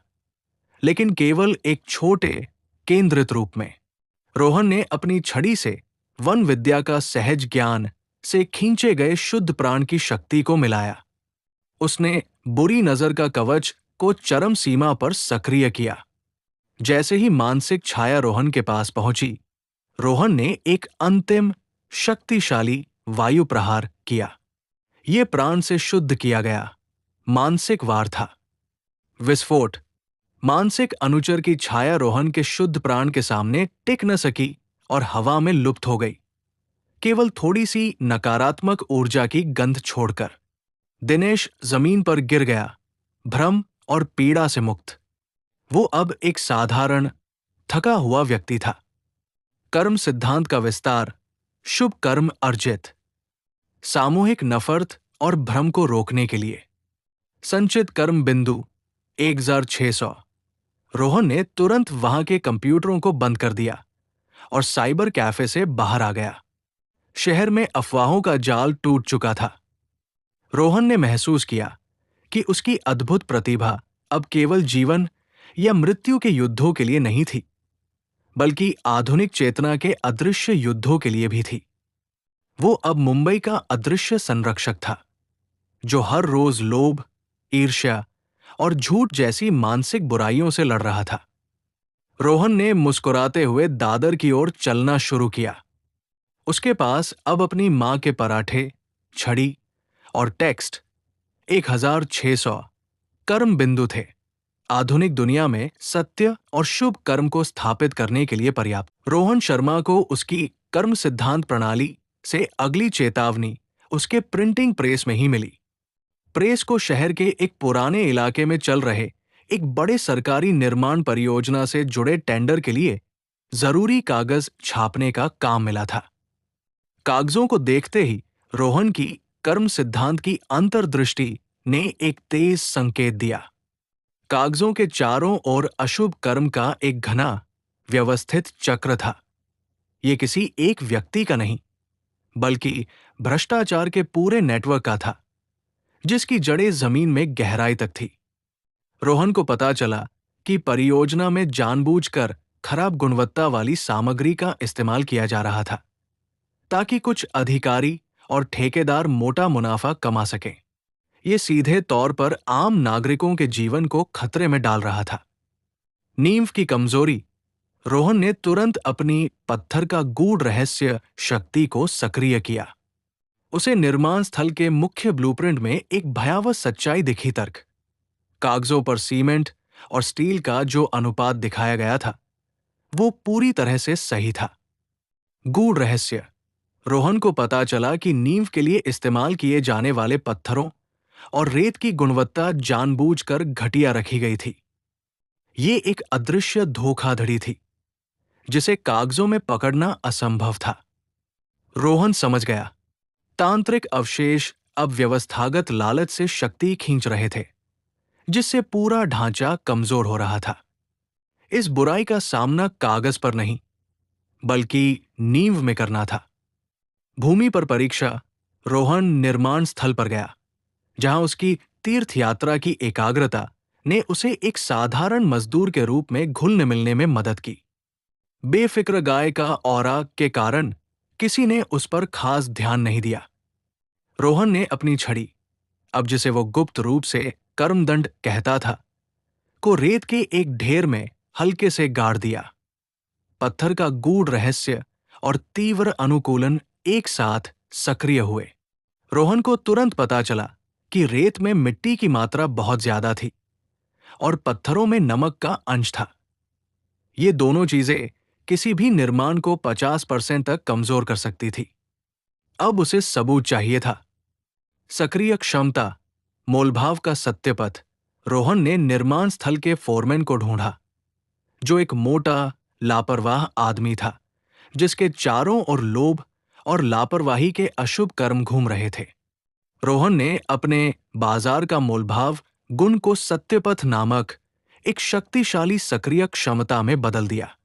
लेकिन केवल एक छोटे केंद्रित रूप में। रोहन ने अपनी छड़ी से वन विद्या का सहज ज्ञान से खींचे गए शुद्ध प्राण की शक्ति को मिलाया। उसने बुरी नजर का कवच को चरम सीमा पर सक्रिय किया। जैसे ही मानसिक छाया रोहन के पास पहुंची, रोहन ने एक अंतिम शक्तिशाली वायु प्रहार किया। यह प्राण से शुद्ध किया गया मानसिक वार था। विस्फोट। मानसिक अनुचर की छाया रोहन के शुद्ध प्राण के सामने टिक न सकी और हवा में लुप्त हो गई, केवल थोड़ी सी नकारात्मक ऊर्जा की गंध छोड़कर। दिनेश जमीन पर गिर गया, भ्रम और पीड़ा से मुक्त। वो अब एक साधारण थका हुआ व्यक्ति था। कर्म सिद्धांत का विस्तार, शुभ कर्म अर्जित, सामूहिक नफरत और भ्रम को रोकने के लिए। संचित कर्म बिंदु 1600। रोहन ने तुरंत वहां के कंप्यूटरों को बंद कर दिया और साइबर कैफे से बाहर आ गया। शहर में अफवाहों का जाल टूट चुका था। रोहन ने महसूस किया कि उसकी अद्भुत प्रतिभा अब केवल जीवन या मृत्यु के युद्धों के लिए नहीं थी, बल्कि आधुनिक चेतना के अदृश्य युद्धों के लिए भी थी। वो अब मुंबई का अदृश्य संरक्षक था, जो हर रोज लोभ, ईर्ष्या और झूठ जैसी मानसिक बुराइयों से लड़ रहा था। रोहन ने मुस्कुराते हुए दादर की ओर चलना शुरू किया। उसके पास अब अपनी मां के पराठे, छड़ी और टेक्स्ट 1600 कर्म बिंदु थे, आधुनिक दुनिया में सत्य और शुभ कर्म को स्थापित करने के लिए पर्याप्त। रोहन शर्मा को उसकी कर्म सिद्धांत प्रणाली से अगली चेतावनी उसके प्रिंटिंग प्रेस में ही मिली। प्रेस को शहर के एक पुराने इलाके में चल रहे एक बड़े सरकारी निर्माण परियोजना से जुड़े टेंडर के लिए जरूरी कागज छापने का काम मिला था। कागजों को देखते ही रोहन की कर्म सिद्धांत की अंतर्दृष्टि ने एक तेज संकेत दिया। कागजों के चारों ओर अशुभ कर्म का एक घना, व्यवस्थित चक्र था। यह किसी एक व्यक्ति का नहीं, बल्कि भ्रष्टाचार के पूरे नेटवर्क का था, जिसकी जड़ें जमीन में गहराई तक थी। रोहन को पता चला कि परियोजना में जानबूझकर खराब गुणवत्ता वाली सामग्री का इस्तेमाल किया जा रहा था, ताकि कुछ अधिकारी और ठेकेदार मोटा मुनाफा कमा सकें। ये सीधे तौर पर आम नागरिकों के जीवन को खतरे में डाल रहा था। नींव की कमजोरी। रोहन ने तुरंत अपनी पत्थर का गूढ़ रहस्य शक्ति को सक्रिय किया। उसे निर्माण स्थल के मुख्य ब्लूप्रिंट में एक भयावह सच्चाई दिखी। तर्क, कागजों पर सीमेंट और स्टील का जो अनुपात दिखाया गया था, वो पूरी तरह से सही था। गूढ़ रहस्य। रोहन को पता चला कि नींव के लिए इस्तेमाल किए जाने वाले पत्थरों और रेत की गुणवत्ता जानबूझकर घटिया रखी गई थी। ये एक अदृश्य धोखाधड़ी थी, जिसे कागजों में पकड़ना असंभव था। रोहन समझ गया, तांत्रिक अवशेष अब व्यवस्थागत लालच से शक्ति खींच रहे थे, जिससे पूरा ढांचा कमजोर हो रहा था। इस बुराई का सामना कागज पर नहीं, बल्कि नींव में करना था। भूमि पर परीक्षा। रोहन निर्माण स्थल पर गया, जहां उसकी तीर्थ यात्रा की एकाग्रता ने उसे एक साधारण मजदूर के रूप में घुलने मिलने में मदद की। बेफिक्र गाय का ऑरा के कारण किसी ने उस पर खास ध्यान नहीं दिया। रोहन ने अपनी छड़ी, अब जिसे वो गुप्त रूप से कर्मदंड कहता था, को रेत के एक ढेर में हल्के से गाड़ दिया। पत्थर का गूढ़ रहस्य और तीव्र अनुकूलन एक साथ सक्रिय हुए। रोहन को तुरंत पता चला कि रेत में मिट्टी की मात्रा बहुत ज्यादा थी और पत्थरों में नमक का अंश था। ये दोनों चीजें किसी भी निर्माण को 50% तक कमजोर कर सकती थी। अब उसे सबूत चाहिए था। सक्रिय क्षमता, मोलभाव का सत्यपथ। रोहन ने निर्माण स्थल के फोरमैन को ढूंढा, जो एक मोटा, लापरवाह आदमी था, जिसके चारों ओर लोभ और लापरवाही के अशुभ कर्म घूम रहे थे। रोहन ने अपने बाजार का मोलभाव गुण को सत्यपथ नामक एक शक्तिशाली सक्रिय क्षमता में बदल दिया।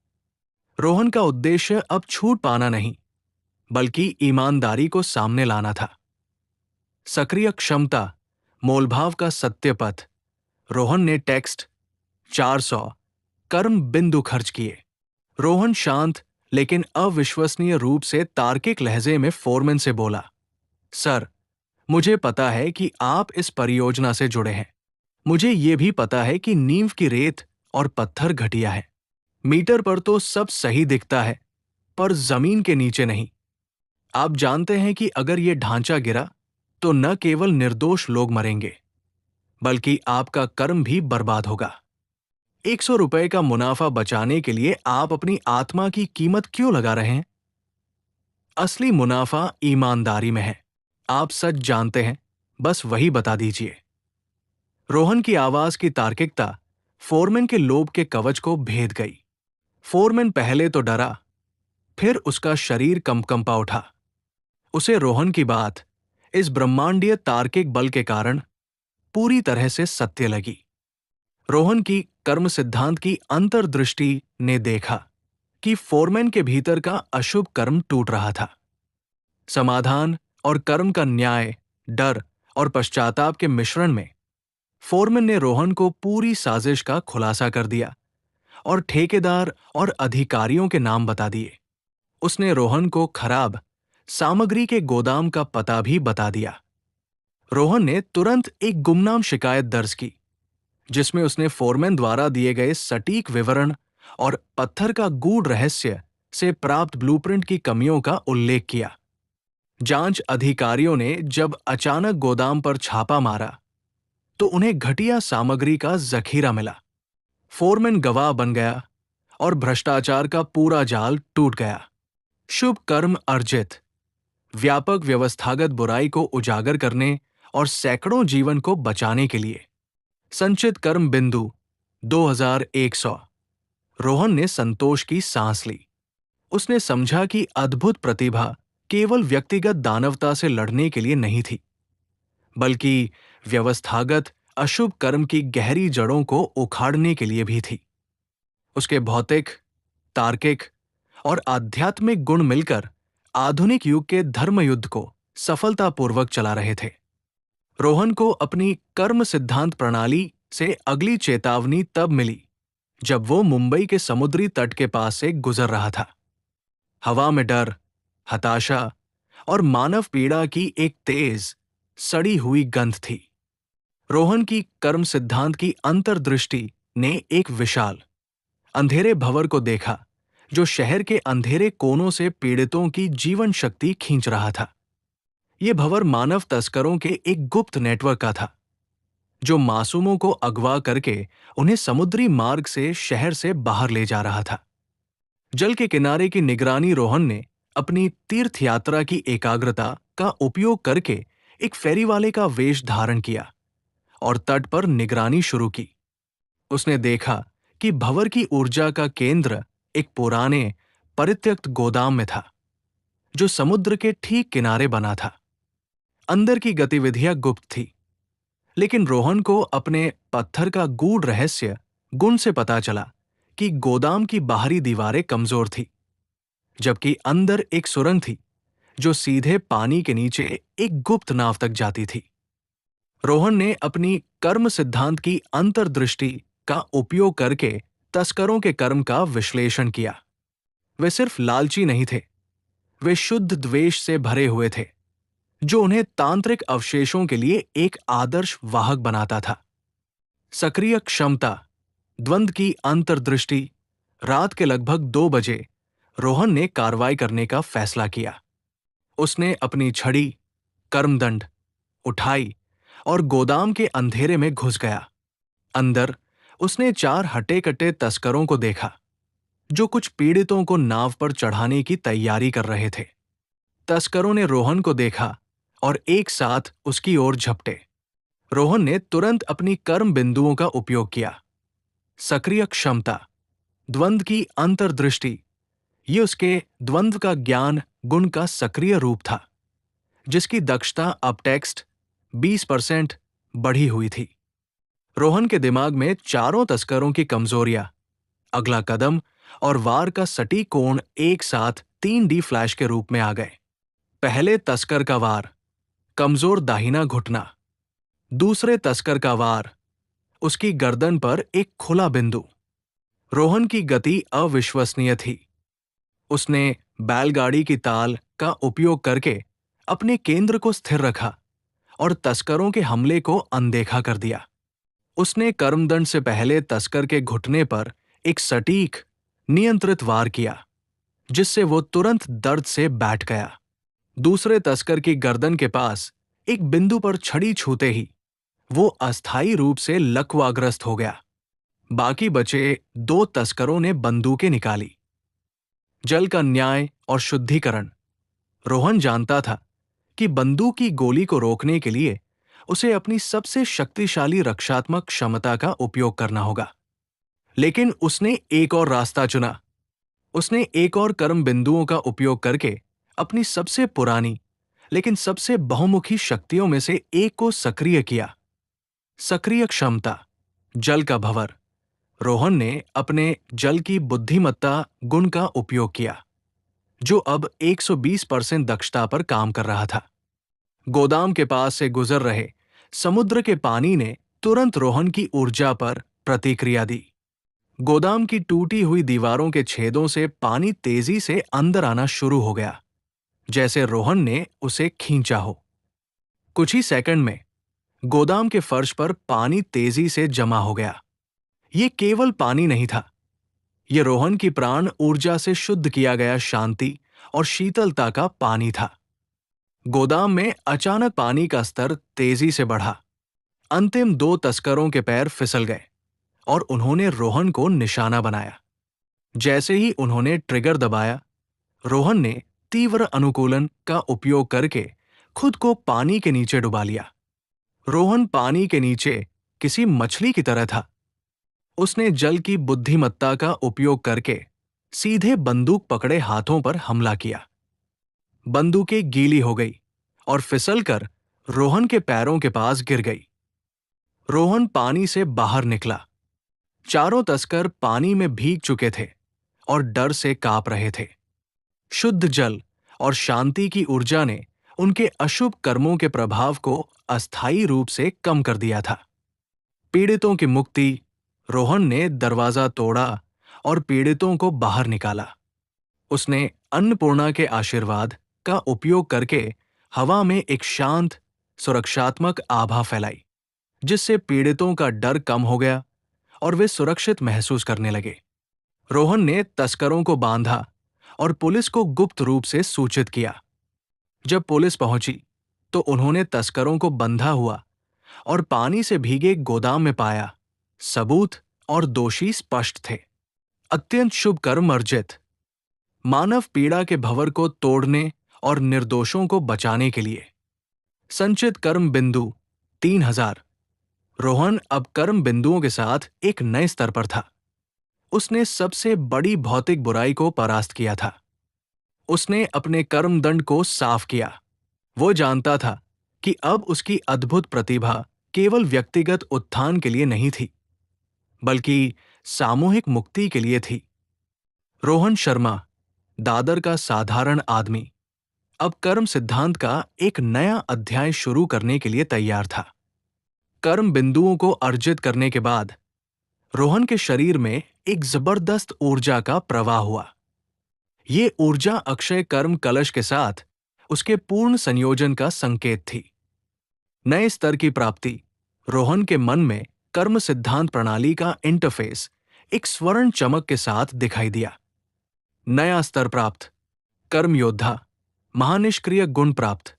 रोहन का उद्देश्य अब छूट पाना नहीं, बल्कि ईमानदारी को सामने लाना था। सक्रिय क्षमता, मोलभाव का सत्य पथ। रोहन ने टेक्स्ट 400 कर्म बिंदु खर्च किए। रोहन शांत लेकिन अविश्वसनीय रूप से तार्किक लहजे में फोरमैन से बोला, सर, मुझे पता है कि आप इस परियोजना से जुड़े हैं। मुझे ये भी पता है कि नींव की रेत और पत्थर घटिया है। मीटर पर तो सब सही दिखता है, पर जमीन के नीचे नहीं। आप जानते हैं कि अगर ये ढांचा गिरा तो न केवल निर्दोष लोग मरेंगे, बल्कि आपका कर्म भी बर्बाद होगा। 100 रुपए का मुनाफा बचाने के लिए आप अपनी आत्मा की कीमत क्यों लगा रहे हैं? असली मुनाफा ईमानदारी में है। आप सच जानते हैं, बस वही बता दीजिए। रोहन की आवाज की तार्किकता फोरमैन के लोभ के कवच को भेद गई। फोरमैन पहले तो डरा, फिर उसका शरीर कंपा उठा। उसे रोहन की बात इस ब्रह्मांडीय तार्किक बल के कारण पूरी तरह से सत्य लगी। रोहन की कर्म सिद्धांत की अंतर्दृष्टि ने देखा कि फोरमैन के भीतर का अशुभ कर्म टूट रहा था। समाधान और कर्म का न्याय, डर और पश्चाताप के मिश्रण में फोरमैन ने रोहन को पूरी साजिश का खुलासा कर दिया और ठेकेदार और अधिकारियों के नाम बता दिए। उसने रोहन को खराब सामग्री के गोदाम का पता भी बता दिया। रोहन ने तुरंत एक गुमनाम शिकायत दर्ज की, जिसमें उसने फोरमैन द्वारा दिए गए सटीक विवरण और पत्थर का गूढ़ रहस्य से प्राप्त ब्लूप्रिंट की कमियों का उल्लेख किया। जांच अधिकारियों ने जब अचानक गोदाम पर छापा मारा तो उन्हें घटिया सामग्री का जखीरा मिला। फोरमैन गवाह बन गया और भ्रष्टाचार का पूरा जाल टूट गया। शुभ कर्म अर्जित। व्यापक व्यवस्थागत बुराई को उजागर करने और सैकड़ों जीवन को बचाने के लिए संचित कर्म बिंदु 2100। रोहन ने संतोष की सांस ली। उसने समझा कि अद्भुत प्रतिभा केवल व्यक्तिगत दानवता से लड़ने के लिए नहीं थी, बल्कि व्यवस्थागत अशुभ कर्म की गहरी जड़ों को उखाड़ने के लिए भी थी। उसके भौतिक, तार्किक और आध्यात्मिक गुण मिलकर आधुनिक युग के धर्मयुद्ध को सफलतापूर्वक चला रहे थे। रोहन को अपनी कर्म सिद्धांत प्रणाली से अगली चेतावनी तब मिली जब वो मुंबई के समुद्री तट के पास से गुजर रहा था। हवा में डर, हताशा और मानव पीड़ा की एक तेज, सड़ी हुई गंध थी। रोहन की कर्म सिद्धांत की अंतर्दृष्टि ने एक विशाल, अंधेरे भंवर को देखा जो शहर के अंधेरे कोनों से पीड़ितों की जीवन शक्ति खींच रहा था। यह भंवर मानव तस्करों के एक गुप्त नेटवर्क का था, जो मासूमों को अगवा करके उन्हें समुद्री मार्ग से शहर से बाहर ले जा रहा था। जल के किनारे की निगरानी रोहन ने अपनी तीर्थ यात्रा की एकाग्रता का उपयोग करके एक फेरी वाले का वेश धारण किया और तट पर निगरानी शुरू की। उसने देखा कि भंवर की ऊर्जा का केंद्र एक पुराने, परित्यक्त गोदाम में था, जो समुद्र के ठीक किनारे बना था। अंदर की गतिविधियां गुप्त थी, लेकिन रोहन को अपने पत्थर का गूढ़ रहस्य गुण से पता चला कि गोदाम की बाहरी दीवारें कमजोर थी, जबकि अंदर एक सुरंग थी जो सीधे पानी के नीचे एक गुप्त नाव तक जाती थी। रोहन ने अपनी कर्म सिद्धांत की अंतर्दृष्टि का उपयोग करके तस्करों के कर्म का विश्लेषण किया। वे सिर्फ लालची नहीं थे, वे शुद्ध द्वेष से भरे हुए थे, जो उन्हें तांत्रिक अवशेषों के लिए एक आदर्श वाहक बनाता था। सक्रिय क्षमता, द्वंद्व की अंतर्दृष्टि। रात के लगभग 2 बजे रोहन ने कार्रवाई करने का फैसला किया। उसने अपनी छड़ी, कर्मदंड उठाई और गोदाम के अंधेरे में घुस गया। अंदर उसने 4 हटे-कटे तस्करों को देखा, जो कुछ पीड़ितों को नाव पर चढ़ाने की तैयारी कर रहे थे। तस्करों ने रोहन को देखा और एक साथ उसकी ओर झपटे। रोहन ने तुरंत अपनी कर्म बिंदुओं का उपयोग किया। सक्रिय क्षमता, द्वंद्व की अंतर्दृष्टि। ये उसके द्वंद्व का ज्ञान गुण का सक्रिय रूप था, जिसकी दक्षता अब टेक्स्ट 20% बढ़ी हुई थी। रोहन के दिमाग में चारों तस्करों की कमजोरियां अगला कदम और वार का सटीक कोण एक साथ 3D फ्लैश के रूप में आ गए। पहले तस्कर का वार, कमजोर दाहिना घुटना। दूसरे तस्कर का वार, उसकी गर्दन पर एक खुला बिंदु। रोहन की गति अविश्वसनीय थी। उसने बैलगाड़ी की ताल का उपयोग करके अपने केंद्र को स्थिर रखा और तस्करों के हमले को अनदेखा कर दिया। उसने कर्मदंड से पहले तस्कर के घुटने पर एक सटीक, नियंत्रित वार किया, जिससे वो तुरंत दर्द से बैठ गया। दूसरे तस्कर की गर्दन के पास एक बिंदु पर छड़ी छूते ही वो अस्थायी रूप से लकवाग्रस्त हो गया। बाकी बचे 2 तस्करों ने बंदूकें निकाली। जल का न्याय और शुद्धिकरण। रोहन जानता था कि बंदूक की गोली को रोकने के लिए उसे अपनी सबसे शक्तिशाली रक्षात्मक क्षमता का उपयोग करना होगा। लेकिन उसने एक और रास्ता चुना। उसने एक और कर्म बिंदुओं का उपयोग करके अपनी सबसे पुरानी लेकिन सबसे बहुमुखी शक्तियों में से एक को सक्रिय किया। सक्रिय क्षमता, जल का भंवर। रोहन ने अपने जल की बुद्धिमत्ता गुण का उपयोग किया, जो अब 120% दक्षता पर काम कर रहा था। गोदाम के पास से गुजर रहे समुद्र के पानी ने तुरंत रोहन की ऊर्जा पर प्रतिक्रिया दी। गोदाम की टूटी हुई दीवारों के छेदों से पानी तेजी से अंदर आना शुरू हो गया, जैसे रोहन ने उसे खींचा हो। कुछ ही सेकंड में गोदाम के फर्श पर पानी तेजी से जमा हो गया। ये केवल पानी नहीं था, ये रोहन की प्राण ऊर्जा से शुद्ध किया गया शांति और शीतलता का पानी था। गोदाम में अचानक पानी का स्तर तेजी से बढ़ा। अंतिम 2 तस्करों के पैर फिसल गए और उन्होंने रोहन को निशाना बनाया। जैसे ही उन्होंने ट्रिगर दबाया, रोहन ने तीव्र अनुकूलन का उपयोग करके खुद को पानी के नीचे डुबा लिया। रोहन पानी के नीचे किसी मछली की तरह था। उसने जल की बुद्धिमत्ता का उपयोग करके सीधे बंदूक पकड़े हाथों पर हमला किया। बंदूकें गीली हो गई और फिसलकर रोहन के पैरों के पास गिर गई। रोहन पानी से बाहर निकला। चारों तस्कर पानी में भीग चुके थे और डर से कांप रहे थे। शुद्ध जल और शांति की ऊर्जा ने उनके अशुभ कर्मों के प्रभाव को अस्थायी रूप से कम कर दिया था। पीड़ितों की मुक्ति। रोहन ने दरवाजा तोड़ा और पीड़ितों को बाहर निकाला। उसने अन्नपूर्णा के आशीर्वाद का उपयोग करके हवा में एक शांत, सुरक्षात्मक आभा फैलाई, जिससे पीड़ितों का डर कम हो गया और वे सुरक्षित महसूस करने लगे। रोहन ने तस्करों को बांधा और पुलिस को गुप्त रूप से सूचित किया। जब पुलिस पहुंची तो उन्होंने तस्करों को बंधा हुआ और पानी से भीगे गोदाम में पाया। सबूत और दोषी स्पष्ट थे। अत्यंत शुभ कर्म अर्जित। मानव पीड़ा के भंवर को तोड़ने और निर्दोषों को बचाने के लिए संचित कर्म बिंदु 3000। रोहन अब कर्म बिंदुओं के साथ एक नए स्तर पर था। उसने सबसे बड़ी भौतिक बुराई को परास्त किया था। उसने अपने कर्मदंड को साफ किया। वो जानता था कि अब उसकी अद्भुत प्रतिभा केवल व्यक्तिगत उत्थान के लिए नहीं थी, बल्कि सामूहिक मुक्ति के लिए थी। रोहन शर्मा, दादर का साधारण आदमी, अब कर्म सिद्धांत का एक नया अध्याय शुरू करने के लिए तैयार था। कर्म बिंदुओं को अर्जित करने के बाद रोहन के शरीर में एक जबरदस्त ऊर्जा का प्रवाह हुआ। ये ऊर्जा अक्षय कर्म कलश के साथ उसके पूर्ण संयोजन का संकेत थी। नए स्तर की प्राप्ति। रोहन के मन में कर्म सिद्धांत प्रणाली का इंटरफेस एक स्वर्ण चमक के साथ दिखाई दिया। नया स्तर प्राप्त। कर्म योद्धा। महानिष्क्रिय गुण प्राप्त।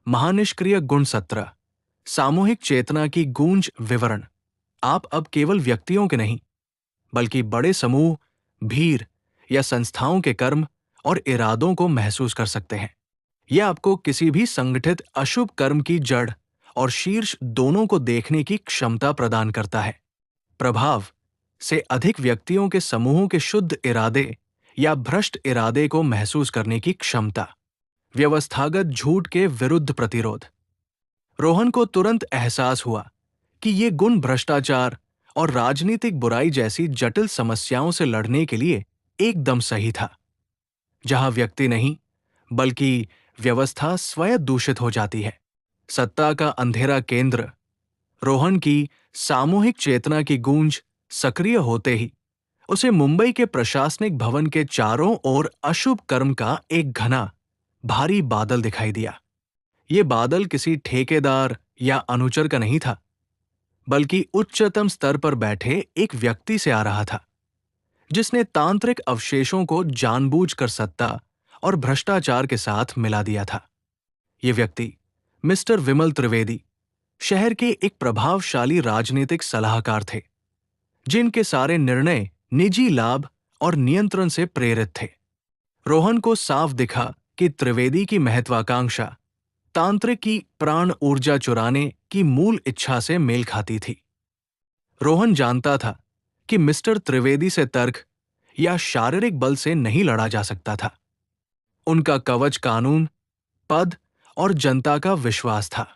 महानिष्क्रिय गुण सत्र। सामूहिक चेतना की गूंज विवरण। आप अब केवल व्यक्तियों के नहीं, बल्कि बड़े समूह, भीड़ या संस्थाओं के कर्म और इरादों को महसूस कर सकते हैं। यह आपको किसी भी संगठित अशुभ कर्म की जड़ और शीर्ष दोनों को देखने की क्षमता प्रदान करता है। प्रभाव से अधिक व्यक्तियों के समूहों के शुद्ध इरादे या भ्रष्ट इरादे को महसूस करने की क्षमता। व्यवस्थागत झूठ के विरुद्ध प्रतिरोध। रोहन को तुरंत एहसास हुआ कि ये गुण भ्रष्टाचार और राजनीतिक बुराई जैसी जटिल समस्याओं से लड़ने के लिए एकदम सही था, जहां व्यक्ति नहीं बल्कि व्यवस्था स्वयं दूषित हो जाती है। सत्ता का अंधेरा केंद्र रोहन की सामूहिक चेतना की गूंज सक्रिय होते ही उसे मुंबई के प्रशासनिक भवन के चारों ओर अशुभ कर्म का एक घना भारी बादल दिखाई दिया। ये बादल किसी ठेकेदार या अनुचर का नहीं था, बल्कि उच्चतम स्तर पर बैठे एक व्यक्ति से आ रहा था, जिसने तांत्रिक अवशेषों को जानबूझकर सत्ता और भ्रष्टाचार के साथ मिला दिया था। ये व्यक्ति मिस्टर विमल त्रिवेदी शहर के एक प्रभावशाली राजनीतिक सलाहकार थे, जिनके सारे निर्णय निजी लाभ और नियंत्रण से प्रेरित थे। रोहन को साफ दिखा कि त्रिवेदी की महत्वाकांक्षा तांत्रिक की प्राण ऊर्जा चुराने की मूल इच्छा से मेल खाती थी। रोहन जानता था कि मिस्टर त्रिवेदी से तर्क या शारीरिक बल से नहीं लड़ा जा सकता था। उनका कवच कानून, पद और जनता का विश्वास था।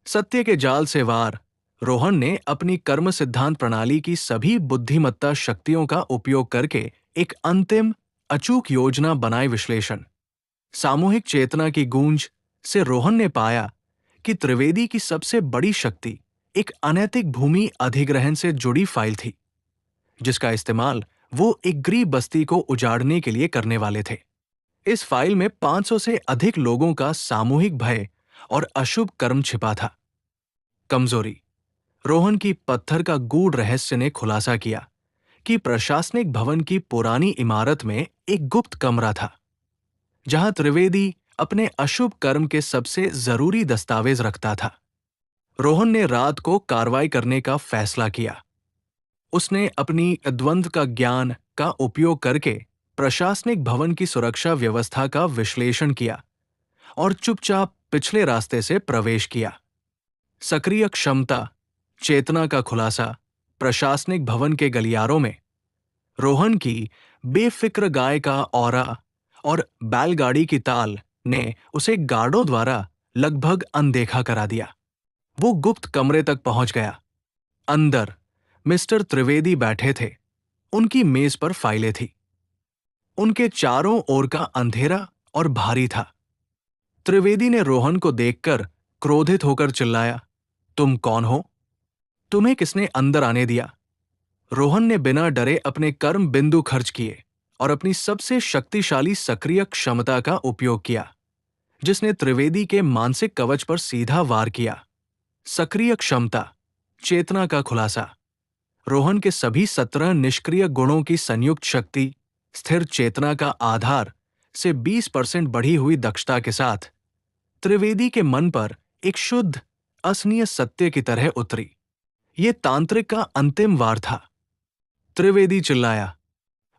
सत्य के जाल से वार रोहन ने अपनी कर्म सिद्धांत प्रणाली की सभी बुद्धिमत्ता शक्तियों का उपयोग करके एक अंतिम अचूक योजना बनाए। विश्लेषण सामूहिक चेतना की गूंज से रोहन ने पाया कि त्रिवेदी की सबसे बड़ी शक्ति एक अनैतिक भूमि अधिग्रहण से जुड़ी फाइल थी, जिसका इस्तेमाल वो एक गरीब बस्ती को उजाड़ने के लिए करने वाले थे। इस फाइल में 500 से अधिक लोगों का सामूहिक भय और अशुभ कर्म छिपा था। कमजोरी रोहन की पत्थर का गूढ़ रहस्य ने खुलासा किया कि प्रशासनिक भवन की पुरानी इमारत में एक गुप्त कमरा था, जहां त्रिवेदी अपने अशुभ कर्म के सबसे जरूरी दस्तावेज रखता था। रोहन ने रात को कार्रवाई करने का फैसला किया। उसने अपनी द्वंद्व का ज्ञान का उपयोग करके प्रशासनिक भवन की सुरक्षा व्यवस्था का विश्लेषण किया और चुपचाप पिछले रास्ते से प्रवेश किया। सक्रिय क्षमता चेतना का खुलासा प्रशासनिक भवन के गलियारों में रोहन की बेफिक्र गाय का ऑरा और बैलगाड़ी की ताल ने उसे गार्डों द्वारा लगभग अनदेखा करा दिया। वो गुप्त कमरे तक पहुंच गया। अंदर मिस्टर त्रिवेदी बैठे थे। उनकी मेज पर फाइलें थी। उनके चारों ओर का अंधेरा और भारी था। त्रिवेदी ने रोहन को देखकर क्रोधित होकर चिल्लाया, तुम कौन हो? तुम्हें किसने अंदर आने दिया? रोहन ने बिना डरे अपने कर्म बिंदु खर्च किए और अपनी सबसे शक्तिशाली सक्रिय क्षमता का उपयोग किया, जिसने त्रिवेदी के मानसिक कवच पर सीधा वार किया। सक्रिय क्षमता चेतना का खुलासा रोहन के सभी 17 निष्क्रिय गुणों की संयुक्त शक्ति स्थिर चेतना का आधार से 20% बढ़ी हुई दक्षता के साथ त्रिवेदी के मन पर एक शुद्ध असनीय सत्य की तरह उतरी। ये तांत्रिक का अंतिम वार था। त्रिवेदी चिल्लाया।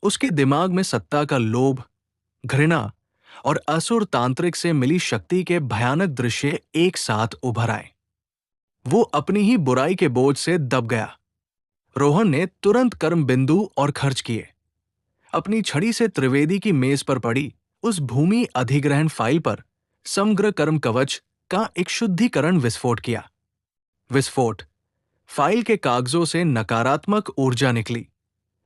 उसके दिमाग में सत्ता का लोभ, घृणा और असुर तांत्रिक से मिली शक्ति के भयानक दृश्य एक साथ उभर आए। वो अपनी ही बुराई के बोझ से दब गया। रोहन ने तुरंत कर्म बिंदु और खर्च किए। अपनी छड़ी से त्रिवेदी की मेज पर पड़ी उस भूमि अधिग्रहण फाइल पर समग्र कर्म कवच का एक शुद्धिकरण विस्फोट किया। विस्फोट फाइल के कागजों से नकारात्मक ऊर्जा निकली,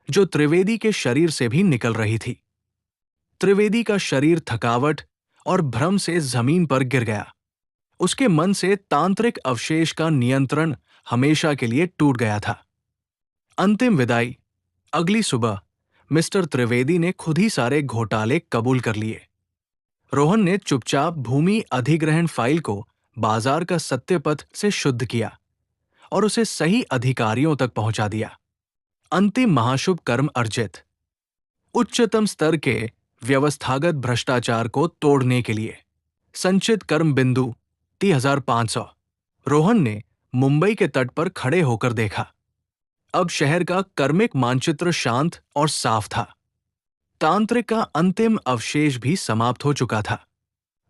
जो त्रिवेदी के शरीर से भी निकल रही थी। त्रिवेदी का शरीर थकावट और भ्रम से जमीन पर गिर गया। उसके मन से तांत्रिक अवशेष का नियंत्रण हमेशा के लिए टूट गया था। अंतिम विदाई अगली सुबह मिस्टर त्रिवेदी ने खुद ही सारे घोटाले कबूल कर लिए। रोहन ने चुपचाप भूमि अधिग्रहण फाइल को बाजार का सत्यपथ से शुद्ध किया और उसे सही अधिकारियों तक पहुंचा दिया। अंतिम महाशुभ कर्म अर्जित। उच्चतम स्तर के व्यवस्थागत भ्रष्टाचार को तोड़ने के लिए संचित कर्म बिंदु 30,500। रोहन ने मुंबई के तट पर खड़े होकर देखा। अब शहर का कर्मिक मानचित्र शांत और साफ था। तांत्रिक का अंतिम अवशेष भी समाप्त हो चुका था।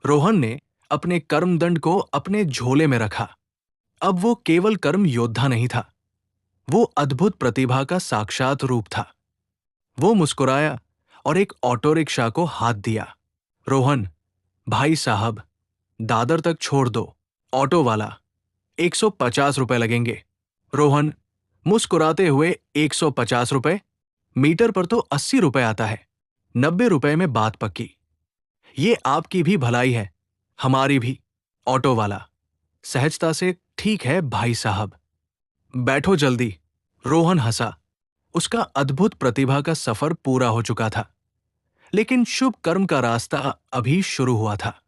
रोहन ने अपने कर्मदंड को अपने झोले में रखा। अब वो केवल कर्म योद्धा नहीं था, वो अद्भुत प्रतिभा का साक्षात रूप था। वो मुस्कुराया और एक ऑटो रिक्शा को हाथ दिया। रोहन, भाई साहब, दादर तक छोड़ दो। ऑटो वाला, 150 रुपए लगेंगे। रोहन, मुस्कुराते हुए 150 रुपए, मीटर पर तो 80 रुपए आता है। 90 रुपए में बात पक्की। ये आपकी भी भलाई है, हमारी भी। ऑटो वाला सहजता से, ठीक है भाई साहब। बैठो जल्दी। रोहन हंसा। उसका अद्भुत प्रतिभा का सफर पूरा हो चुका था, लेकिन शुभ कर्म का रास्ता अभी शुरू हुआ था।